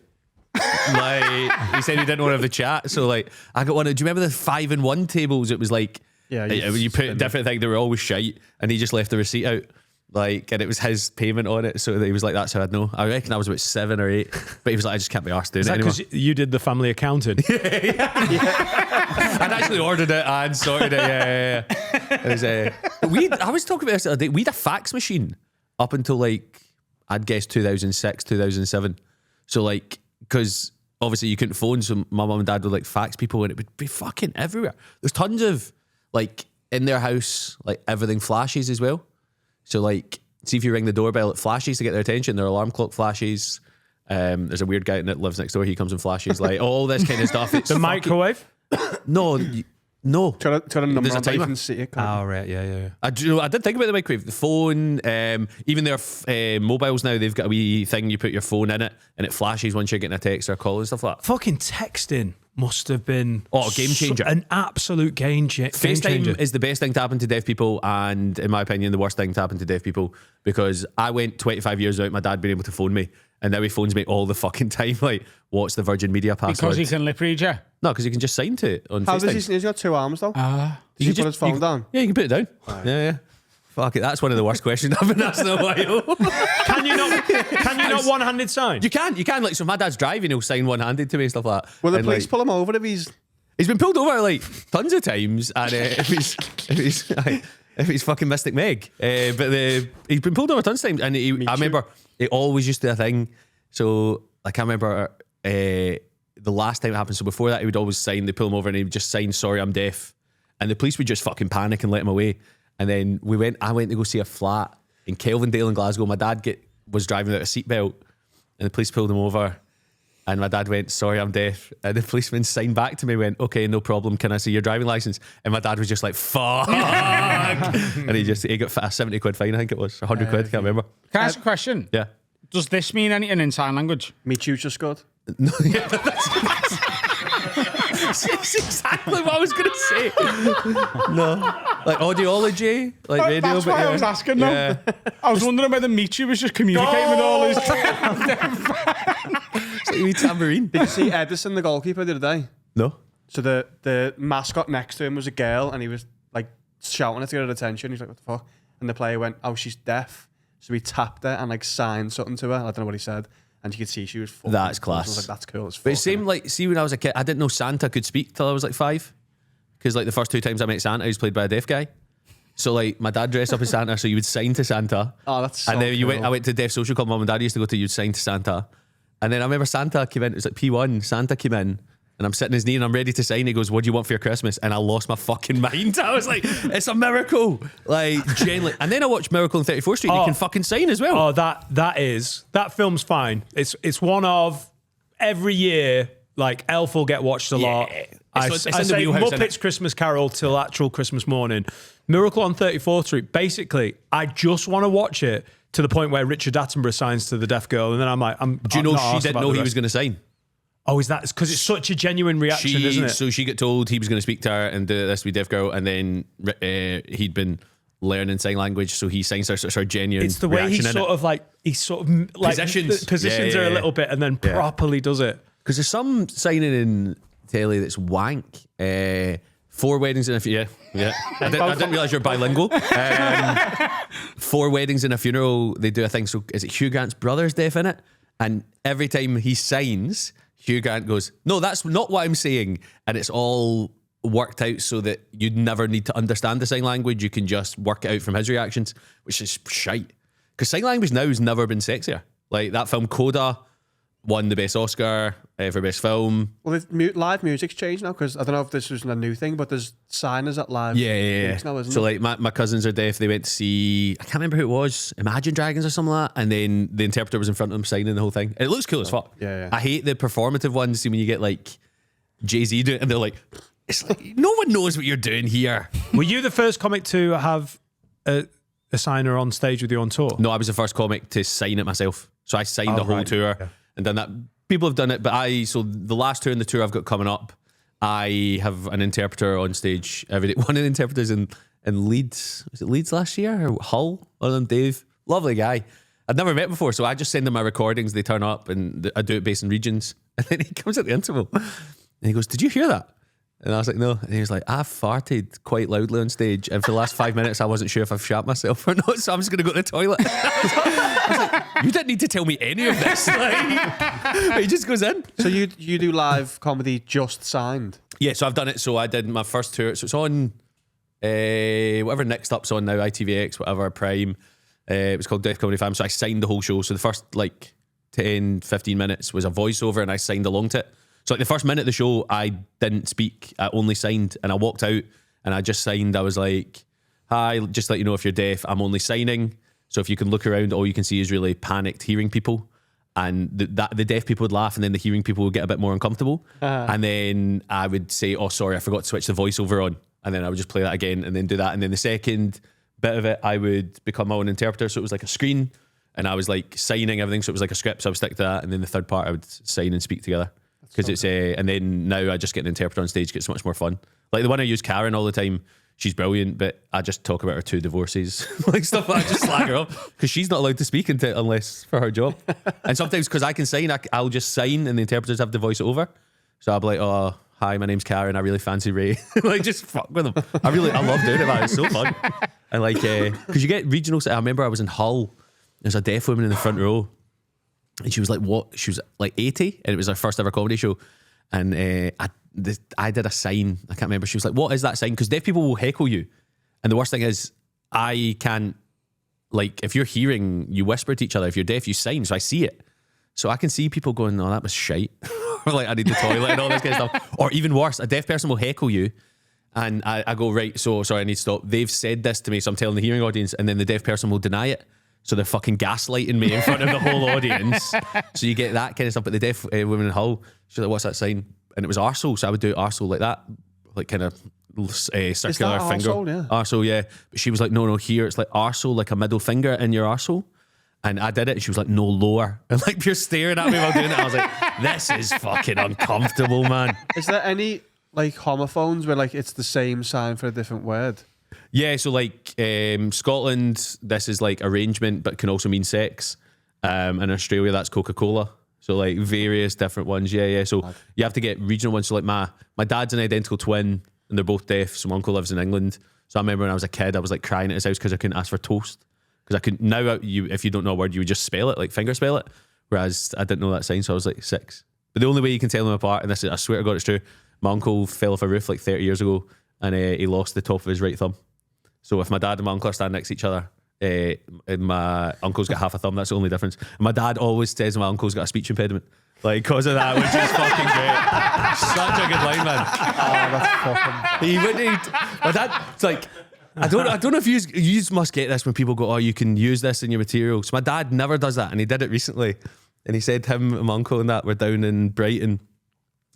Like, he said he didn't want to have the chat, so like I got one. Do you remember the 5-in-1 tables? It was like. Yeah, you put different things. They were always shite, and he just left the receipt out, like, and it was his payment on it. So he was like, "That's how I'd know." I reckon I was about 7 or 8, but he was like, "I just can't be arsed doing Is it that anymore." because you did the family accounting? I'd actually ordered it and sorted it. Yeah. It was, I was talking about this the other day. We had a fax machine up until like I'd guess 2006, 2007. So like, because obviously you couldn't phone, so my mum and dad would like fax people, and it would be fucking everywhere. There's tons of. Like, in their house, like, everything flashes as well. So, like, see if you ring the doorbell, it flashes to get their attention. Their alarm clock flashes. There's a weird guy that lives next door. He comes and flashes. Like, all this kind of stuff. It's The microwave? No. Got a number There's a on it, you timer. can see it. Oh, right. Yeah. I did think about the microwave. The phone, even their mobiles now, they've got a wee thing. You put your phone in it, and it flashes once you're getting a text or a call and stuff like that. Fucking texting must have been Oh, a game changer. an absolute game changer. FaceTime is the best thing to happen to deaf people, and in my opinion, the worst thing to happen to deaf people, because I went 25 years without my dad being able to phone me, and now he phones me all the fucking time. Like, what's the Virgin Media password? Because he can lip read you. No, because you can just sign to it on How FaceTime. does he's got 2 arms though? Does he You put his phone down? Yeah, you can put it down. Yeah. Fuck it, that's one of the worst questions I've been asked in a while. Can you not one-handed sign? You can. Like, so if my dad's driving, he'll sign one-handed to me and stuff like that. Will the And, police like, pull him over if he's... He's been pulled over like tons of times, and if he's fucking Mystic Meg, but he's been pulled over tons of times, and I remember it always used to be a thing. So like I remember the last time it happened. So before that, he would always sign. They pull him over, and he would just sign, "Sorry, I'm deaf," and the police would just fucking panic and let him away. And then I went to go see a flat in Kelvindale in Glasgow. My dad was driving without a seatbelt, and the police pulled him over. And my dad went, "Sorry, I'm deaf." And the policeman signed back to me, went, "Okay, no problem. Can I see your driving license?" And my dad was just like, "Fuck!" And he got a 70 quid fine. I think it was 100 quid. Can't remember. Can I ask a question? Yeah. Does this mean anything in sign language? Meet you just good. No, yeah, but that's exactly what I was gonna say. No, like audiology, like radio. That's but why yeah. I was asking them. Yeah. I was wondering whether Michu was just communicating with all his... It's like a wee tambourine. Did you see Edison, the goalkeeper, the other day? No. So the mascot next to him was a girl, and he was like shouting at her attention. He's like, "What the fuck?" And the player went, "Oh, she's deaf." So he tapped her and like signed something to her. I don't know what he said. And you could see she was fucking That's cool. class. I was like, that's cool as fuck. But it seemed like, see, when I was a kid, I didn't know Santa could speak till I was like 5. Because like the first 2 times I met Santa, he was played by a deaf guy. So like my dad dressed up as Santa, so you would sign to Santa. Oh, that's so And then cool. I went to deaf social club. Mum and dad used to go to. You'd sign to Santa, and then I remember Santa came in. It was like P1. Santa came in, and I'm sitting his knee, and I'm ready to sign. He goes, "What do you want for your Christmas?" And I lost my fucking mind. I was like, "It's a miracle!" Like genuinely. And then I watched Miracle on 34th Street. You can fucking sign as well. Oh, that film's fine. It's one of every year. Like Elf will get watched a lot. I It's in the say wheelhouse, innit? Muppets Christmas Carol till actual Christmas morning. Miracle on 34th Street. Basically, I just want to watch it to the point where Richard Attenborough signs to the deaf girl, and then I'm like, Do you know she didn't know he was going to sign? Oh, is that because it's such a genuine reaction, isn't it? So she got told he was going to speak to her and do this with deaf girl, and then he'd been learning sign language, so he signs her sort of genuine. It's the way reaction in he sort of like Positions. her a little bit, and then properly does it. Because there's some signing in telly that's wank. 4 weddings in a funeral. Yeah. I didn't realise you're bilingual. 4 weddings in a funeral, they do a thing. So is it Hugh Grant's brother's deaf in it? And every time he signs, Hugh Grant goes, "No, that's not what I'm saying." And it's all worked out so that you'd never need to understand the sign language. You can just work it out from his reactions, which is shite. Because sign language now has never been sexier. Like that film Coda won the best Oscar for best film. Well, live music's changed now because I don't know if this was a new thing, but there's signers at live gigs now, isn't So there? like my cousins are deaf. They went to see, I can't remember who it was, Imagine Dragons or something like that. And then the interpreter was in front of them signing the whole thing. It looks cool as fuck. Yeah. I hate the performative ones. See when you get like Jay-Z doing it and they're like, it's like, no one knows what you're doing here. Were you the first comic to have a signer on stage with you on tour? No, I was the first comic to sign it myself. So I signed the whole tour and done that. People have done it, but so the last tour in the tour I've got coming up, I have an interpreter on stage every day. One of the interpreters in Leeds, was it Leeds last year or Hull? One of them, Dave, lovely guy. I'd never met before, so I just send them my recordings. They turn up and I do it based in regions. And then he comes at the interval and he goes, "Did you hear that?" And I was like, "No." And he was like, "I farted quite loudly on stage, and for the last 5 minutes, I wasn't sure if I've shat myself or not, so I'm just going to go to the toilet." I was like, "You didn't need to tell me any of this." But he just goes in. So you do live comedy just signed? Yeah, so I've done it. So I did my first tour. So it's on whatever Next Up's on now, ITVX, whatever, Prime. It was called Deaf Comedy Fam. So I signed the whole show. So the first like 10, 15 minutes was a voiceover and I signed along to it. So like the first minute of the show, I didn't speak. I only signed and I walked out and I just signed. I was like, "Hi, just let you know if you're deaf, I'm only signing. So if you can look around, all you can see is really panicked hearing people." And the deaf people would laugh and then the hearing people would get a bit more uncomfortable. And then I would say, "Oh, sorry, I forgot to switch the voiceover on." And then I would just play that again and then do that. And then the second bit of it, I would become my own interpreter. So it was like a screen and I was like signing everything. So it was like a script. So I would stick to that. And then the third part, I would sign and speak together. Because it's and then now I just get an interpreter on stage. It's much more fun. Like the one I use, Karen, all the time. She's brilliant, but I just talk about her 2 divorces, like stuff. I just slag her off because she's not allowed to speak unless for her job. And sometimes because I can sign, I'll just sign, and the interpreters have to voice it over. So I'll be like, "Oh, hi, my name's Karen. I really fancy Ray." Like just fuck with them. I love doing it, man. It's so fun. And like because you get regional. I remember I was in Hull. There's a deaf woman in the front row. And she was like, "What?" She was like 80, and it was her first ever comedy show. And I did a sign. I can't remember. She was like, "What is that sign?" Because deaf people will heckle you. And the worst thing is, I can't, like, if you're hearing, you whisper to each other. If you're deaf, you sign. So I see it. So I can see people going, "Oh, that was shite." Or like, "I need the toilet," and all this kind of stuff. Or even worse, a deaf person will heckle you. And I go, "Right, so sorry, I need to stop. They've said this to me, so I'm telling the hearing audience." And then the deaf person will deny it. So they're fucking gaslighting me in front of the whole audience. So you get that kind of stuff. But the deaf woman in Hull, she's like, "What's that sign?" And it was arsehole. So I would do arsehole like that, like kind of circular finger. Arsehole, yeah. Arsehole, yeah. But she was like, "No, here it's like arsehole, like a middle finger in your arsehole." And I did it. And she was like, "No, lower." And like you're staring at me while doing it. I was like, "This is fucking uncomfortable, man." Is there any like homophones where like it's the same sign for a different word? Yeah, so like Scotland, this is like arrangement, but can also mean sex. In Australia, that's Coca-Cola. So like various different ones. Yeah. So you have to get regional ones. So like my dad's an identical twin, and they're both deaf. So my uncle lives in England. So I remember when I was a kid, I was like crying at his house because I couldn't ask for toast because I couldn't. Now, if you don't know a word, you would just spell it, like finger spell it. Whereas I didn't know that sign, so I was like 6. But the only way you can tell them apart, and this is, I swear to God, it's true. My uncle fell off a roof like 30 years ago, and he lost the top of his right thumb. So if my dad and my uncle are standing next to each other, and my uncle's got half a thumb, that's the only difference. And my dad always says my uncle's got a speech impediment. Like, because of that, which is fucking great. Such a good line, man. Oh, that's fucking. He wouldn't. My dad's like, I don't know if you must get this when people go, oh, you can use this in your material. So my dad never does that, and he did it recently. And he said him and my uncle and that were down in Brighton,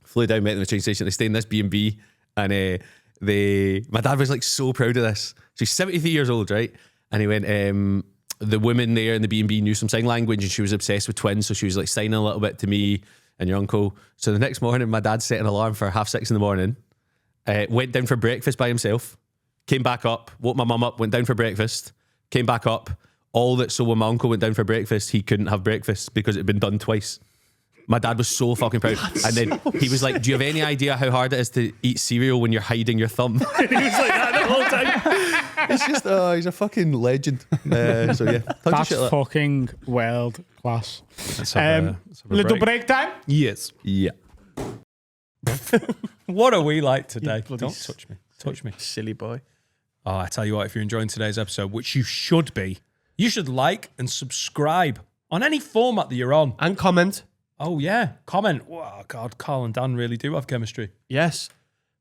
flew down, met them at the train station. They stayed in this B&B, and my dad was like so proud of this. So he's 73 years old, right? And he went, the woman there in the B&B knew some sign language, and she was obsessed with twins, so she was like signing a little bit to me and your uncle. So the next morning, my dad set an alarm for 6:30 in the morning, went down for breakfast by himself, came back up, woke my mum up, went down for breakfast, came back up. So when my uncle went down for breakfast, he couldn't have breakfast because it had been done twice. My dad was so fucking proud. And then he was like, do you have any idea how hard it is to eat cereal when you're hiding your thumb? And he was like that the whole time. It's just, he's a fucking legend. So yeah. That's fucking world class. Let's have a Little break. break time? Yes. Yeah. What are we like today? bloody Don't touch me. Touch me. Silly boy. Oh, I tell you what, if you're enjoying today's episode, which you should be, you should like and subscribe on any format that you're on. And comment. Oh, yeah. Comment. Oh, God, Carl and Dan really do have chemistry. Yes.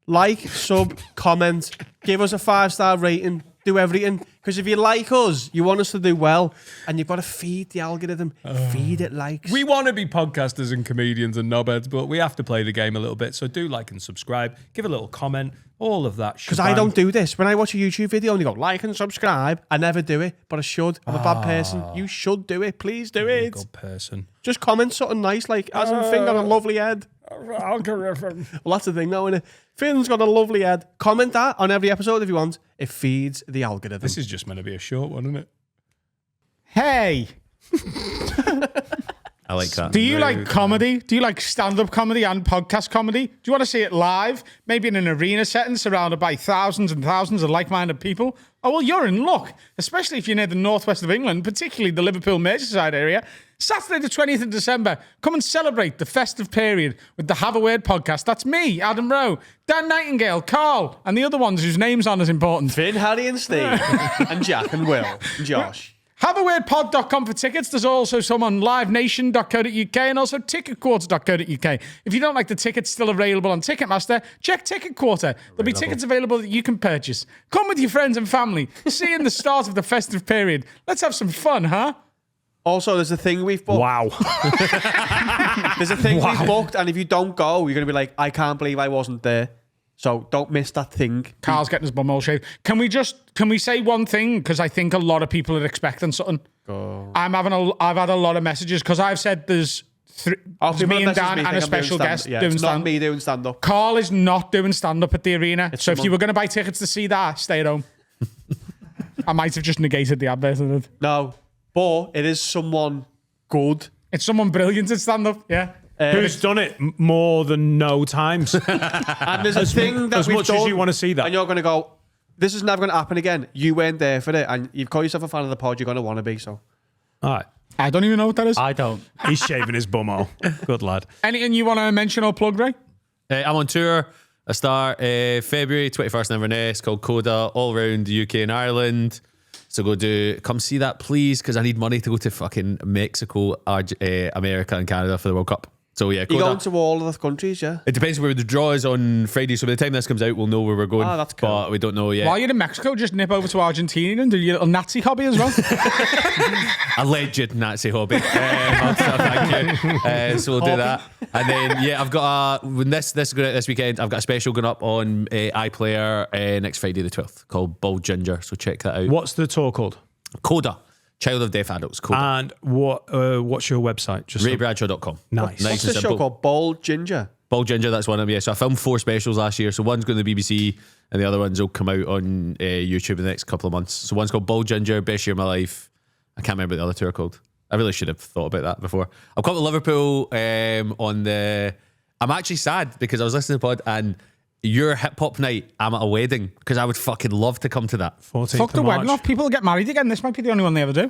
Like, sub, comment, give us a 5-star rating, do everything. Because if you like us, you want us to do well, and you've got to feed the algorithm. Feed it likes. We want to be podcasters and comedians and knobheads, but we have to play the game a little bit. So do like and subscribe, give a little comment, all of that. Because I don't do this. When I watch a YouTube video and they go, like and subscribe, I never do it, but I should. I'm a bad person. You should do it. Please do You're a it. good person. Just comment something nice, like, hasn't Finn got a lovely head? Algorithm. Well, that's the thing, though, innit? Finn's got a lovely head. Comment that on every episode if you want. It feeds the algorithm. This is just meant to be a short one, isn't it? Hey, I like that. do you like comedy? Do you like stand-up comedy and podcast comedy? Do you want to see it live? Maybe in an arena setting surrounded by thousands and thousands of like-minded people? Oh, well, you're in luck, especially if you're near the northwest of England, particularly the Liverpool Merseyside area. Saturday the 20th of December, come and celebrate the festive period with the Have a Word podcast. That's me, Adam Rowe, Dan Nightingale, Carl, and the other ones whose names aren't as important. Finn, Harry and Steve, and Jack and Will and Josh. HaveAWordPod.com for tickets. There's also some on livenation.co.uk and also ticketquarter.co.uk. If you don't like the tickets still available on Ticketmaster, check Ticket Quarter. There'll be tickets available that you can purchase. Come with your friends and family. See you in the start of the festive period. Let's have some fun, huh? Also, there's a thing we've booked. Wow. There's a thing we've booked, and if you don't go, you're going to be like, I can't believe I wasn't there. So don't miss that thing. Carl's getting his bum all shaved. Can we say one thing? Because I think a lot of people are expecting something. Go. I've had a lot of messages because I've said there's me and Dan and a special guest doing it's not stand-up. me doing stand-up. Carl is not doing stand-up at the arena. So if someone- you were going to buy tickets to see that, stay at home. I might have just negated the advert. No, but it is someone good. It's someone brilliant at stand-up, yeah. Who's done it more than no times? And there's a thing that as we've much as done, you want to see that. and you're going to go, this is never going to happen again. You weren't there for it, and you've called yourself a fan of the pod. You're going to want to be, so. All right. I don't even know what that is. I don't. He's shaving his bum all. Good lad. Anything you want to mention or plug, Ray? I'm on tour. I start February 21st in Inverness, called Coda, all around the UK and Ireland. So come see that, please, because I need money to go to fucking Mexico, America, and Canada for the World Cup. So yeah, You're Coda. going to all of the countries, yeah? It depends where the draw is on Friday. So by the time this comes out, we'll know where we're going. Ah, that's cool. But we don't know yet. While you're in Mexico, just nip over to Argentina and do your little Nazi hobby as well. Alleged Nazi hobby. Thank you. So we'll do that. And then, yeah, I've got when this going out this weekend, I've got a special going up on iPlayer next Friday the 12th called Bald Ginger. So check that out. What's the tour called? Coda. Child of Deaf Adults. Coda. And what's your website? Just RayBradshaw.com. Nice. What's the show called? Bald Ginger? Bald Ginger, that's one of them. Yeah, so I filmed 4 specials last year. So one's going to the BBC and the other ones will come out on YouTube in the next couple of months. So one's called Bald Ginger, Best Year of My Life. I can't remember what the other two are called. I really should have thought about that before. I've come to Liverpool I'm actually sad because I was listening to the pod and your hip hop night, I'm at a wedding because I would fucking love to come to that. 14th Fuck the of wedding March. off. People will get married again. This might be the only one they ever do.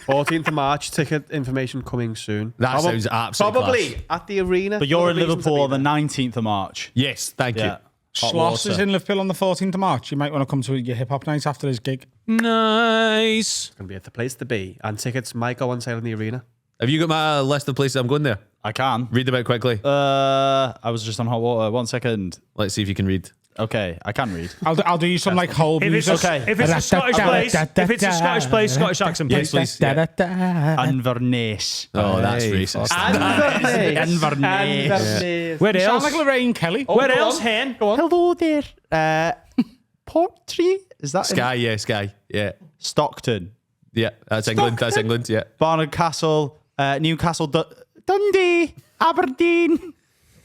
14th of March, ticket information coming soon. That sounds absolutely Probably class. at the arena. But you're in Other reasons to Liverpool on be the there. 19th of March. Yes, thank you. Yeah. Hot Sloss is water. in Liverpool on the 14th of March. You might want to come to your hip hop night after his gig. Nice. Going to be at the place to be. And tickets might go on sale in the arena. Have you got my list of places I'm going there? I can. Read them out quickly. I was just on hot water. 1 second. Let's see if you can read. Okay, I can read. I'll do you some like whole If it's, music. if it's a Scottish place, if it's a Scottish place, Scottish accent, Yes, please. please. Yeah. Inverness. Oh, that's racist. Inverness. Where You sound else? like Lorraine Kelly. Where else, Hen? Hello there. Portree? Is that in Sky, yeah, Sky. Yeah. Stockton? Yeah, that's England. That's England, yeah. Barnard Castle, Newcastle, Dundee, Aberdeen,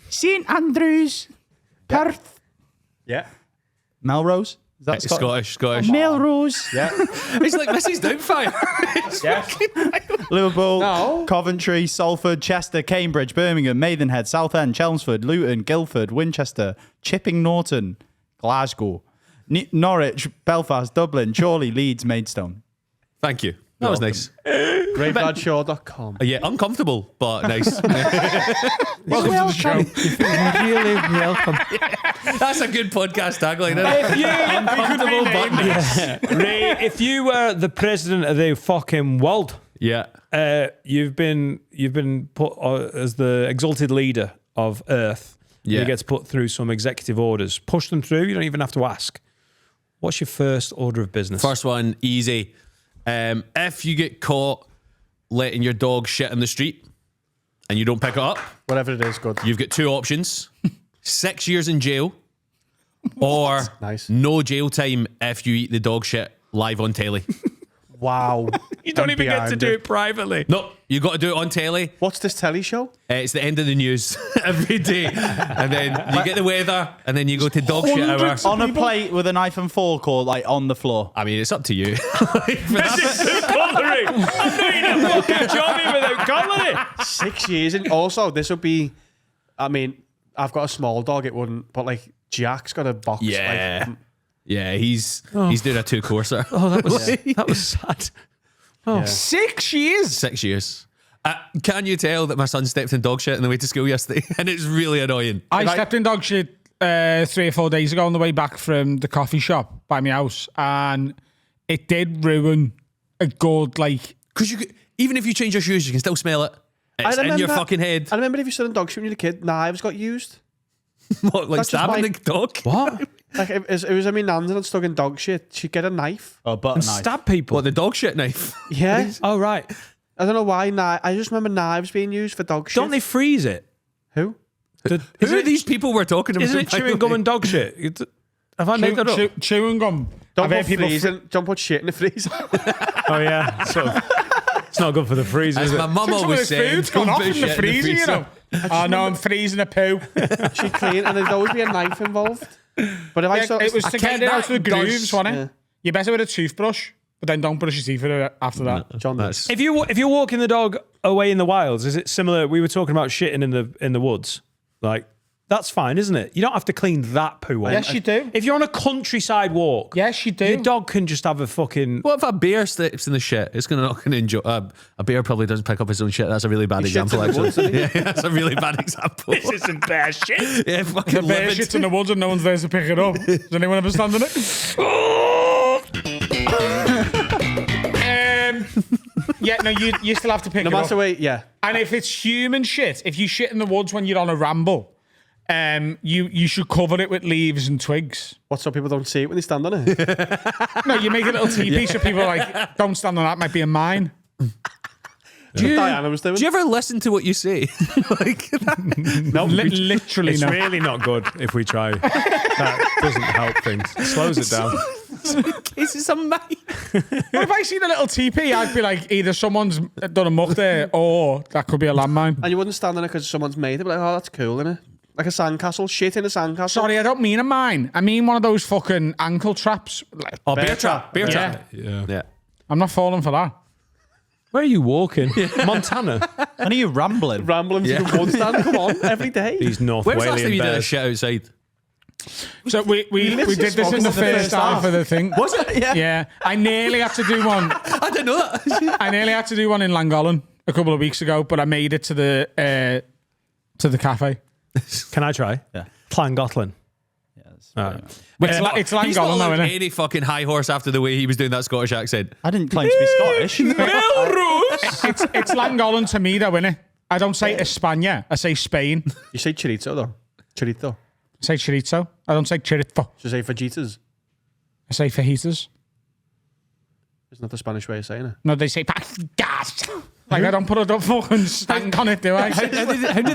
St Andrews, Perth, Yeah. Melrose. Is that Scottish? Scottish. Melrose. Yeah. It's like Mrs. Doubtfire. Liverpool, No. Coventry, Salford, Chester, Cambridge, Birmingham, Maidenhead, Southend, Chelmsford, Luton, Guildford, Winchester, Chipping Norton, Glasgow, Norwich, Belfast, Dublin, Chorley, Leeds, Maidstone. Thank you. That was nice. Bradshaw.com. Yeah, uncomfortable, but nice. Welcome to the show. Really welcome. That's a good podcast tagline, isn't it? Uncomfortable, but nice. Ray, if you were the president of the fucking world, Yeah. you've been put as the exalted leader of Earth. Yeah. You get to put through some executive orders. Push them through. You don't even have to ask. What's your first order of business? First one, easy. If you get caught letting your dog shit in the street and you don't pick it up, Whatever it is, good. you've got two options: 6 years in jail, or Nice. no jail time if you eat the dog shit live on telly. Wow. You don't even get to do it privately. No, you got to do it on telly. What's this telly show? It's the end of the news every day, and then you get the weather, and then you go to dog shit hour. Hundreds On a plate with a knife and fork or like on the floor? I mean, it's up to you. Cutlery. I'm not eating a fucking jobbing without cutlery. 6 years. And also, this would be, I mean, I've got a small dog, it wouldn't, but like Jack's got a box. Yeah. Like, Yeah, he's doing a 2-courser. Oh, that was sad. yeah. 6 years. 6 years. Can you tell that my son stepped in dog shit on the way to school yesterday? And it's really annoying. I stepped in dog shit 3 or 4 days ago on the way back from the coffee shop by my house, and it did ruin a good like. Because even if you change your shoes, you can still smell it. It's in your fucking head. I remember if you stood in dog shit when you were a kid, knives got used. What, like That's just stabbing like- the dog? What? Like it was a me nan's and stuck in dog shit. She'd get a knife. Or butter And knife? stab people. What, the dog shit knife? Yeah. Oh, right. I don't know why. I just remember knives being used for dog shit. Don't they freeze it? Who? Who are these people we're talking about? Isn't it by the chewing gum way? and dog shit? Have I made that up? Chewing gum. Don't I've put heard people don't put shit in the freezer. Oh, yeah. So, it's not good for the freezer, As is my it? mum Some of always the said, food's gone don't off put in the shit freezer, you know. Oh no, I'm freezing a poo. She'd clean, and there'd always be a knife involved. But if I saw, It was to get it out of the grooves, wasn't it? Yeah. You better with a toothbrush, but then don't brush your teeth after that. John, That's If you're walking the dog away in the wilds, is it similar? We were talking about shitting in the woods. Like, that's fine, isn't it? You don't have to clean that poo off. Yes, you do. If you're on a countryside walk, Yes, you do. your dog can just have a fucking. What if a bear steps in the shit? It's not going to enjoy. A bear probably doesn't pick up his own shit. That's a really bad He shits example, in the actually. woods, doesn't he? Yeah, that's a really bad example. This isn't bear shit. Yeah, fucking The bear livid. shits in the woods and no one's there to pick it up. Does anyone ever stand in it? Yeah, no, you still have to pick no it up. matter what, yeah. And if it's human shit, if you shit in the woods when you're on a ramble, you should cover it with leaves and twigs. What, so people don't see it when they stand on it? No, you make a little teepee so people are like, don't stand on that, might be in mine. Diana was doing. Do you ever listen to what you say? Like, No, Literally It's no. really not good if we try. That doesn't help things. It slows it down. cases of mine. But if I seen a little teepee, I'd be like, either someone's done a muck there or that could be a landmine. and you wouldn't stand on it because someone's made it. But like, oh, that's cool, innit? Like a sandcastle, shit in a sandcastle. Sorry, I don't mean a mine. I mean one of those fucking ankle traps. Like, Oh, bear trap. Bear Yeah. trap. Yeah. Yeah. I'm not falling for that. Where are you walking? Montana. And are you rambling? Rambling through the wood stand, come on, every day. These North When was the last time Walian you did a bears. shit outside? So we did this in the first half of the thing. Was it? Yeah. Yeah, I nearly had to do one. I didn't know that. I nearly had to do one in Llangollen a couple of weeks ago, but I made it to the cafe. Can I try? Yeah. Llangollen. It's He's not Llangollen now, like isn't it? any fucking high horse after the way he was doing that Scottish accent. I didn't claim to be Scottish. It's Llangollen to me, though, innit? I don't say España. I say Spain. You say chorizo though. Chorizo. I say chorizo. I don't say chorizo. You say fajitas. I say fajitas. Isn't that the Spanish way of saying it? No, they say fajitas. Like, I don't put a fucking stank on it, do I? How did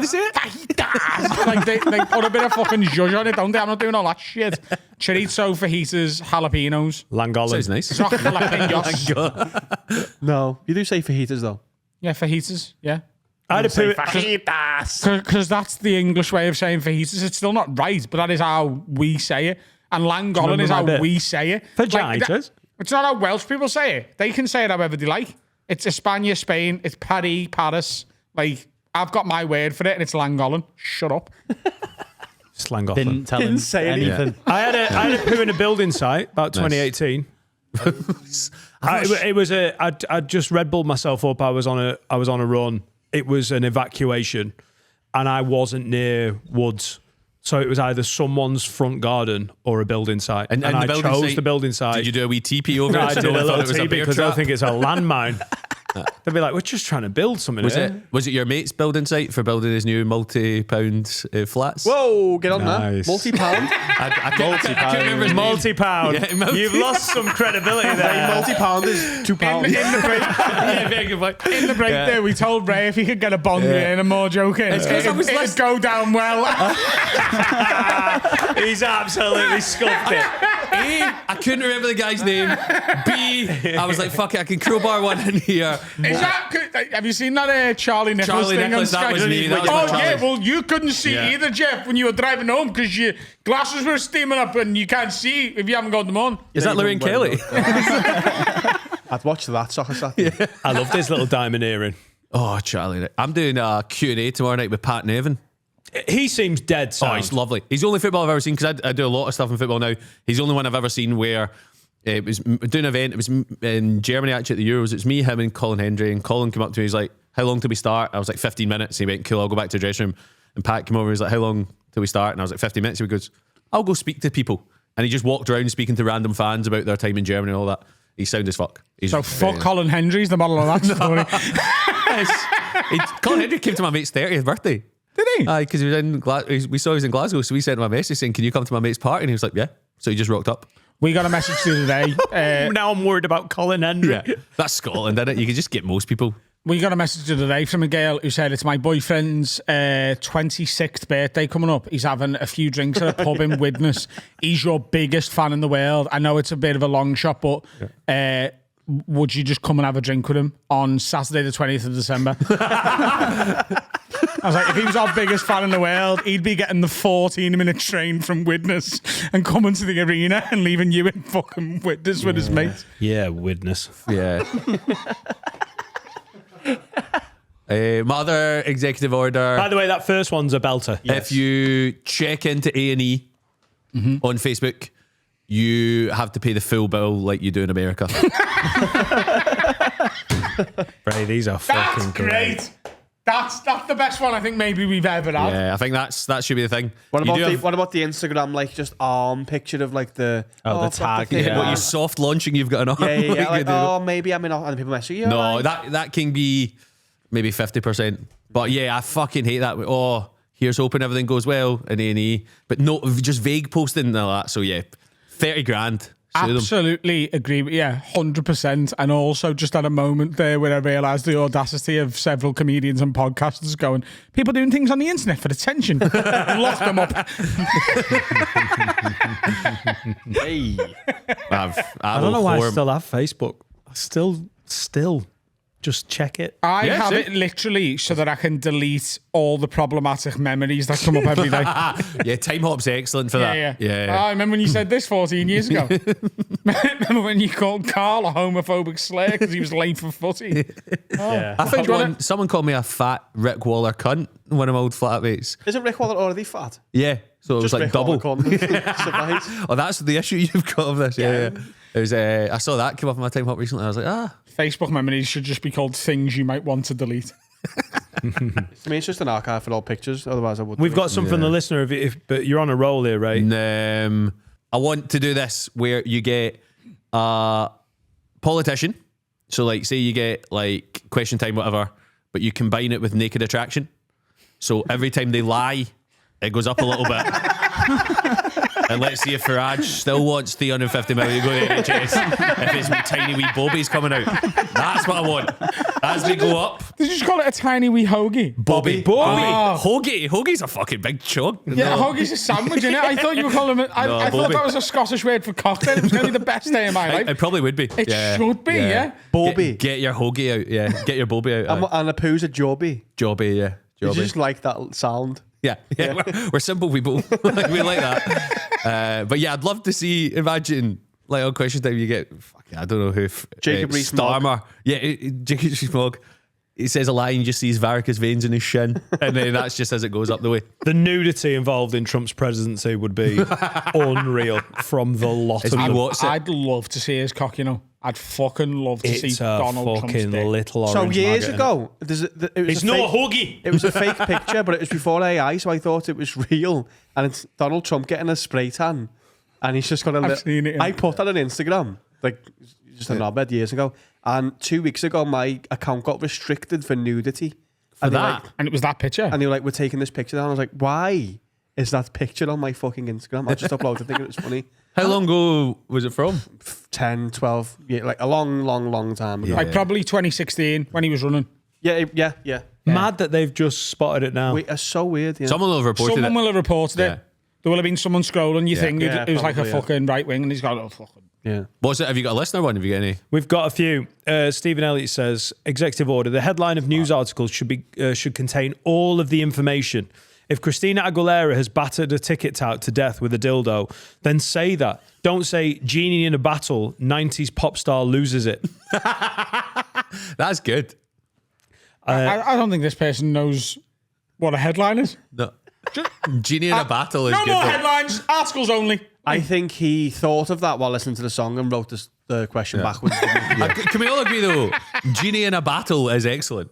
they say it? Fajitas. Like, they put a bit of fucking zhuzh on it, don't they? I'm not doing all that shit. Chorizo, fajitas, jalapenos. Llangollen. Sounds nice. It's not jalapenos. No, you do say fajitas though. Yeah, fajitas, yeah. I had a poo. Because that's the English way of saying fajitas. It's still not right, but that is how we say it. And Llangollen is how we say it. Fajitas? It's not how Welsh people say it. They can say it however they like. It's España, Spain. It's Paris. Like, I've got my word for it, and it's Llangollen. Shut up. It's Llangollen. Didn't tell him say anything. I had a poo in a building site about 2018. I'd just Red Bulled myself up. I was on a run. It was an evacuation, and I wasn't near woods. So it was either someone's front garden or a building site. And I chose the building site. Did you do a wee teepee over it? I so did no a one thought little it was a teepee bear because I trap? think it's a landmine. They'd be like, we're just trying to build something here. Was it your mate's building site for building his new multi-pound flats? Whoa, get on Nice. that. Multi-pound. I can't remember his name. Multi-pound. Yeah, You've lost some credibility there. Multi-pound is £2. In the break there, we told Ray if he could get a bond in and more joking, it'd go down well. He's absolutely scuffed it. A, I couldn't remember the guy's name. B, I was like, fuck it, I can crowbar one in here. Have you seen that Charlie Nicholas Charlie thing Nicholas, on that Sky? was me, that was my Oh, yeah, Charlie. well, you couldn't see either, Jeff, when you were driving home because your glasses were steaming up and you can't see if you haven't got them on. Is that Lorraine Kelly? I'd watch that soccer Saturday. I love this little diamond earring. Oh, Charlie. I'm doing a Q&A tomorrow night with Pat Nevin. He seems dead Oh, sound. he's lovely. He's the only football I've ever seen, because I do a lot of stuff in football now. He's the only one I've ever seen where it was doing an event. It was in Germany, actually, at the Euros. It was me, him, and Colin Hendry. And Colin came up to me. He's like, how long till we start? I was like, 15 minutes. And he went, cool, I'll go back to the dressing room. And Pat came over. He's like, how long till we start? And I was like, 50 minutes. He goes, I'll go speak to people. And he just walked around speaking to random fans about their time in Germany and all that. He's sound as fuck. So fuck Colin Hendry's the model of that story. Colin Hendry came to my mate's 30th birthday. Did he? Because he was in we saw he was in Glasgow, so we sent him a message saying, can you come to my mate's party? And he was like, yeah. So he just rocked up. We got a message the other day. Now I'm worried about Colin Hendry. That's Scotland, isn't it? You can just get most people. We got a message the other day from a girl who said it's my boyfriend's 26th birthday coming up. He's having a few drinks at a pub in Widnes. He's your biggest fan in the world. I know it's a bit of a long shot, but would you just come and have a drink with him on Saturday the 20th of December? I was like, if he was our biggest fan in the world, he'd be getting the 14-minute train from Widnes and coming to the arena and leaving you in fucking Widnes with his mates. Yeah, Widnes. Yeah. My other executive order. By the way, that first one's a belter. If you check into A&E on Facebook, you have to pay the full bill like you do in America. Ray, these are fucking That's great. That's the best one I think maybe we've ever had. Yeah, I think that should be the thing. What about the Instagram, like, just arm picture of, like, the tag, thing. yeah. What, you soft launching you've got an arm? Yeah. Like, oh, maybe I'm in. And people message you. No, right? that can be maybe 50%. But yeah, I fucking hate that. Oh, here's hoping everything goes well in A&E. But no, just vague posting and all that. So yeah, 30 grand. Absolutely agree with 100%. And also just had a moment there where I realised the audacity of several comedians and podcasters going, people doing things on the internet for attention. Lock them up. Hey. I don't know why I still have Facebook. Still. just check it. I Yeah, have see? it literally so that I can delete all the problematic memories that come up every day. Yeah, time hop's excellent for that. Yeah. I remember when you said this 14 years ago. Remember when you called Carl a homophobic slur because he was late for footy? Yeah. I found someone called me a fat Rick Waller cunt, one of my old flatmates. Isn't Rick Waller already fat? Yeah, so it was Just like Rick double. Waller cunt. Surprise. Oh, that's the issue you've got of this. Yeah. It was. I saw that come up on my time hop recently. I was like, Facebook memories should just be called things you might want to delete. I mean, it's just an archive for all pictures. Otherwise, I would. We've got some from the listener, but you're on a roll here, right? I want to do this where you get a politician. So, like, say you get like question time, whatever, but you combine it with naked attraction. So every time they lie, it goes up a little bit. And let's see if Farage still wants 350 million to go to the NHS if his tiny wee Bobby's coming out. That's what I want. As they go up. Did you just call it a tiny wee hoagie? Bobby. Oh. Hoagie's a fucking big chug. Yeah, hoagie's a sandwich, isn't it? I thought you were calling it. I thought Bobby. that was a Scottish word for cocktail. It was going to be the best day of my life. It probably would be. It should be, yeah. Bobby. Get your hoagie out, yeah. Get your Bobby out. And a poo's a jobby. Jobby, yeah. Did Jobby. you just like that sound? Yeah. We're simple people. We like that. But yeah, I'd love to see, imagine, like on question time, you get, I don't know who. Jacob Rees-Mogg. Starmer. Yeah, Jacob Rees-Mogg. He says a lie and you just sees varicose veins in his shin. And then that's just as it goes up the way. The nudity involved in Trump's presidency would be unreal from the lot of As we them. watch it. I'd love to see his cock, you know. I'd fucking love to see It's a Donald Trump's fucking dick. little So orange years maggot, ago, it was It's a no fake, hoagie. It was a fake picture, but it was before AI, so I thought it was real. And it's Donald Trump getting a spray tan, and he's just got a. seen it, yeah. I put that on Instagram, like just a knobhead years ago. And 2 weeks ago, my account got restricted for nudity. And they were that? like, And it was that picture. and they were like, "We're taking this picture down." I was like, "Why is that picture on my fucking Instagram?" I just uploaded it thinking it was funny. How long ago was it from? 10, 12, yeah, like a long time ago. Like probably 2016 when he was running. Yeah. Mad that they've just spotted it now. Wait, it's so weird. Yeah. Someone will have reported Someone it. will have reported Yeah. it. There will have been someone scrolling your thing. Yeah, it was like a probably, yeah. fucking right wing, and he's got, oh, fucking. Yeah. What's it? Have you got a listener one? Have you got any? We've got a few. Stephen Elliott says, executive order. The headline of news articles should contain all of the information. If Christina Aguilera has battered a ticket tout to death with a dildo, then say that. Don't say genie in a battle, 90s pop star loses it. That's good. I don't think this person knows what a headline is. No. Genie in a battle is No good. more though. headlines, articles only. I think he thought of that while listening to the song and wrote the question backwards. Can we all agree though? Genie in a battle is excellent.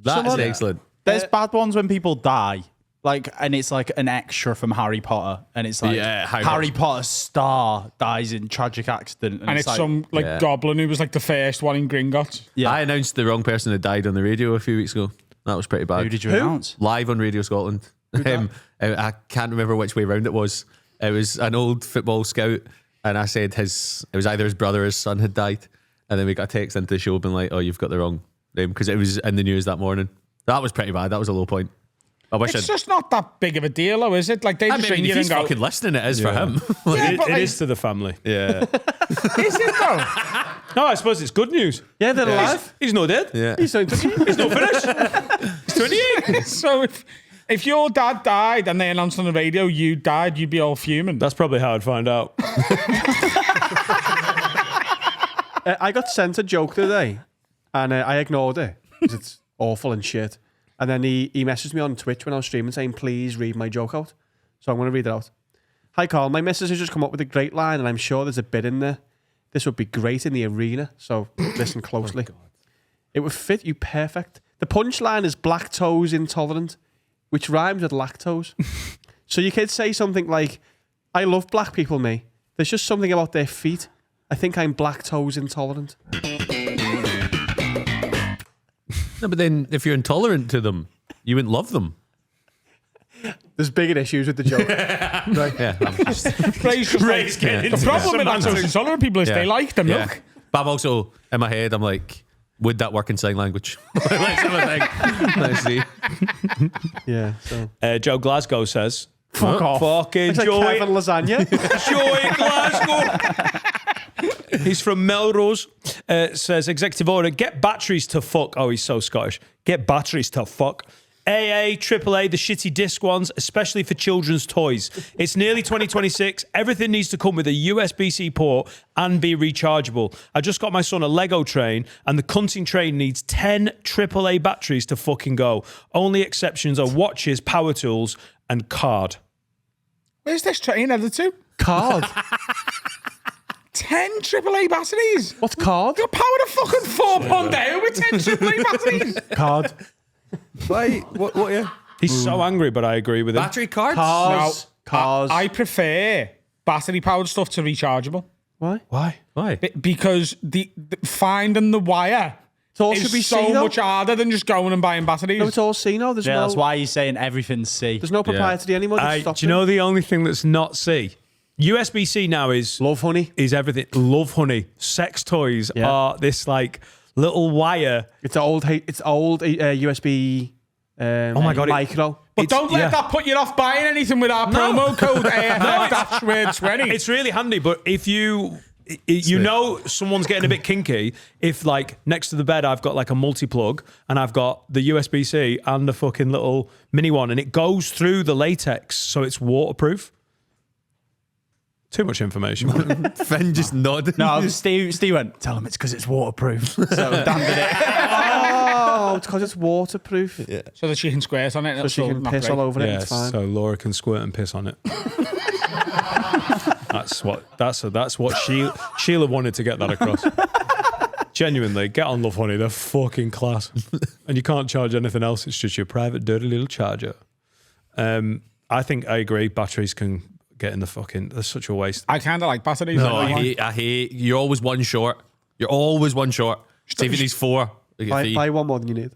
That's Someone- excellent. There's bad ones when people die. Like, and it's like an extra from Harry Potter, and it's like Yeah, Harry Potter star dies in tragic accident, And it's like, some Yeah. goblin who was like the first one in Gringotts. Yeah. I announced the wrong person had died on the radio a few weeks ago. That was pretty bad. Who did you announce? Live on Radio Scotland. I can't remember which way round it was. It was an old football scout, and I said it was either his brother or his son had died, and then we got a text into the show being like, "Oh, you've got the wrong name," because it was in the news that morning. That was pretty bad. That was a low point. I wish It's I'd. just not that big of a deal, though, is it? Like, they I just mean, ring if you and he's go, fucking listening, it is for him. Yeah, but It like- is to the family. Yeah. is it though? No, I suppose it's good news. yeah, they're alive. He's not dead. Yeah. He's not He's not finished. He's 28. So if your dad died and they announced on the radio you died, you'd be all fuming. That's probably how I'd find out. I got sent a joke today, and I ignored it because it's awful and shit. And then he messaged me on Twitch when I was streaming saying, "Please read my joke out." So I'm going to read it out. "Hi Carl, my missus has just come up with a great line, and I'm sure there's a bit in there. This would be great in the arena, so listen closely. It would fit you perfect. The punchline is black toes intolerant, which rhymes with lactose. So you could say something like, I love black people, me. There's just something about their feet. I think I'm black toes intolerant." No, but then if you're intolerant to them, you wouldn't love them. There's bigger issues with the joke. Yeah. I'm just, Ray's just like, getting the into problem with semantics. lactose intolerant people is Yeah. they like the yeah. milk. But I'm also, in my head, I'm like, would that work in sign language? Let's have a think. Let's see. Yeah. So. Joe Glasgow says, Fuck off. fucking It's like Joey. Kevin Lasagna. Joey Glasgow. He's from Melrose. says, executive order, get batteries to fuck. Oh, he's so Scottish. Get batteries to fuck. AA, AAA, the shitty disc ones, especially for children's toys. It's nearly 2026. Everything needs to come with a USB-C port and be rechargeable. I just got my son a Lego train, and the cunting train needs 10 AAA batteries to fucking go. Only exceptions are watches, power tools, and card. Where's this train headed to? Card. 10 AAA batteries. What's card? You're powered a fucking 4 Mondeo with 10 AAA batteries. Card. Why? What are you? He's so angry, but I agree with him. Battery cards? Cars. Cars. I prefer battery-powered stuff to rechargeable. Why? Why? Because the finding the wire It all should be is so C, though. much harder than just going and buying batteries. No, it's all C now. There's Yeah, no. that's why he's saying everything's C. There's no proprietary anymore. Do you know the only thing that's not C? USB-C now is Love honey. is everything. Love honey. Sex toys are this like little wire. It's old. It's old USB. Oh my God, Micro. But don't let that put you off buying anything with our promo code AFF-20. It's really handy, but if you know someone's getting a bit kinky, if like next to the bed I've got like a multi-plug and I've got the USB-C and the fucking little mini one and it goes through the latex so it's waterproof. Too much information. Finn just nodded. No, Steve went, tell him it's because it's waterproof. So Dan did it. Oh, it's because it's waterproof. Yeah. So that she can squirt on it. So she can piss all over it. Yeah, It's fine. so Laura can squirt and piss on it. That's what Sheila wanted to get that across. Genuinely, get on Love Honey. They're fucking class, and you can't charge anything else. It's just your private dirty little charger. I think I agree. Batteries can get in the fucking. They're such a waste. I kind of like batteries. No, I hate. You're always one short. You're always one short. See if you need 4. Buy one more than you need.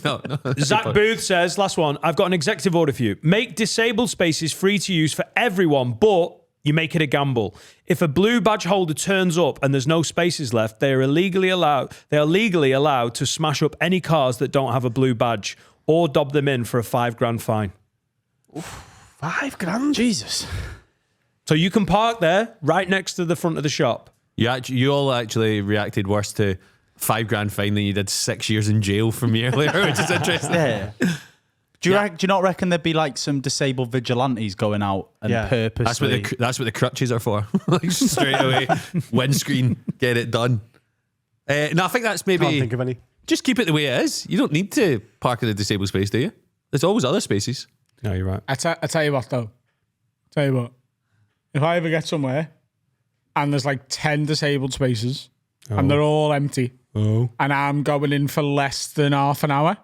No. Zach Booth says, last one, I've got an executive order for you. Make disabled spaces free to use for everyone, but you make it a gamble. If a blue badge holder turns up and there's no spaces left, they are legally allowed to smash up any cars that don't have a blue badge or dob them in for a $5,000 fine. $5,000. Jesus. So you can park there right next to the front of the shop. You all actually reacted worse to $5,000 fine than you did 6 years in jail from me earlier, which is interesting. Yeah. Do you not reckon there'd be like some disabled vigilantes going out and purposely? That's what the crutches are for. Like straight away, windscreen, get it done. No, I think that's maybe. Can't think of any. Just keep it the way it is. You don't need to park in a disabled space, do you? There's always other spaces. No, you're right. I tell you what, though. Tell you what. If I ever get somewhere and there's like 10 disabled spaces and they're all empty and I'm going in for less than half an hour,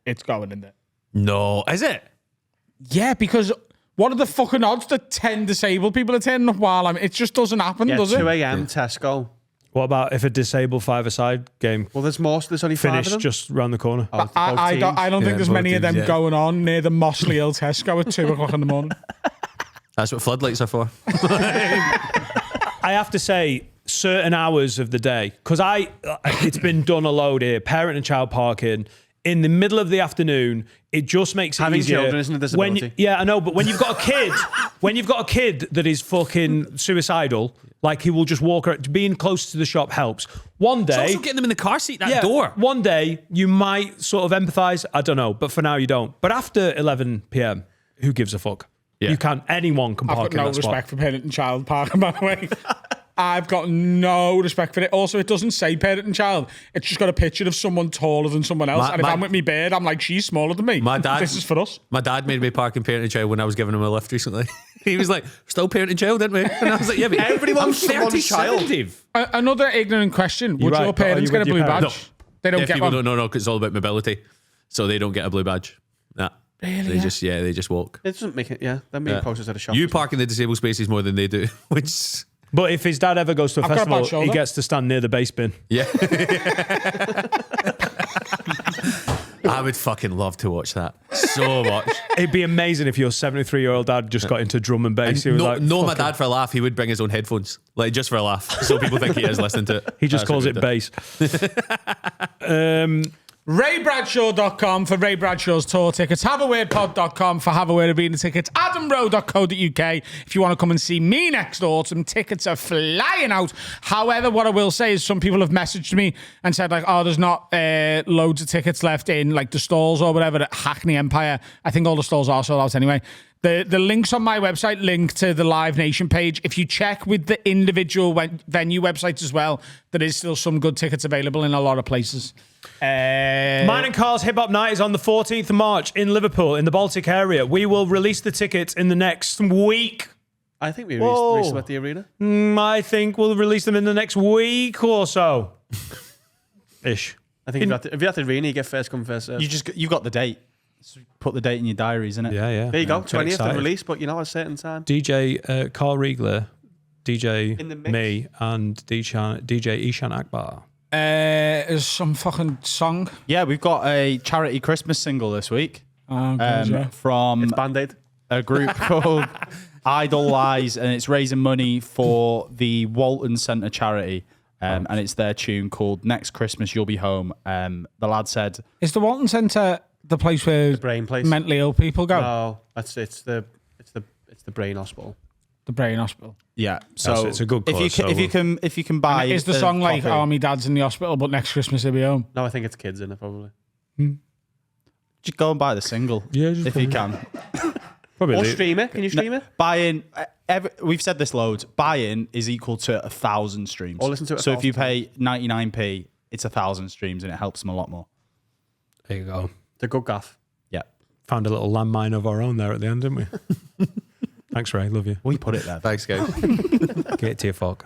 it's going in there. No, is it? Yeah, because what are the fucking odds that 10 disabled people are turning up while I'm... It just doesn't happen, Yeah, does 2 it? a.m. Tesco. What about if a disabled five-a-side game Well, there's more. There's only 5 of finished them. just round the corner? Oh, I don't think there's both many of them teams, yeah. going on near the Mossley Hill Tesco at 2 o'clock in the morning. That's what floodlights are for. I have to say, certain hours of the day, because it's been done a load here, parent and child parking, in the middle of the afternoon, it just makes it Having easier. children isn't a disability. Yeah, I know, but when you've got a kid, that is fucking suicidal, like he will just walk around, being close to the shop helps. One It's day, also getting them in the car seat, that door. one day you might sort of empathise, I don't know, but for now you don't. But after 11 p.m, who gives a fuck? Yeah. Anyone can I've park got in no that spot. respect for parent and child parking, by the way. I've got no respect for it. Also, it doesn't say parent and child. It's just got a picture of someone taller than someone else. And if I'm with me bird, I'm like, she's smaller than me. This is for us. My dad made me park in parent and child when I was giving him a lift recently. He was like, still parent and child, didn't we? And I was like, yeah, but Everyone's I'm someone's 37, child. Dave. Another ignorant question. Would right, your but are parents you get a with your blue badge? parents? No. They don't Deaf get people one. don't know, because it's all about mobility. So they don't get a blue badge. Nah. Really? They just walk. It doesn't make it. Yeah, they're being closest at a shop. You park in the disabled spaces more than they do, which... But if his dad ever goes to a I've got a bad festival, shoulder. he gets to stand near the bass bin. Yeah. I would fucking love to watch that so much. It'd be amazing if your 73-year-old dad just got into drum and bass. He was like, No, my "Fucking-" dad for a laugh, he would bring his own headphones, like just for a laugh, so people think he is listening to it. He just That's calls what it he would bass. RayBradshaw.com for Ray Bradshaw's tour tickets. HaveAWordPod.com for Have a Word Arena tickets. AdamRowe.co.uk if you want to come and see me next autumn. Tickets are flying out. However, what I will say is some people have messaged me and said, like, oh, there's not loads of tickets left in, like, the stalls or whatever at Hackney Empire. I think all the stalls are sold out anyway. The links on my website link to the Live Nation page. If you check with the individual venue websites as well, there is still some good tickets available in a lot of places. Mine and Carl's Hip Hop Night is on the 14th of March in Liverpool, in the Baltic area. We will release the tickets in the next week. I think we released them at the arena. I think we'll release them in the next week or so. Ish. I think if you're at the arena, you get first come, first serve. You've got the date. So put the date in your diaries, innit? Yeah. There you go, Get 20th of excited. release, but you know, at a certain time. DJ Carl Reigler, DJ In the mix. me, and DJ Ishan Akbar. Is some fucking song. Yeah, we've got a charity Christmas single this week Yeah. from It's Band-Aid. a group called Idle Lies, and it's raising money for the Walton Centre charity. And it's their tune called Next Christmas You'll Be Home. The lad said, Is the Walton Centre the place where Brain place. mentally ill people go? No, it's the brain hospital. The Brain Hospital. "Yeah, so Yes, it's a good if cause, you if you can buy Is the a song like copy- "Oh, my dad's in the hospital, but next Christmas he'll be home"? No, I think it's kids in it probably. just go and buy the single, Yeah, just if you can. Probably Or the- stream it. Can you stream it? Buy-in, we've said this loads. Buy-in is equal to 1,000 streams. Or listen to it So if you 1,000 pay 99p, it's 1,000 streams, and it helps them a lot more. There you go. It's a good gaff. Yeah, Found a little landmine of our own there at the end, didn't we? Thanks, Ray. Love you. we put it there. Thanks, guys. Get it to your folk.